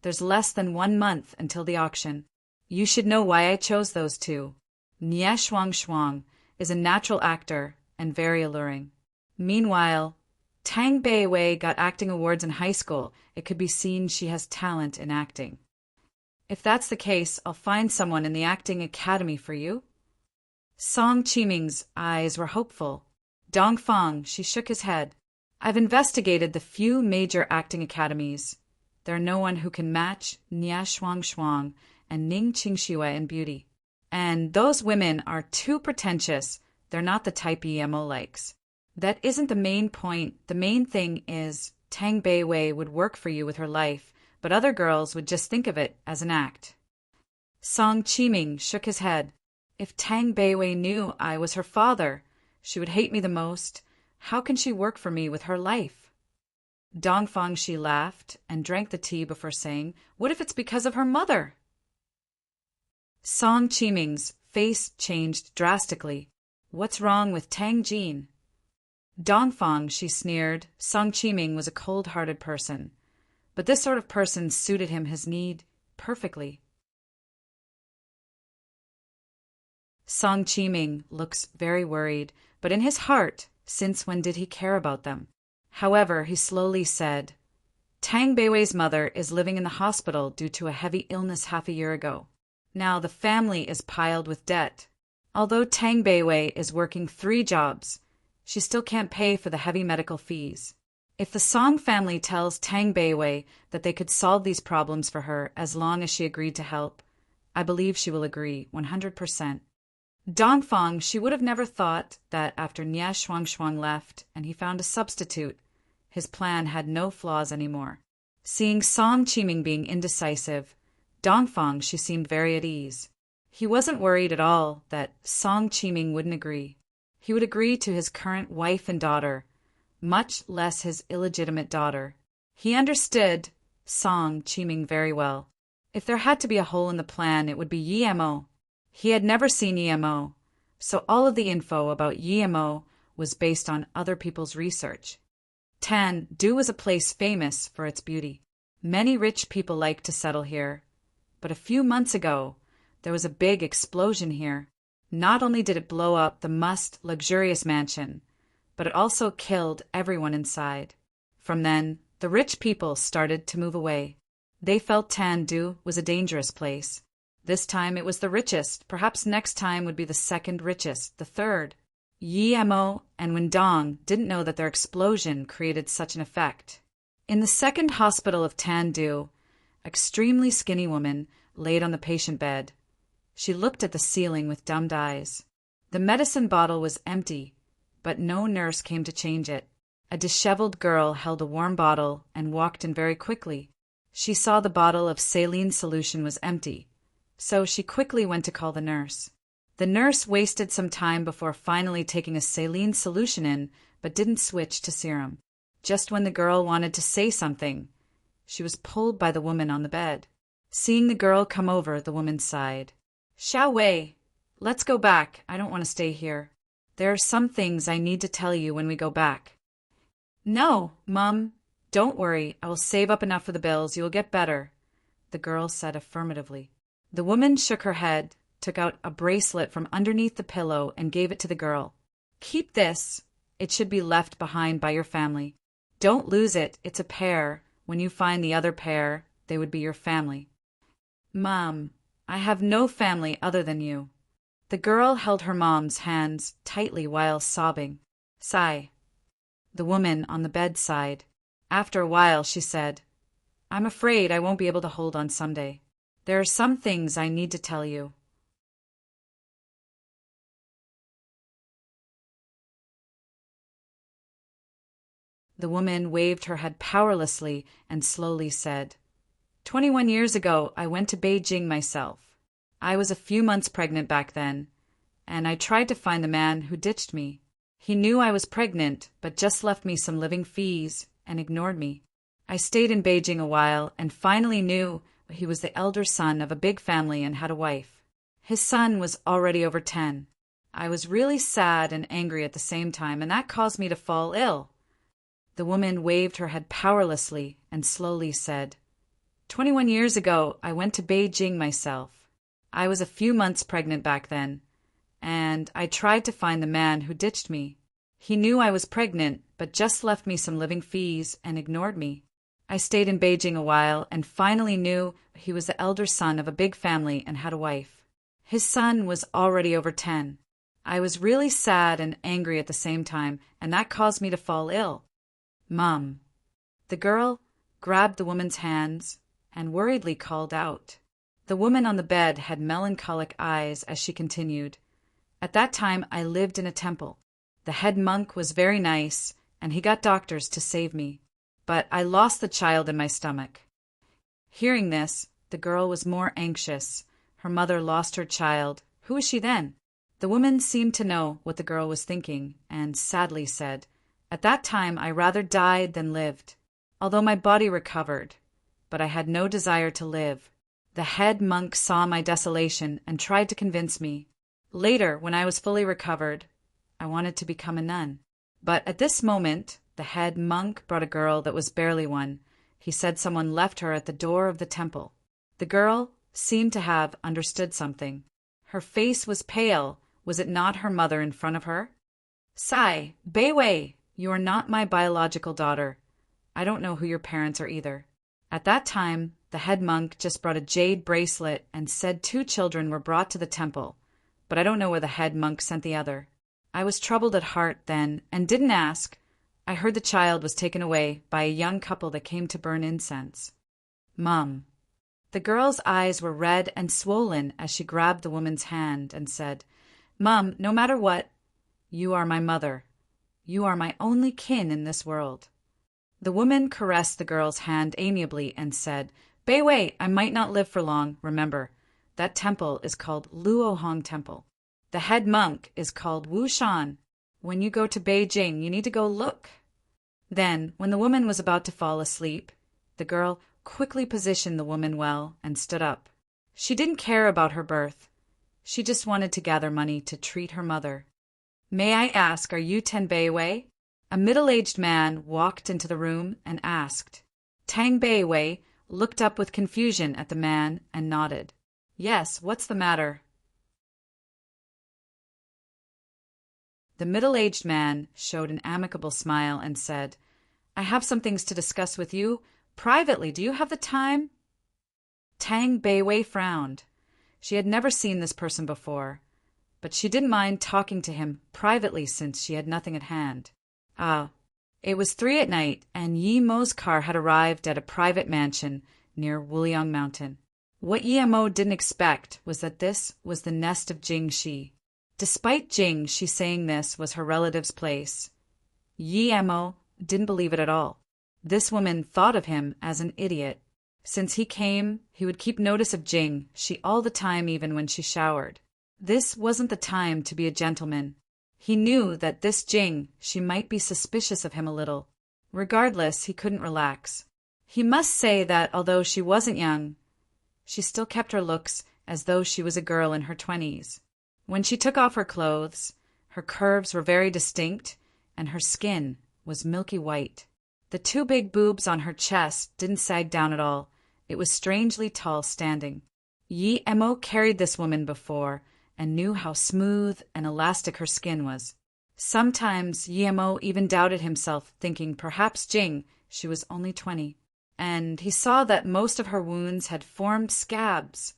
There's less than 1 month until the auction. You should know why I chose those two. Nie Shuang is a natural actor and very alluring. Meanwhile, Tang Beiwei got acting awards in high school. It could be seen she has talent in acting. If that's the case, I'll find someone in the acting academy for you. Song Chiming's eyes were hopeful. Dongfang, she shook his head. I've investigated the few major acting academies. There's no one who can match Nie Shuang and Ning Qingxue in beauty. And those women are too pretentious. They're not the type EMO likes. That isn't the main point. The main thing is Tang Beiwei would work for you with her life, but other girls would just think of it as an act. Song Chiming shook his head. If Tang Beiwei knew I was her father, she would hate me the most. How can she work for me with her life? Dongfang, she laughed and drank the tea before saying, What if it's because of her mother? Song Chiming's face changed drastically. What's wrong with Tang Jin? Dongfang, she sneered. Song Chiming was a cold-hearted person, but this sort of person suited his need perfectly. Song Chiming looks very worried, but in his heart, since when did he care about them? However, he slowly said, Tang Beiwei's mother is living in the hospital due to a heavy illness half a year ago. Now the family is piled with debt. Although Tang Beiwei is working 3 jobs, she still can't pay for the heavy medical fees. If the Song family tells Tang Beiwei that they could solve these problems for her as long as she agreed to help, I believe she will agree 100%. Dongfang, she would have never thought that after Nie Shuang left and he found a substitute, his plan had no flaws anymore. Seeing Song Chiming being indecisive, Dongfang, she seemed very at ease. He wasn't worried at all that Song Chiming wouldn't agree. He would agree to his current wife and daughter, much less his illegitimate daughter. He understood Song Chiming very well. If there had to be a hole in the plan, it would be EMO. He had never seen EMO, so all of the info about EMO was based on other people's research. Tan-du was a place famous for its beauty. Many rich people liked to settle here, but a few months ago, there was a big explosion here. Not only did it blow up the luxurious mansion, but it also killed everyone inside. From then, the rich people started to move away. They felt Tan-du was a dangerous place. This time it was the richest. Perhaps next time would be the second richest, the third. Yemo and Wendong didn't know that their explosion created such an effect. In the second hospital of Tan-du, an extremely skinny woman laid on the patient bed. She looked at the ceiling with dumbed eyes. The medicine bottle was empty, but no nurse came to change it. A disheveled girl held a warm bottle and walked in very quickly. She saw the bottle of saline solution was empty, so she quickly went to call the nurse. The nurse wasted some time before finally taking a saline solution in, but didn't switch to serum. Just when the girl wanted to say something, she was pulled by the woman on the bed. Seeing the girl come over, the woman sighed. Xiao Wei, let's go back. I don't want to stay here. There are some things I need to tell you when we go back. No, Mum. Don't worry. I will save up enough for the bills. You will get better, the girl said affirmatively. The woman shook her head, took out a bracelet from underneath the pillow, and gave it to the girl. Keep this. It should be left behind by your family. Don't lose it. It's a pair. When you find the other pair, they would be your family. Mom, I have no family other than you. The girl held her mom's hands tightly while sobbing. Sigh. The woman on the bed sighed. After a while, she said, I'm afraid I won't be able to hold on someday. There are some things I need to tell you. The woman waved her head powerlessly and slowly said, 21 years ago, I went to Beijing myself. I was a few months pregnant back then, and I tried to find the man who ditched me. He knew I was pregnant, but just left me some living fees and ignored me. I stayed in Beijing a while and finally knew he was the elder son of a big family and had a wife. His son was already over 10. I was really sad and angry at the same time, and that caused me to fall ill. The woman waved her head powerlessly and slowly said, 21 years ago, I went to Beijing myself. I was a few months pregnant back then, and I tried to find the man who ditched me. He knew I was pregnant, but just left me some living fees and ignored me. I stayed in Beijing a while and finally knew he was the elder son of a big family and had a wife. His son was already over 10. I was really sad and angry at the same time, and that caused me to fall ill. Mom. The girl grabbed the woman's hands and worriedly called out. The woman on the bed had melancholic eyes as she continued. At that time, I lived in a temple. The head monk was very nice, and he got doctors to save me. But I lost the child in my stomach. Hearing this, the girl was more anxious. Her mother lost her child. Who was she then? The woman seemed to know what the girl was thinking, and sadly said, At that time, I rather died than lived, although my body recovered. But I had no desire to live. The head monk saw my desolation and tried to convince me. Later, when I was fully recovered, I wanted to become a nun. But at this moment, the head monk brought a girl that was barely one. He said someone left her at the door of the temple. The girl seemed to have understood something. Her face was pale. Was it not her mother in front of her? Sai, Bei Wei, you are not my biological daughter. I don't know who your parents are either. At that time, the head monk just brought a jade bracelet and said 2 children were brought to the temple, but I don't know where the head monk sent the other. I was troubled at heart then and didn't ask. I heard the child was taken away by a young couple that came to burn incense. Mom. The girl's eyes were red and swollen as she grabbed the woman's hand and said, Mom, no matter what, you are my mother. You are my only kin in this world. The woman caressed the girl's hand amiably and said, Bei Wei, I might not live for long, remember. That temple is called Luohong Temple. The head monk is called Wu Shan. When you go to Beijing, you need to go look. Then, when the woman was about to fall asleep, the girl quickly positioned the woman well and stood up. She didn't care about her birth. She just wanted to gather money to treat her mother. May I ask, are you Tang Bei Wei? A middle-aged man walked into the room and asked. Tang Bei Wei looked up with confusion at the man and nodded. Yes, what's the matter? The middle-aged man showed an amicable smile and said, I have some things to discuss with you. Privately, do you have the time? Tang Bei Wei frowned. She had never seen this person before, but she didn't mind talking to him privately since she had nothing at hand. It was 3 at night, and Yi Mo's car had arrived at a private mansion near Wuliang Mountain. What Yi Mo didn't expect was that this was the nest of Jing Shi. Despite Jing Shi saying this was her relative's place, Yi Mo didn't believe it at all. This woman thought of him as an idiot. Since he came, he would keep notice of Jing Shi all the time, even when she showered. This wasn't the time to be a gentleman. He knew that this Jing Shi might be suspicious of him a little. Regardless, he couldn't relax. He must say that although she wasn't young, she still kept her looks as though she was a girl in her 20s. When she took off her clothes, her curves were very distinct, and her skin was milky white. The 2 big boobs on her chest didn't sag down at all. It was strangely tall standing. Yi Mo carried this woman before and knew how smooth and elastic her skin was. Sometimes Yi Mo even doubted himself, thinking perhaps Jing, she was only 20. And he saw that most of her wounds had formed scabs.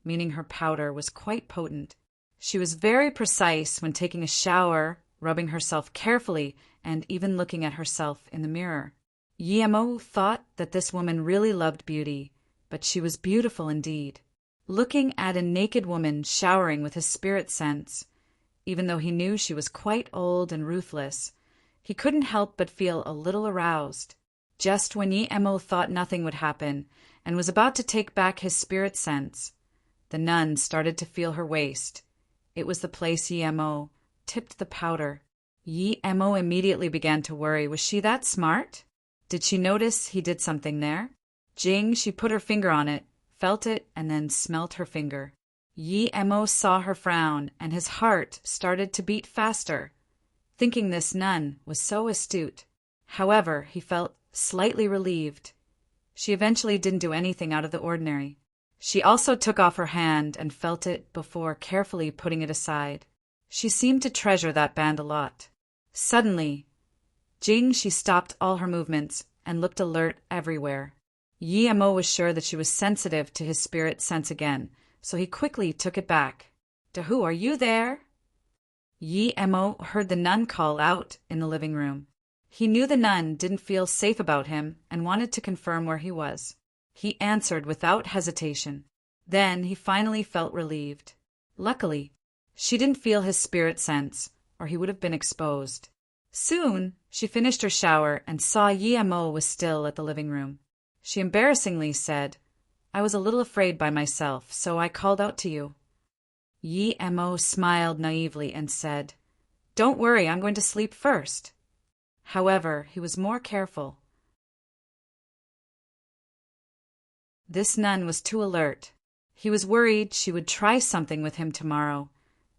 meaning her powder was quite potent. She was very precise when taking a shower, rubbing herself carefully, and even looking at herself in the mirror. Yi-mo thought that this woman really loved beauty, but she was beautiful indeed. Looking at a naked woman showering with his spirit sense, even though he knew she was quite old and ruthless, he couldn't help but feel a little aroused. Just when Yi-mo thought nothing would happen and was about to take back his spirit sense, the nun started to feel her waist. It was the place Yi-mo tipped the powder. Yi-mo immediately began to worry. Was she that smart? Did she notice he did something there? Jing, she put her finger on it, felt it, and then smelt her finger. Yi-mo saw her frown, and his heart started to beat faster, thinking this nun was so astute. However, he felt slightly relieved. She eventually didn't do anything out of the ordinary. She also took off her hand and felt it before carefully putting it aside. She seemed to treasure that band a lot. Suddenly, Jing, she stopped all her movements and looked alert everywhere. Yi-mo was sure that she was sensitive to his spirit sense again, so he quickly took it back. "Dahu, are you there?" Yi-mo heard the nun call out in the living room. He knew the nun didn't feel safe about him and wanted to confirm where he was. He answered without hesitation. Then he finally felt relieved. Luckily, she didn't feel his spirit sense, or he would have been exposed. Soon, she finished her shower and saw Yi-mo was still at the living room. She embarrassingly said, "I was a little afraid by myself, so I called out to you." Yi-mo smiled naively and said, "Don't worry, I'm going to sleep first." However, he was more careful. This nun was too alert. He was worried she would try something with him tomorrow.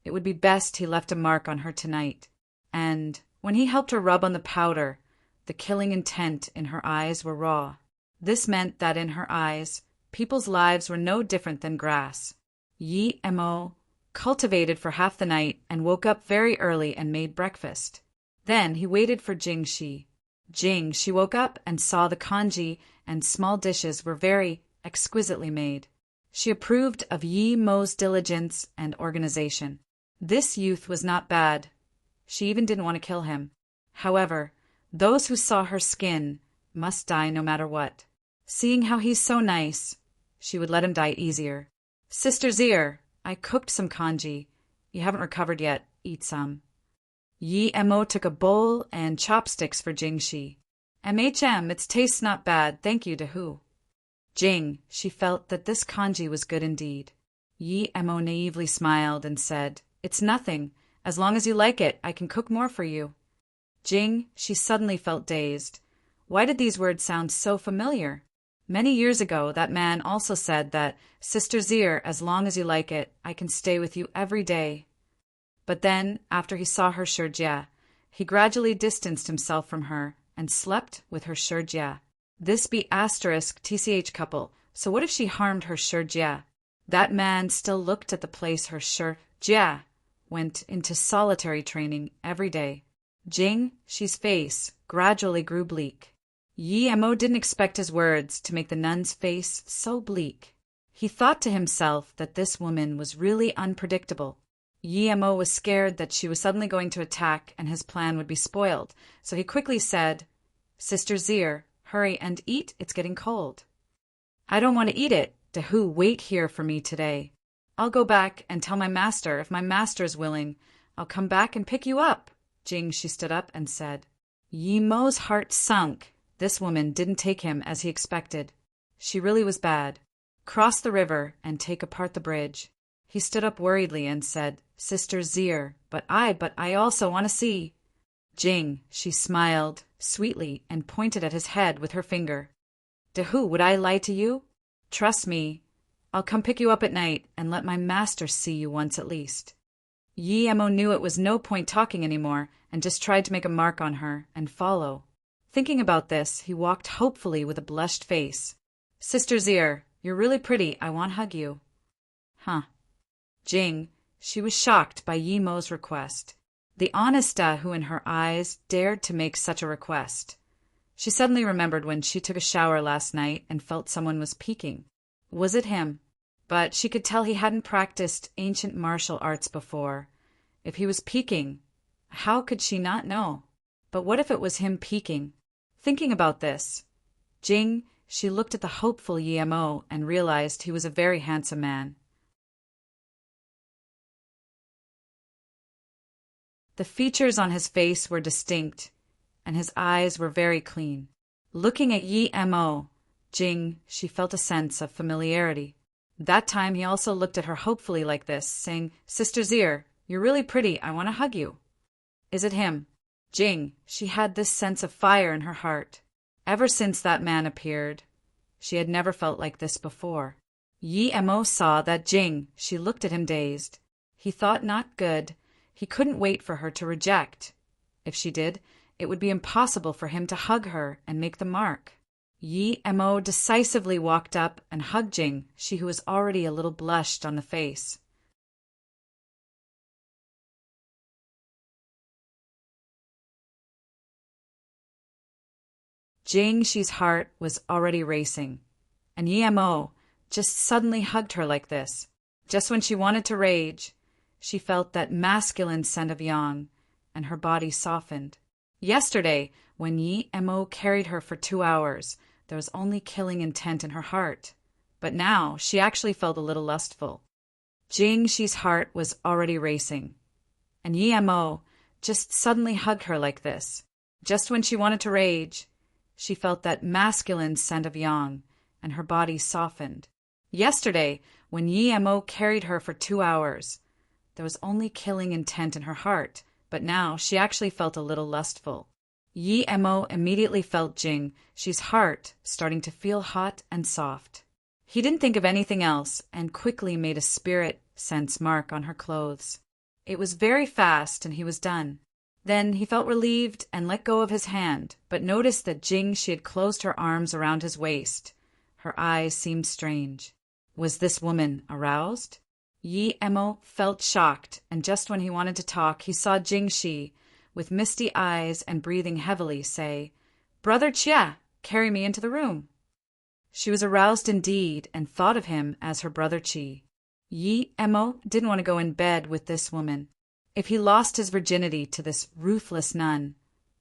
It would be best he left a mark on her tonight. And when he helped her rub on the powder, the killing intent in her eyes were raw. This meant that in her eyes, people's lives were no different than grass. Yi-mo cultivated for half the night and woke up very early and made breakfast. Then he waited for Jing-shi. Jing-shi woke up and saw the congee and small dishes were very exquisitely made. She approved of Yi-mo's diligence and organization. This youth was not bad. She even didn't want to kill him. However, those who saw her skin must die no matter what. Seeing how he's so nice, she would let him die easier. "Sister Zier, I cooked some congee. You haven't recovered yet. Eat some." Yi-mo took a bowl and chopsticks for Jing-shi. Its tastes not bad, thank you, Dahu." Jing, she felt that this congee was good indeed. Yi-mo naively smiled and said, "It's nothing. As long as you like it, I can cook more for you." Jing, she suddenly felt dazed. Why did these words sound so familiar? Many years ago, that man also said that, "Sister Zier, as long as you like it, I can stay with you every day." But then, after he saw her shurjia, he gradually distanced himself from her and slept with her shurjia. This be asterisk TCH couple, so what if she harmed her shurjia? That man still looked at the place her shurjia went into solitary training every day. Jing, she's face gradually grew bleak. Yi-mo didn't expect his words to make the nun's face so bleak. He thought to himself that this woman was really unpredictable. Yi-mo was scared that she was suddenly going to attack and his plan would be spoiled, so he quickly said, "Sister Zier, hurry and eat, it's getting cold." "I don't want to eat it. Dahu, wait here for me today. I'll go back and tell my master. If my master is willing, I'll come back and pick you up." Jing, she stood up and said. Yi-mo's heart sunk. This woman didn't take him as he expected. She really was bad. "Cross the river and take apart the bridge." He stood up worriedly and said, "Sister Zier, but I also want to see." Jing, she smiled sweetly and pointed at his head with her finger. "Dahu, would I lie to you? Trust me, I'll come pick you up at night and let my master see you once at least." Yi-mo knew it was no point talking anymore and just tried to make a mark on her and follow. Thinking about this, he walked hopefully with a blushed face. "Sister Zier, you're really pretty. I want to hug you." "Huh." Jing, she was shocked by Yi-mo's request. The honest who in her eyes dared to make such a request. She suddenly remembered when she took a shower last night and felt someone was peeking. Was it him? but she could tell he hadn't practiced ancient martial arts before. If he was peeking, how could she not know? But what if it was him peeking? Thinking about this, she looked at the hopeful Yemo and realized he was a very handsome man. The features on his face were distinct, and his eyes were very clean. Looking at Yemo, she felt a sense of familiarity. That time he also looked at her hopefully like this, saying, "Sister Zier, you're really pretty, I want to hug you." Is it him? She had this sense of fire in her heart. Ever since that man appeared, she had never felt like this before. Yemo saw that she looked at him dazed. He thought not good. He couldn't wait for her to reject. If she did, it would be impossible for him to hug her and make the mark. Yemo decisively walked up and hugged she who was already a little blushed on the face. She's heart was already racing, and Yemo just suddenly hugged her like this. Just when she wanted to rage, she felt that masculine scent of yang, and her body softened. Yesterday, when Yemo carried her for 2 hours, there was only killing intent in her heart. But now she actually felt a little lustful. She's heart was already racing, and Yemo just suddenly hugged her like this. Just when she wanted to rage, she felt that masculine scent of yang, and her body softened. Yesterday, when Yemo carried her for 2 hours, there was only killing intent in her heart, but now she actually felt a little lustful. Yemo immediately felt she's heart starting to feel hot and soft. He didn't think of anything else and quickly made a spirit sense mark on her clothes. It was very fast and he was done. Then he felt relieved and let go of his hand, but noticed that she had closed her arms around his waist. Her eyes seemed strange. Was this woman aroused? Yemo felt shocked, and just when he wanted to talk, he saw Shi, with misty eyes and breathing heavily, say, "Brother Chia, carry me into the room." She was aroused indeed and thought of him as her brother Chi. Yemo didn't want to go in bed with this woman. If he lost his virginity to this ruthless nun,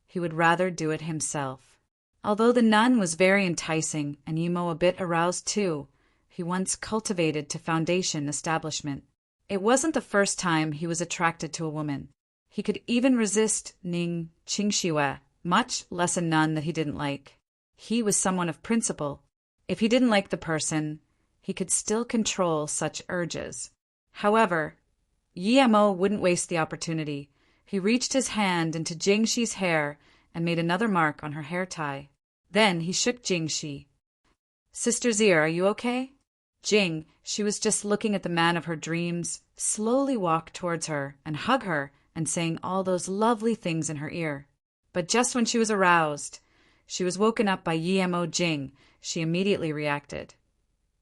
he would rather do it himself. Although the nun was very enticing and Yemo a bit aroused too, he once cultivated to foundation establishment. It wasn't the first time he was attracted to a woman. He could even resist Ning Qingshiwe, much less a nun that he didn't like. He was someone of principle. If he didn't like the person, he could still control such urges. However, Yemo wouldn't waste the opportunity. He reached his hand into Jingshi's hair and made another mark on her hair tie. Then he shook Jingshi. "Sister Zier, are you okay?" She was just looking at the man of her dreams, slowly walked towards her and hug her and saying all those lovely things in her ear. But just when she was aroused, she was woken up by Yemo she immediately reacted.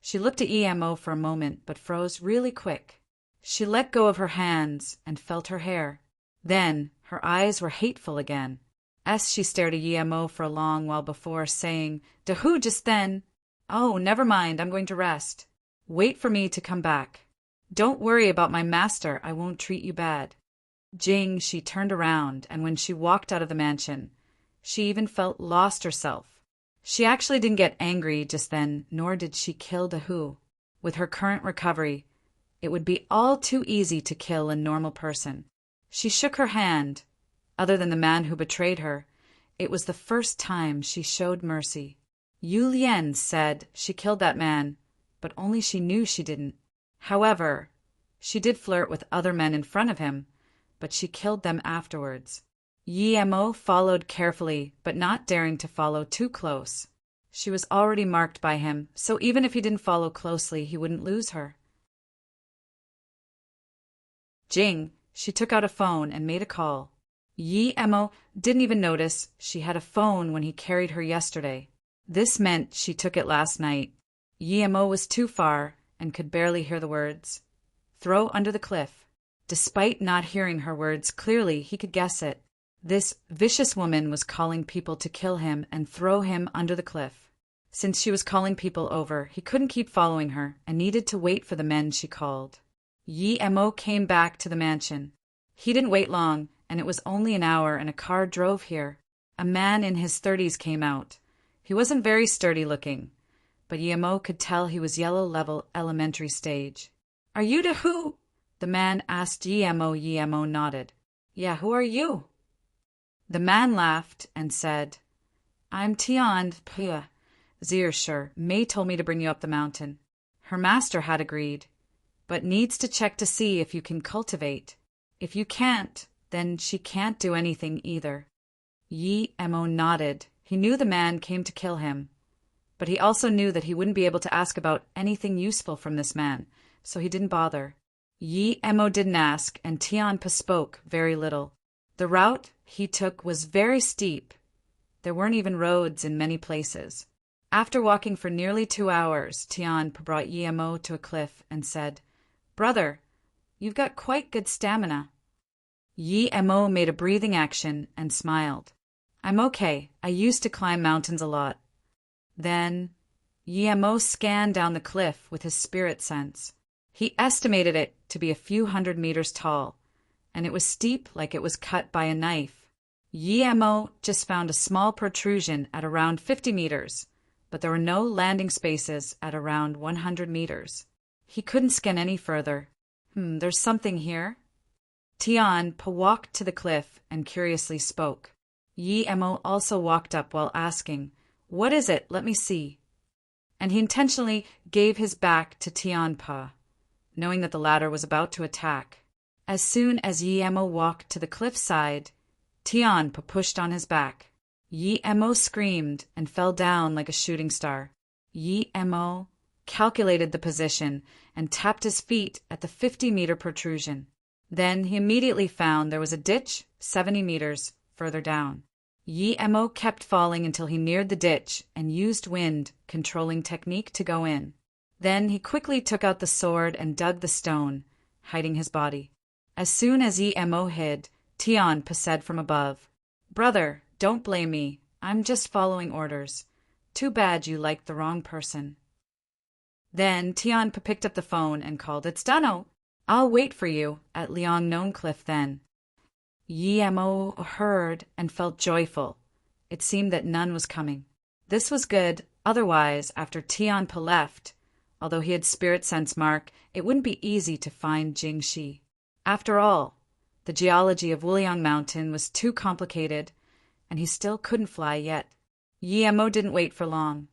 She looked at Yemo for a moment but froze really quick. She let go of her hands and felt her hair. Then her eyes were hateful again. As she stared at Yemo for a long while before saying, "To who just then? Oh, never mind, I'm going to rest. Wait for me to come back. Don't worry about my master, I won't treat you bad." She turned around, and when she walked out of the mansion, she even felt lost herself. She actually didn't get angry just then, nor did she kill Dahu. With her current recovery, it would be all too easy to kill a normal person. She shook her hand. Other than the man who betrayed her, it was the first time she showed mercy. Yu Lian said she killed that man, but only she knew she didn't. However, she did flirt with other men in front of him, but she killed them afterwards. Yemo followed carefully, but not daring to follow too close. She was already marked by him, so even if he didn't follow closely, he wouldn't lose her. She took out a phone and made a call. Yemo didn't even notice she had a phone when he carried her yesterday. This meant she took it last night. Yemo was too far and could barely hear the words. "Throw under the cliff." Despite not hearing her words clearly, he could guess it. This vicious woman was calling people to kill him and throw him under the cliff. Since she was calling people over, he couldn't keep following her and needed to wait for the men she called. Yi Mo came back to the mansion. He didn't wait long, and it was only an hour and a car drove here. A man in his 30s came out. He wasn't very sturdy looking, but Yi Mo could tell he was yellow level elementary stage. Are you the who? The man asked Yi Mo. Yi Mo nodded. Yeah, who are you? The man laughed and said, I'm Tian Pua. Sure, May told me to bring you up the mountain. Her master had agreed, but needs to check to see if you can cultivate. If you can't, then she can't do anything either. Yi Mo nodded. He knew the man came to kill him, but he also knew that he wouldn't be able to ask about anything useful from this man, so he didn't bother. Yi Mo didn't ask, and Tianpa spoke very little. The route he took was very steep. There weren't even roads in many places. After walking for nearly 2 hours, Tianpa brought Yi Mo to a cliff and said, Brother, you've got quite good stamina. Yi Mo made a breathing action and smiled. I'm okay. I used to climb mountains a lot. Then Yi Mo scanned down the cliff with his spirit sense. He estimated it to be a few 100 meters tall, and it was steep like it was cut by a knife. Yi Mo just found a small protrusion at around 50 meters, but there were no landing spaces at around 100 meters. He couldn't scan any further. There's something here. Tianpa walked to the cliff and curiously spoke. Yi Mo also walked up while asking, What is it? Let me see. And he intentionally gave his back to Tianpa, knowing that the latter was about to attack. As soon as Yi Mo walked to the cliffside, Tianpa pushed on his back. Yi Mo screamed and fell down like a shooting star. Yi Mo calculated the position and tapped his feet at the 50-meter protrusion. Then he immediately found there was a ditch 70 meters further down. Yi Mo kept falling until he neared the ditch and used wind controlling technique to go in. Then he quickly took out the sword and dug the stone, hiding his body. As soon as Yi Mo hid, Tianpa said from above, Brother, don't blame me. I'm just following orders. Too bad you liked the wrong person. Then Tianpa picked up the phone and called, It's Dunno. I'll wait for you at Liangnon Cliff then. Yi Mo heard and felt joyful. It seemed that none was coming. This was good, otherwise, after Tianpa left, although he had spirit sense mark, it wouldn't be easy to find Jingxi. After all, the geology of Wuliang Mountain was too complicated, and he still couldn't fly yet. Yi Mo didn't wait for long.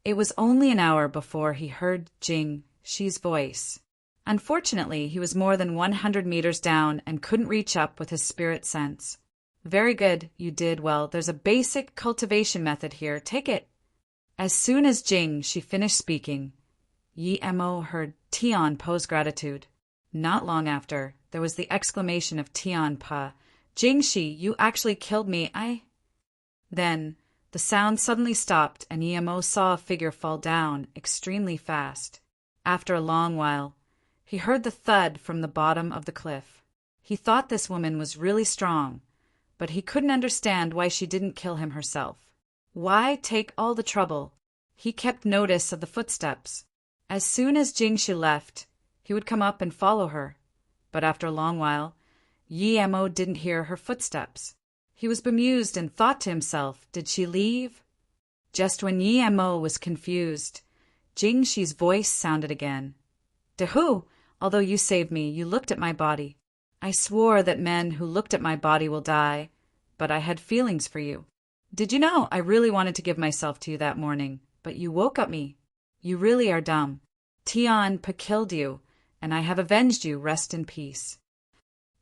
It was only an hour before he heard Jingxi's voice. Unfortunately, he was more than 100 meters down and couldn't reach up with his spirit sense. Very good, you did well. There's a basic cultivation method here. Take it. As soon as Jingxi finished speaking, Yi Mo heard Tianpa's gratitude. Not long after, there was the exclamation of Tianpa, Jingxi, you actually killed me, Then, the sound suddenly stopped and Yi Mo saw a figure fall down extremely fast. After a long while, he heard the thud from the bottom of the cliff. He thought this woman was really strong, but he couldn't understand why she didn't kill him herself. Why take all the trouble? He kept notice of the footsteps. As soon as Jingxi left, he would come up and follow her. But after a long while, Yi Mo didn't hear her footsteps. He was bemused and thought to himself, did she leave? Just when Yi Mo was confused, Jingxi's voice sounded again. De who? Although you saved me, you looked at my body. I swore that men who looked at my body will die, but I had feelings for you. Did you know I really wanted to give myself to you that morning, but you woke up me. You really are dumb. Tianpa killed you, and I have avenged you. Rest in peace.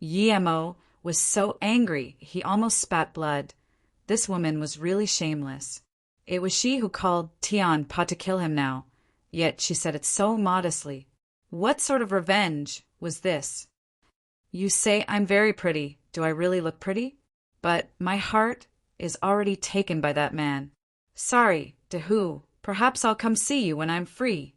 Yi Mo was so angry he almost spat blood. This woman was really shameless. It was she who called Tianpa to kill him now, yet she said it so modestly. What sort of revenge was this? You say I'm very pretty. Do I really look pretty? But my heart is already taken by that man. Sorry, de who? Perhaps I'll come see you when I'm free.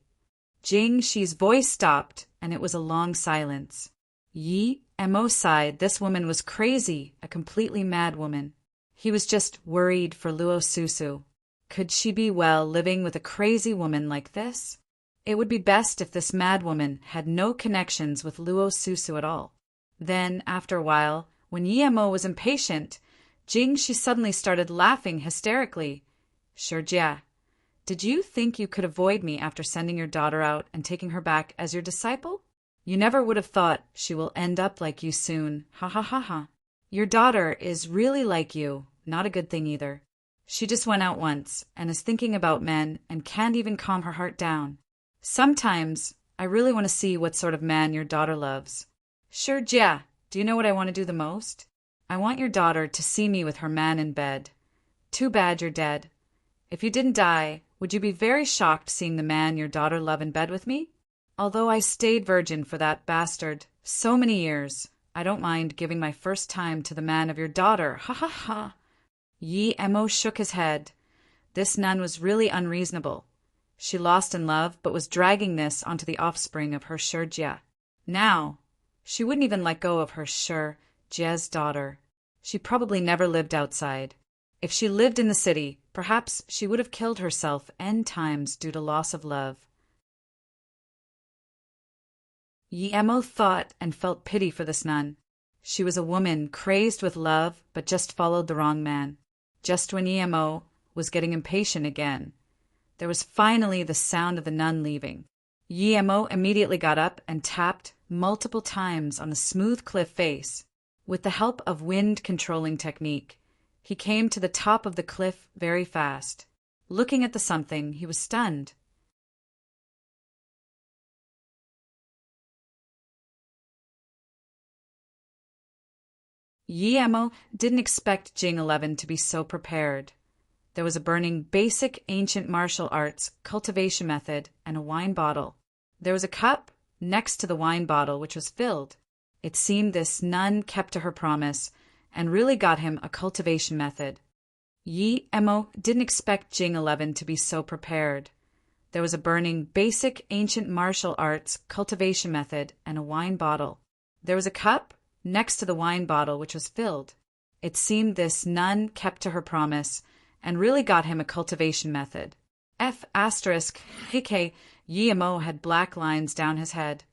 Jingxi's voice stopped, and it was a long silence. Yi Mo sighed. This woman was crazy, a completely mad woman. He was just worried for Luo Susu. Could she be well living with a crazy woman like this? It would be best if this mad woman had no connections with Luo Susu at all. Then, after a while, when Yemo was impatient, she suddenly started laughing hysterically. Shurjia, did you think you could avoid me after sending your daughter out and taking her back as your disciple? You never would have thought she will end up like you soon. Ha ha ha ha. Your daughter is really like you, not a good thing either. She just went out once and is thinking about men and can't even calm her heart down. Sometimes I really want to see what sort of man your daughter loves. Sure, Jia, do you know what I want to do the most? I want your daughter to see me with her man in bed. Too bad you're dead. If you didn't die, would you be very shocked seeing the man your daughter love in bed with me? Although I stayed virgin for that bastard so many years, I don't mind giving my first time to the man of your daughter. Ha ha ha. Yi Emo shook his head. This nun was really unreasonable. She lost in love, but was dragging this onto the offspring of her Shurjia. Now, she wouldn't even let go of her Shurjia's daughter. She probably never lived outside. If she lived in the city, perhaps she would have killed herself n times due to loss of love. Yi Emo thought and felt pity for this nun. She was a woman crazed with love, but just followed the wrong man. Just when Yi Emo was getting impatient again, there was finally the sound of the nun leaving. Yi Emo immediately got up and tapped multiple times on the smooth cliff face. With the help of wind-controlling technique, he came to the top of the cliff very fast. Looking at the something, he was stunned. Yi Emo didn't expect Jing 11 to be so prepared. There was a burning basic ancient martial arts cultivation method and a wine bottle. There was a cup next to the wine bottle which was filled. It seemed this nun kept to her promise and really got him a cultivation method. Yi Emo didn't expect Jing 11 to be so prepared. There was a burning basic ancient martial arts cultivation method and a wine bottle. There was a cup next to the wine bottle which was filled. It seemed this nun kept to her promise and really got him a cultivation method. F***HK Yi Emo had black lines down his head.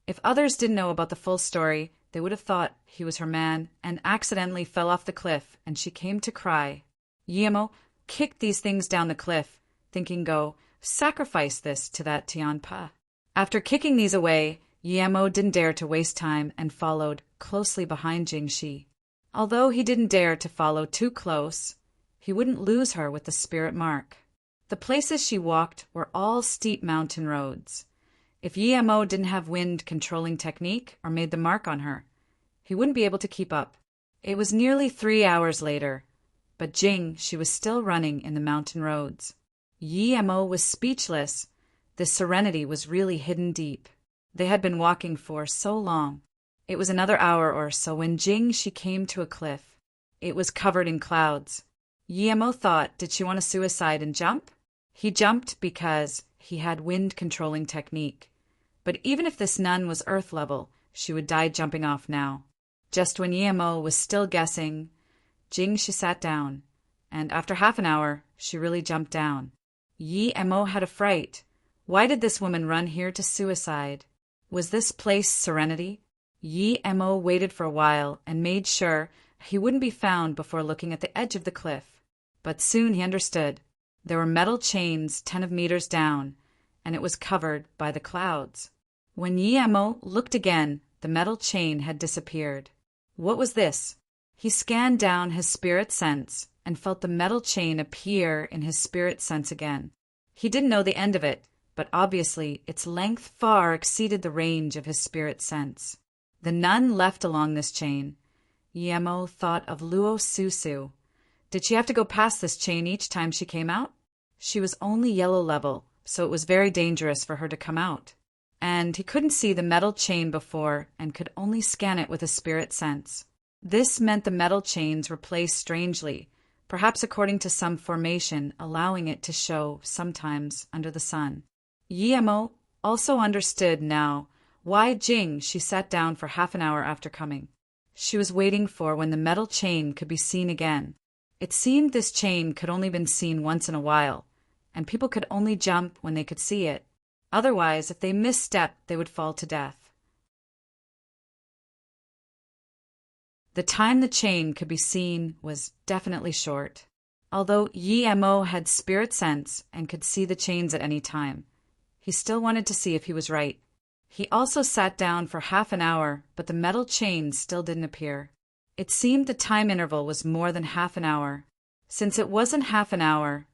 If others didn't know about the full story, they would have thought he was her man and accidentally fell off the cliff, and she came to cry. Yi Emo kicked these things down the cliff, thinking go sacrifice this to that Tianpa. After kicking these away, Yi Emo didn't dare to waste time and followed closely behind Jingxi. Although he didn't dare to follow too close, he wouldn't lose her with the spirit mark. The places she walked were all steep mountain roads. If Yi Emo didn't have wind-controlling technique or made the mark on her, he wouldn't be able to keep up. It was nearly 3 hours later, but she was still running in the mountain roads. Yi Emo was speechless. This serenity was really hidden deep. They had been walking for so long. It was another hour or so when she came to a cliff. It was covered in clouds. Yi Emo thought, did she want to suicide and jump? He jumped because he had wind-controlling technique. But even if this nun was Earth level, she would die jumping off now. Just when Yi Emo was still guessing, she sat down, and after half an hour, she really jumped down. Yi Emo had a fright. Why did this woman run here to suicide? Was this place serenity? Yi Emo waited for a while and made sure he wouldn't be found before looking at the edge of the cliff. But soon he understood. There were metal chains 10 meters down, and it was covered by the clouds. When Yi Emo looked again, the metal chain had disappeared. What was this? He scanned down his spirit sense and felt the metal chain appear in his spirit sense again. He didn't know the end of it, but obviously its length far exceeded the range of his spirit sense. The nun left along this chain. Yi Emo thought of Luo Susu. Did she have to go past this chain each time she came out? She was only yellow level, so it was very dangerous for her to come out. And he couldn't see the metal chain before and could only scan it with a spirit sense. This meant the metal chains were placed strangely, perhaps according to some formation, allowing it to show sometimes under the sun. Yi Emo also understood now why she sat down for half an hour after coming. She was waiting for when the metal chain could be seen again. It seemed this chain could only been seen once in a while, and people could only jump when they could see it. Otherwise, if they misstepped, they would fall to death. The time the chain could be seen was definitely short. Although Yi Mo had spirit sense and could see the chains at any time, he still wanted to see if he was right. He also sat down for half an hour, but the metal chains still didn't appear. It seemed the time interval was more than half an hour. Since it wasn't half an hour,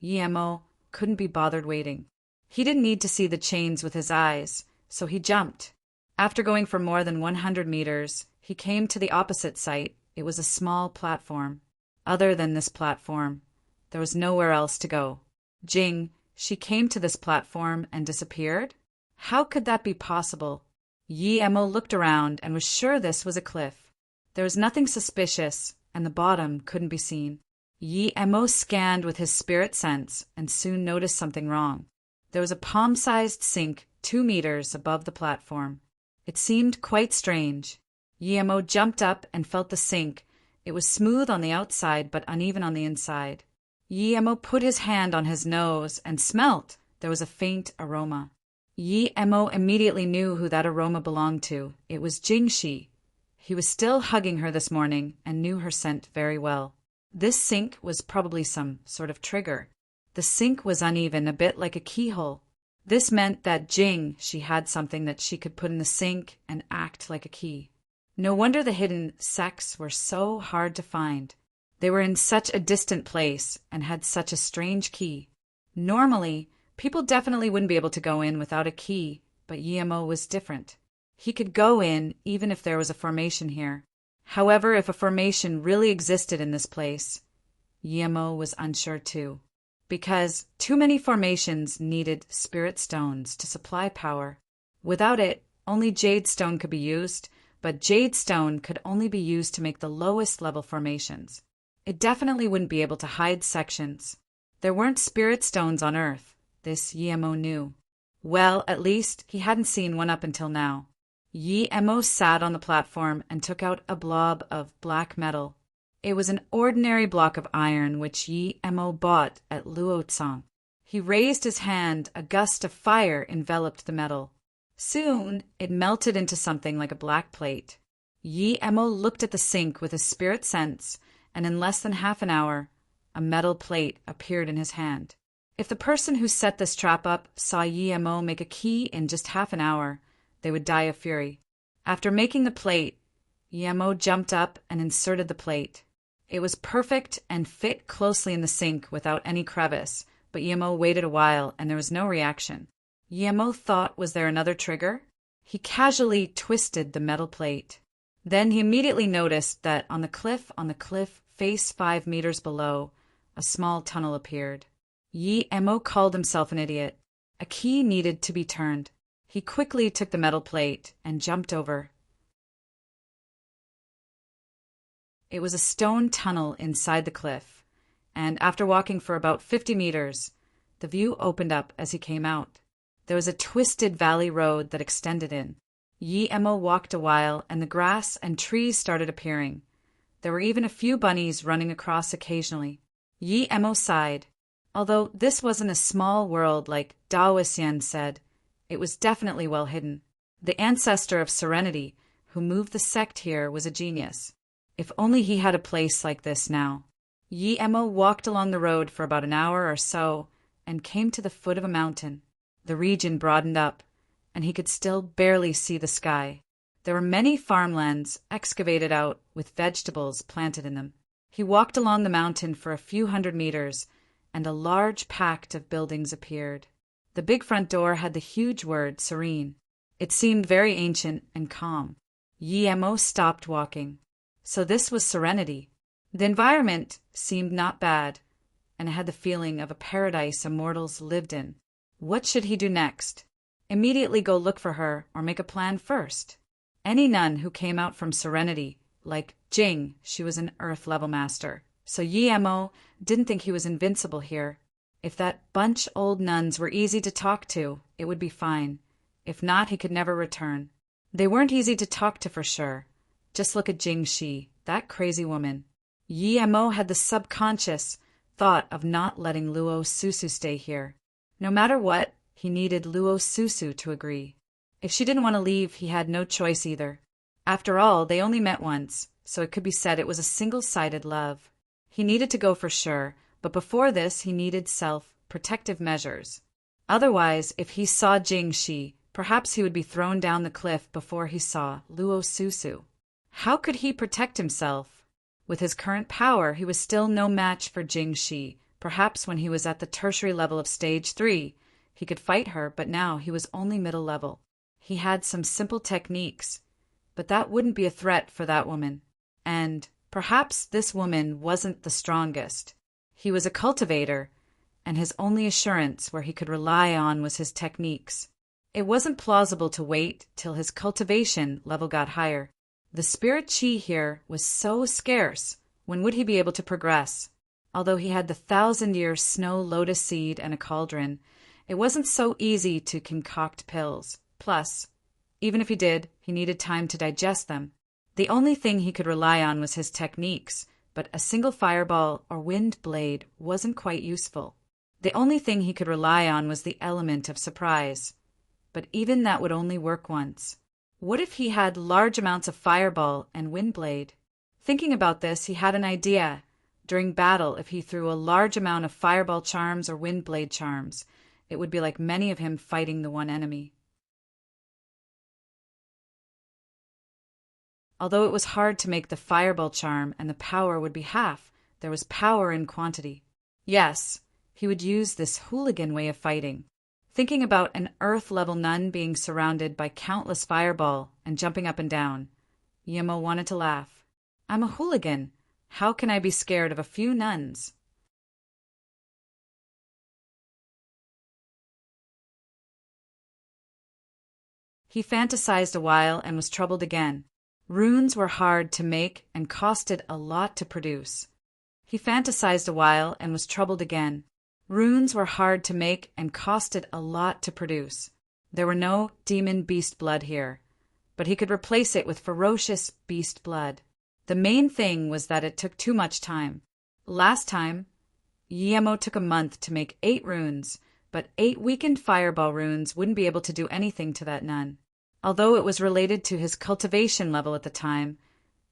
Yi Mo couldn't be bothered waiting. He didn't need to see the chains with his eyes, so he jumped. After going for more than 100 meters, he came to the opposite site. It was a small platform. Other than this platform, there was nowhere else to go. Jing, she came to this platform and disappeared? How could that be possible? Yi Mo looked around and was sure this was a cliff. There was nothing suspicious, and the bottom couldn't be seen. Yi Mo scanned with his spirit sense and soon noticed something wrong. There was a palm-sized sink 2 meters above the platform. It seemed quite strange. Yi Mo jumped up and felt the sink. It was smooth on the outside but uneven on the inside. Yi Mo put his hand on his nose and smelt. There was a faint aroma. Yi Mo immediately knew who that aroma belonged to. It was Jingxi. He was still hugging her this morning and knew her scent very well. This sink was probably some sort of trigger. The sink was uneven, a bit like a keyhole. This meant that she had something that she could put in the sink and act like a key. No wonder the hidden sects were so hard to find. They were in such a distant place and had such a strange key. Normally, people definitely wouldn't be able to go in without a key, but Yi Mo was different. He could go in even if there was a formation here. However, if a formation really existed in this place, Yi Mo was unsure too. Because too many formations needed spirit stones to supply power. Without it, only jade stone could be used, but jade stone could only be used to make the lowest level formations. It definitely wouldn't be able to hide sections. There weren't spirit stones on Earth. This Yi Mo knew. Well, at least he hadn't seen one up until now. Yi Mo sat on the platform and took out a blob of black metal. It was an ordinary block of iron which Yi Mo bought at Luotsang. He raised his hand. A gust of fire enveloped the metal. Soon, it melted into something like a black plate. Yi Mo looked at the sink with his spirit sense, and in less than half an hour, a metal plate appeared in his hand. If the person who set this trap up saw Yi Mo make a key in just half an hour, they would die of fury. After making the plate, Yi Mo jumped up and inserted the plate. It was perfect and fit closely in the sink without any crevice, but Yi Mo waited a while and there was no reaction. Yi Mo thought, was there another trigger? He casually twisted the metal plate. Then he immediately noticed that on the cliff face 5 meters below, a small tunnel appeared. Yi Mo called himself an idiot. A key needed to be turned. He quickly took the metal plate and jumped over. It was a stone tunnel inside the cliff, and after walking for about 50 meters, the view opened up as he came out. There was a twisted valley road that extended in. Yi Mo walked a while, and the grass and trees started appearing. There were even a few bunnies running across occasionally. Yi Mo sighed. Although this wasn't a small world like Daoxian said, it was definitely well hidden. The ancestor of Serenity, who moved the sect here, was a genius. If only he had a place like this now. Yi Mo walked along the road for about an hour or so and came to the foot of a mountain. The region broadened up, and he could still barely see the sky. There were many farmlands excavated out with vegetables planted in them. He walked along the mountain for a few hundred meters, and a large pact of buildings appeared. The big front door had the huge word serene. It seemed very ancient and calm. Yi Mo stopped walking. So this was Serenity. The environment seemed not bad, and it had the feeling of a paradise immortals lived in. What should he do next? Immediately go look for her or make a plan first? Any nun who came out from Serenity, like Jing, she was an earth-level master. So Yi Mo didn't think he was invincible here. If that bunch old nuns were easy to talk to, it would be fine. If not, he could never return. They weren't easy to talk to for sure. Just look at Jing Shi, that crazy woman. Mo had the subconscious thought of not letting Luo Susu stay here. No matter what, he needed Luo Susu to agree. If she didn't want to leave, he had no choice either. After all, they only met once, so it could be said it was a single-sided love. He needed to go for sure, but before this he needed self-protective measures. Otherwise, if he saw Jingxi, perhaps he would be thrown down the cliff before he saw Luo Susu. How could he protect himself? With his current power, he was still no match for Jingxi. Perhaps when he was at the tertiary level of stage 3, he could fight her, but now he was only middle level. He had some simple techniques, but that wouldn't be a threat for that woman. And perhaps this woman wasn't the strongest. He was a cultivator, and his only assurance where he could rely on was his techniques. It wasn't plausible to wait till his cultivation level got higher. The spirit chi here was so scarce. When would he be able to progress? Although he had the 1,000-year snow lotus seed and a cauldron, it wasn't so easy to concoct pills. Plus, even if he did, he needed time to digest them. The only thing he could rely on was his techniques, but a single fireball or wind blade wasn't quite useful. The only thing he could rely on was the element of surprise. But even that would only work once. What if he had large amounts of fireball and wind blade? Thinking about this, he had an idea. During battle, if he threw a large amount of fireball charms or wind blade charms, it would be like many of him fighting the one enemy. Although it was hard to make the fireball charm and the power would be half, there was power in quantity. Yes, he would use this hooligan way of fighting. Thinking about an earth-level nun being surrounded by countless fireball and jumping up and down, Mo wanted to laugh. I'm a hooligan. How can I be scared of a few nuns? He fantasized a while and was troubled again. Runes were hard to make and costed a lot to produce. He fantasized a while and was troubled again. Runes were hard to make and costed a lot to produce. There were no demon beast blood here, but he could replace it with ferocious beast blood. The main thing was that it took too much time. Last time, Mo took a month to make 8 runes, but 8 weakened fireball runes wouldn't be able to do anything to that nun. Although it was related to his cultivation level at the time,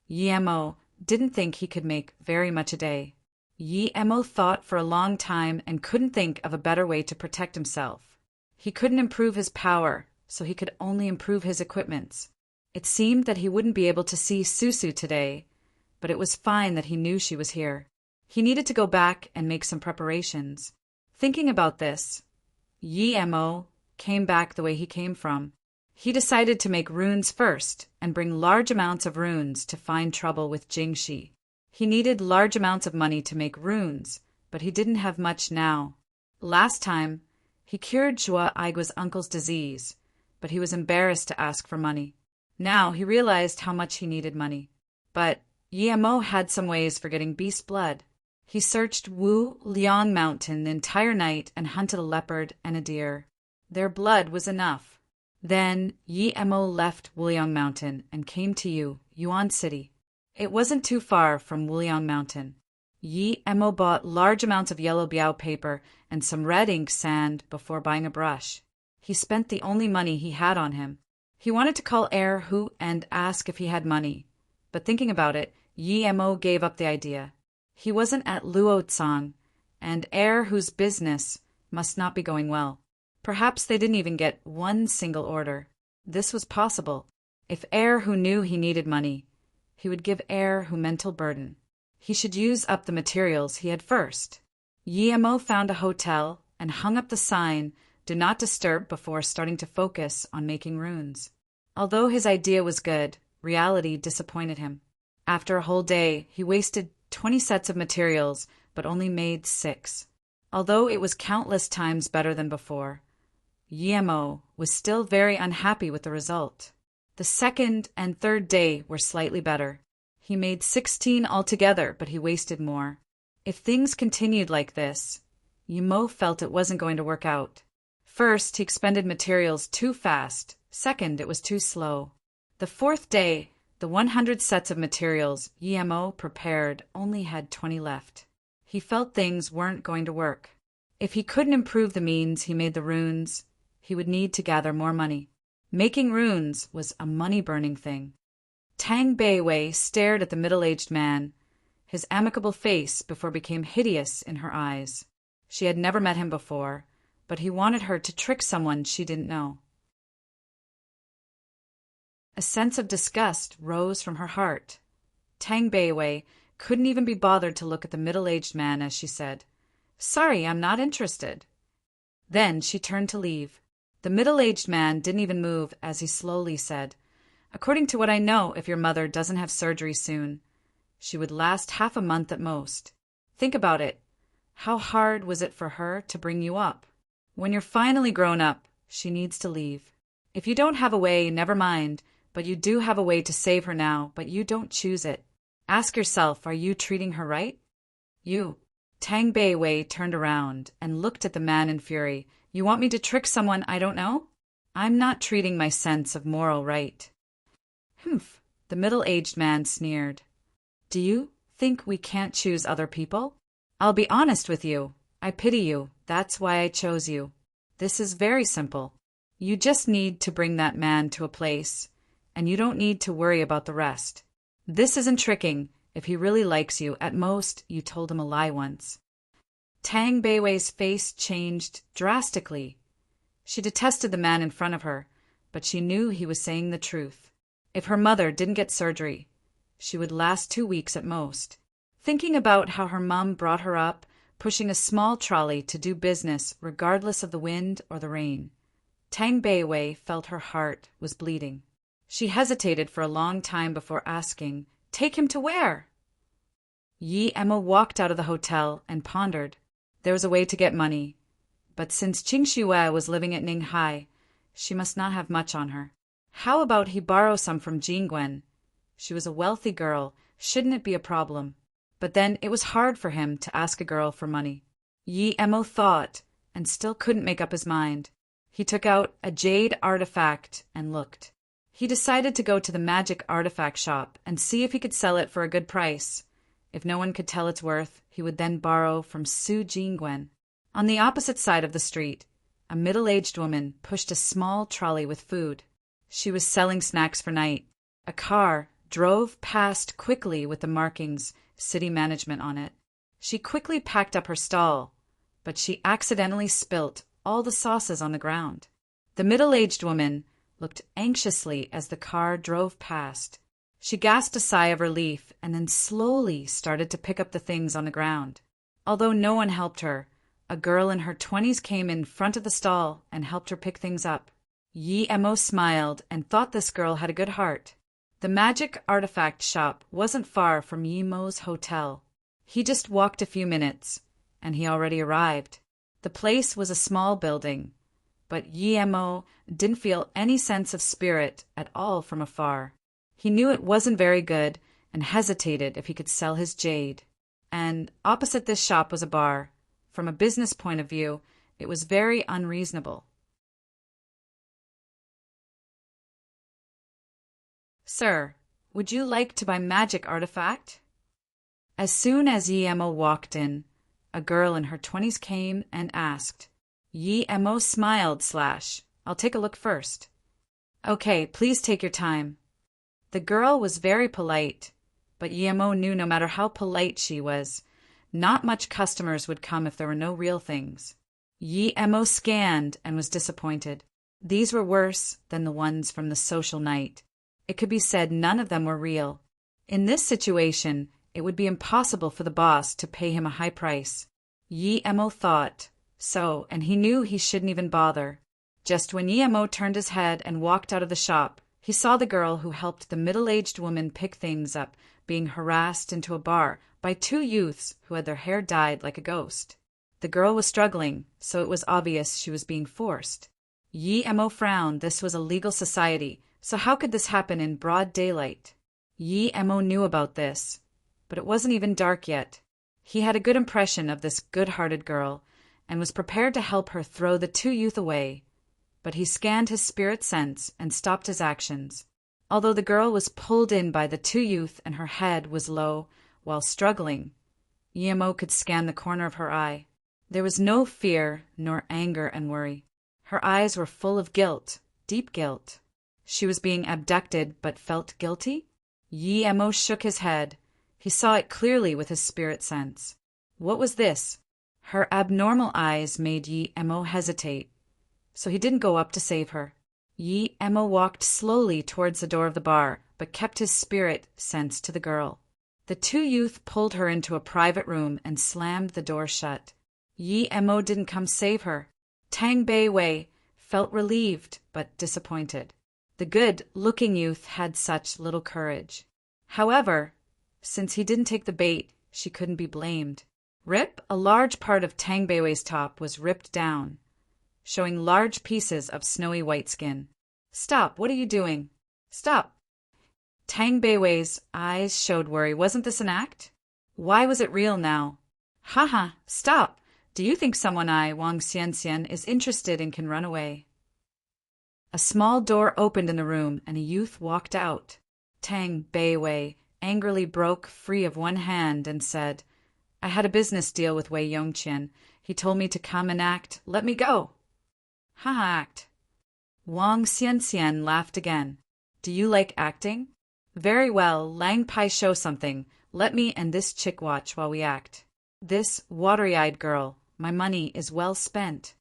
Mo didn't think he could make very much a day. Mo thought for a long time and couldn't think of a better way to protect himself. He couldn't improve his power, so he could only improve his equipments. It seemed that he wouldn't be able to see Susu today, but it was fine that he knew she was here. He needed to go back and make some preparations. Thinking about this, Mo came back the way he came from. He decided to make runes first and bring large amounts of runes to find trouble with Jingxi. He needed large amounts of money to make runes, but he didn't have much now. Last time, he cured Zhua Aigua's uncle's disease, but he was embarrassed to ask for money. Now he realized how much he needed money. But Mo had some ways for getting beast blood. He searched Wu Liang Mountain the entire night and hunted a leopard and a deer. Their blood was enough. Then Mo left Wuliang Mountain and came to Yuan City. It wasn't too far from Wuliang Mountain. Mo bought large amounts of yellow biao paper and some red ink sand before buying a brush. He spent the only money he had on him. He wanted to call Hu and ask if he had money, but thinking about it, Mo gave up the idea. He wasn't at Luotsang, and Hu's business must not be going well. Perhaps they didn't even get one single order. This was possible. If Hu knew he needed money, he would give Hu mental burden. He should use up the materials he had first. Mo found a hotel and hung up the sign, "Do not disturb," before starting to focus on making runes. Although his idea was good, reality disappointed him. After a whole day, he wasted 20 sets of materials, but only made 6. Although it was countless times better than before, Mo was still very unhappy with the result. The second and third day were slightly better. He made 16 altogether, but he wasted more. If things continued like this, Mo felt it wasn't going to work out. First, he expended materials too fast. Second, it was too slow. The 4th day, The 100 sets of materials Emo prepared only had 20 left. He felt things weren't going to work. If he couldn't improve the means he made the runes, he would need to gather more money. Making runes was a money-burning thing. Tang Beiwei stared at the middle-aged man, his amicable face before became hideous in her eyes. She had never met him before, but he wanted her to trick someone she didn't know. A sense of disgust rose from her heart. Tang Beiwei couldn't even be bothered to look at the middle-aged man as she said, "Sorry, I'm not interested." Then she turned to leave. The middle-aged man didn't even move as he slowly said, "According to what I know, if your mother doesn't have surgery soon, she would last half a month at most. Think about it. How hard was it for her to bring you up? When you're finally grown up, she needs to leave. If you don't have a way, never mind, but you do have a way to save her now, but you don't choose it. Ask yourself, are you treating her right?" "You." Tang Beiwei turned around and looked at the man in fury. "You want me to trick someone I don't know? I'm not treating my sense of moral right." "Humph," the middle-aged man sneered. "Do you think we can't choose other people? I'll be honest with you. I pity you. That's why I chose you. This is very simple. You just need to bring that man to a place, and you don't need to worry about the rest. This isn't tricking. If he really likes you, at most, you told him a lie once." Tang Beiwei's face changed drastically. She detested the man in front of her, but she knew he was saying the truth. If her mother didn't get surgery, she would last 2 weeks at most. Thinking about how her mom brought her up, pushing a small trolley to do business regardless of the wind or the rain, Tang Beiwei felt her heart was bleeding. She hesitated for a long time before asking, "Take him to where?" Emo walked out of the hotel and pondered. There was a way to get money, but since Qingxue was living at Ninghai, she must not have much on her. How about he borrow some from Jingwen? She was a wealthy girl, shouldn't it be a problem? But then it was hard for him to ask a girl for money. Emo thought, and still couldn't make up his mind. He took out a jade artifact and looked. He decided to go to the magic artifact shop and see if he could sell it for a good price. If no one could tell its worth, he would then borrow from Su Jingwen. On the opposite side of the street, a middle-aged woman pushed a small trolley with food. She was selling snacks for night. A car drove past quickly with the markings City Management on it. She quickly packed up her stall, but she accidentally spilt all the sauces on the ground. The middle-aged woman looked anxiously as the car drove past. She gasped a sigh of relief and then slowly started to pick up the things on the ground. Although no one helped her, a girl in her 20s came in front of the stall and helped her pick things up. Emo smiled and thought this girl had a good heart. The magic artifact shop wasn't far from Emo's hotel. He just walked a few minutes, and he already arrived. The place was a small building, but Emo didn't feel any sense of spirit at all from afar. He knew it wasn't very good and hesitated if he could sell his jade. And opposite this shop was a bar. From a business point of view, it was very unreasonable. "Sir, would you like to buy magic artifact?" As soon as Emo walked in, a girl in her 20s came and asked. Emo smiled / "I'll take a look first." "Okay, please take your time." The girl was very polite, but Emo knew no matter how polite she was, not much customers would come if there were no real things. Emo scanned and was disappointed. These were worse than the ones from the social night. It could be said none of them were real. In this situation, it would be impossible for the boss to pay him a high price. Emo thought so, and he knew he shouldn't even bother. Just when Emo turned his head and walked out of the shop, he saw the girl who helped the middle-aged woman pick things up being harassed into a bar by 2 youths who had their hair dyed like a ghost. The girl was struggling, so it was obvious she was being forced. Emo frowned. This was a legal society, so how could this happen in broad daylight? Emo knew about this, but it wasn't even dark yet. He had a good impression of this good-hearted girl and was prepared to help her throw the 2 youth away. But he scanned his spirit sense and stopped his actions. Although the girl was pulled in by the two youth and her head was low while struggling, Emo could scan the corner of her eye. There was no fear nor anger and worry. Her eyes were full of guilt, deep guilt. She was being abducted but felt guilty? Emo shook his head. He saw it clearly with his spirit sense. What was this? Her abnormal eyes made Emo hesitate, so he didn't go up to save her. Emo walked slowly towards the door of the bar, but kept his spirit sense to the girl. The two youth pulled her into a private room and slammed the door shut. Emo didn't come save her. Tang Bei Wei felt relieved but disappointed. The good-looking youth had such little courage. However, since he didn't take the bait, she couldn't be blamed. A large part of Tang Bei Wei's top was ripped down, showing large pieces of snowy white skin. Stop, what are you doing? Stop. Tang Bei Wei's eyes showed worry. Wasn't this an act? Why was it real now? Haha, stop. Do you think someone Wang Xianxian, is interested and can run away? A small door opened in the room and a youth walked out. Tang Bei Wei angrily broke free of one hand and said, I had a business deal with Wei Yongqian. He told me to come and act. Let me go. Haha, act. Wang Xianxian laughed again. Do you like acting? Very well, Lang Pai, show something. Let me and this chick watch while we act. This watery-eyed girl, my money is well spent.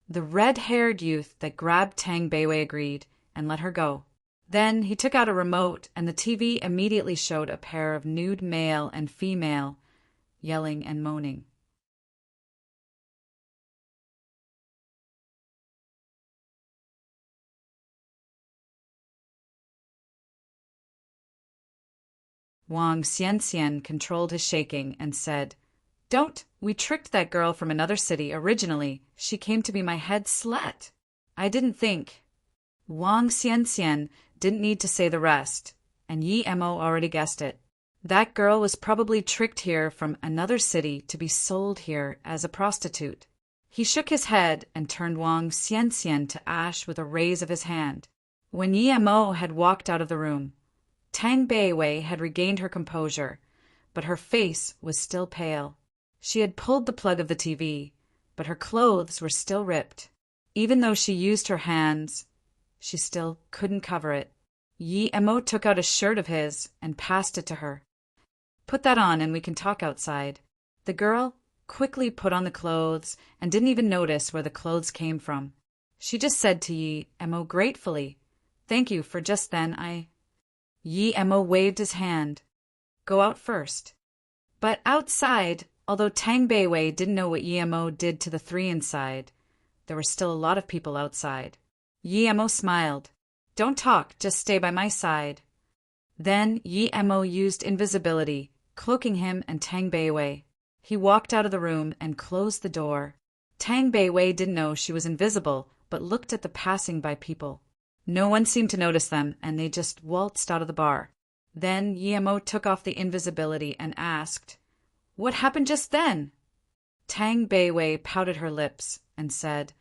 The red-haired youth that grabbed Tang Bei Wei agreed and let her go. Then he took out a remote and the TV immediately showed a pair of nude male and female yelling and moaning. Wang Xianxian controlled his shaking and said, Don't, we tricked that girl from another city originally. She came to be my head slut. I didn't think. Wang Xianxian didn't need to say the rest, and Emo already guessed it. That girl was probably tricked here from another city to be sold here as a prostitute. He shook his head and turned Wang Xianxian to ash with a raise of his hand. When Emo had walked out of the room, Tang Bei Wei had regained her composure, but her face was still pale. She had pulled the plug of the TV, but her clothes were still ripped. Even though she used her hands, she still couldn't cover it. Emo took out a shirt of his and passed it to her. Put that on and we can talk outside. The girl quickly put on the clothes and didn't even notice where the clothes came from. She just said to Emo gratefully, Thank you for just then Emo waved his hand. Go out first. But outside, although Tang Bei Wei didn't know what Emo did to the three inside, there were still a lot of people outside. Emo smiled. Don't talk, just stay by my side. Then Emo used invisibility, cloaking him and Tang Bei Wei. He walked out of the room and closed the door. Tang Bei Wei didn't know she was invisible, but looked at the passing by people. No one seemed to notice them, and they just waltzed out of the bar. Then Emo took off the invisibility and asked, What happened just then? Tang Bei Wei pouted her lips and said,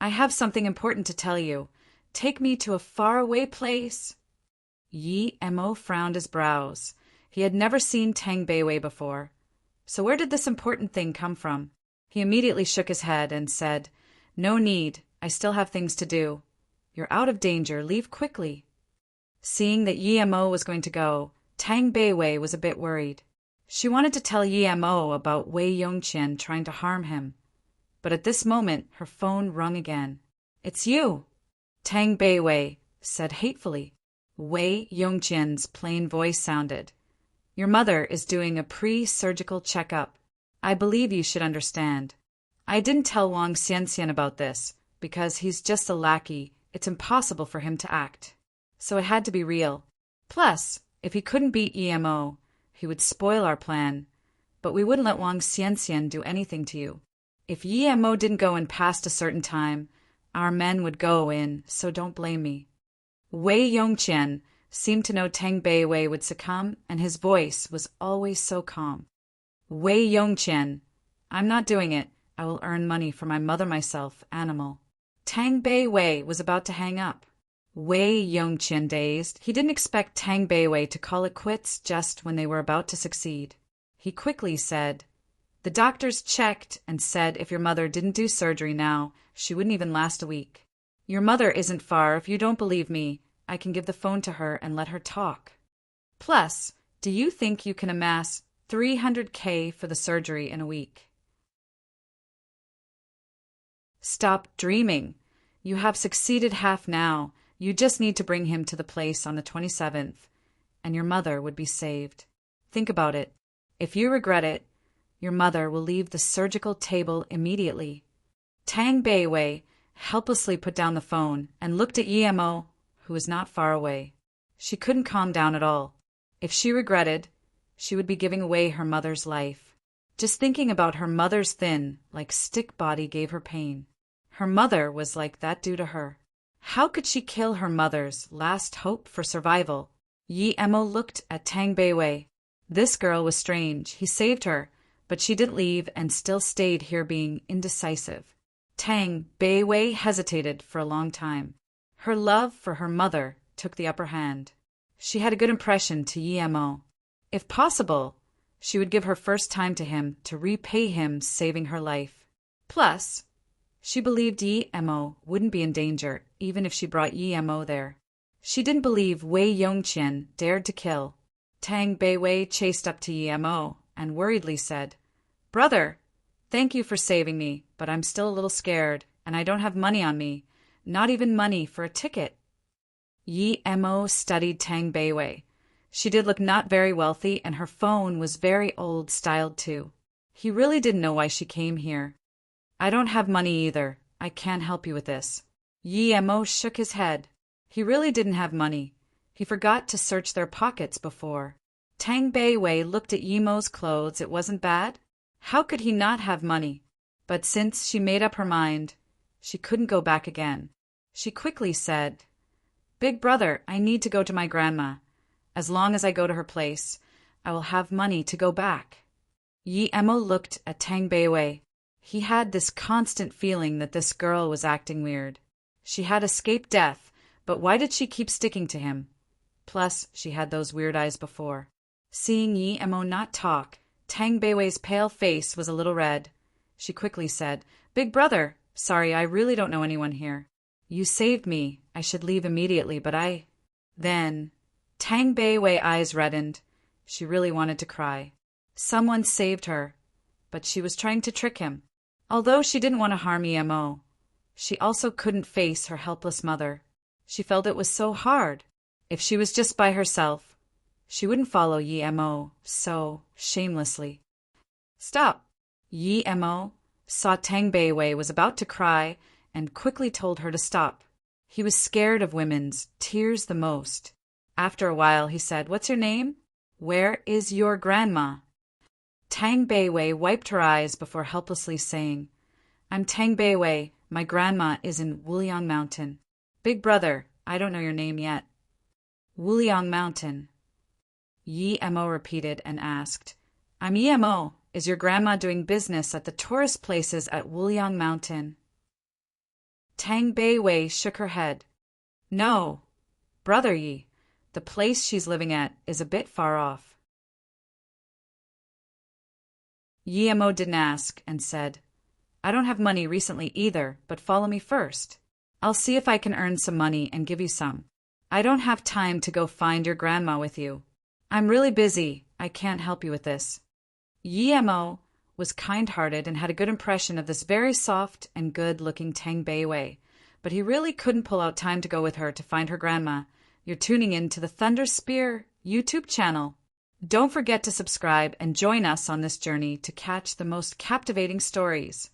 I have something important to tell you. Take me to a faraway place. Emo frowned his brows. He had never seen Tang Bei Wei before. So where did this important thing come from? He immediately shook his head and said, No need. I still have things to do. You're out of danger. Leave quickly. Seeing that Emo was going to go, Tang Bei Wei was a bit worried. She wanted to tell Emo about Wei Yongqian trying to harm him. But at this moment, her phone rung again. It's you, Tang Bei Wei said hatefully. Wei Yongqian's plain voice sounded. Your mother is doing a pre-surgical checkup. I believe you should understand. I didn't tell Wang Xianxian about this, because he's just a lackey. It's impossible for him to act. So it had to be real. Plus, if he couldn't beat Emo, he would spoil our plan. But we wouldn't let Wang Xianxian do anything to you. If Emo didn't go in past a certain time, our men would go in, so don't blame me. Wei Yongqian seemed to know Tang Bei Wei would succumb, and his voice was always so calm. Wei Yongqian, I'm not doing it. I will earn money for my mother myself, animal. Tang Bei Wei was about to hang up. Wei Yongqian dazed. He didn't expect Tang Beiwei to call it quits just when they were about to succeed. He quickly said, "The doctors checked and said if your mother didn't do surgery now, she wouldn't even last a week. Your mother isn't far. If you don't believe me, I can give the phone to her and let her talk. Plus, do you think you can amass 300K for the surgery in a week?" "Stop dreaming. You have succeeded half now. You just need to bring him to the place on the 27th, and your mother would be saved. Think about it. If you regret it, your mother will leave the surgical table immediately." Tang Beiwei helplessly put down the phone and looked at Yemo, who was not far away. She couldn't calm down at all. If she regretted, she would be giving away her mother's life. Just thinking about her mother's thin, like stick body gave her pain. Her mother was like that due to her. How could she kill her mother's last hope for survival? Yemo looked at Tang Beiwei. This girl was strange. He saved her, but she didn't leave and still stayed here being indecisive. Tang Beiwei hesitated for a long time. Her love for her mother took the upper hand. She had a good impression to Yemo. If possible, she would give her first time to him to repay him saving her life. Plus, she believed Yemo wouldn't be in danger even if she brought Yemo there. She didn't believe Wei Yongqian dared to kill. Tang Beiwei chased up to Yemo and worriedly said, "Brother, thank you for saving me, but I'm still a little scared, and I don't have money on me, not even money for a ticket." Yemo studied Tang Beiwei. She did look not very wealthy, and her phone was very old-styled too. He really didn't know why she came here. "I don't have money either. I can't help you with this." Yemo shook his head. He really didn't have money. He forgot to search their pockets before. Tang Beiwei looked at Yemo's clothes. It wasn't bad. How could he not have money? But since she made up her mind, she couldn't go back again. She quickly said, "Big brother, I need to go to my grandma. As long as I go to her place, I will have money to go back." Yemo looked at Tang Beiwei. He had this constant feeling that this girl was acting weird. She had escaped death, but why did she keep sticking to him? Plus, she had those weird eyes before. Seeing Yemo not talk, Tang Beiwei's pale face was a little red. She quickly said, "Big brother, sorry, I really don't know anyone here. You saved me. I should leave immediately, but I—" Then, Tang Beiwei's eyes reddened. She really wanted to cry. Someone saved her, but she was trying to trick him. Although she didn't want to harm Yemo, she also couldn't face her helpless mother. She felt it was so hard. If she was just by herself, she wouldn't follow Yemo so shamelessly. "Stop!" Yemo saw Tang Beiwei was about to cry and quickly told her to stop. He was scared of women's tears the most. After a while, he said, "What's your name? Where is your grandma?" Tang Beiwei wiped her eyes before helplessly saying, "I'm Tang Beiwei. My grandma is in Wuliang Mountain." "Big brother, I don't know your name yet." "Wuliang Mountain." Yemo repeated and asked, "I'm Yemo. Is your grandma doing business at the tourist places at Wuliang Mountain?" Tang Beiwei shook her head. "No, brother Yi. The place she's living at is a bit far off." Yemo didn't ask and said, "I don't have money recently either, but follow me first. I'll see if I can earn some money and give you some. I don't have time to go find your grandma with you. I'm really busy. I can't help you with this." Yemo was kind-hearted and had a good impression of this very soft and good-looking Tang Beiwei, but he really couldn't pull out time to go with her to find her grandma. You're tuning in to the Thunder Spear YouTube channel. Don't forget to subscribe and join us on this journey to catch the most captivating stories.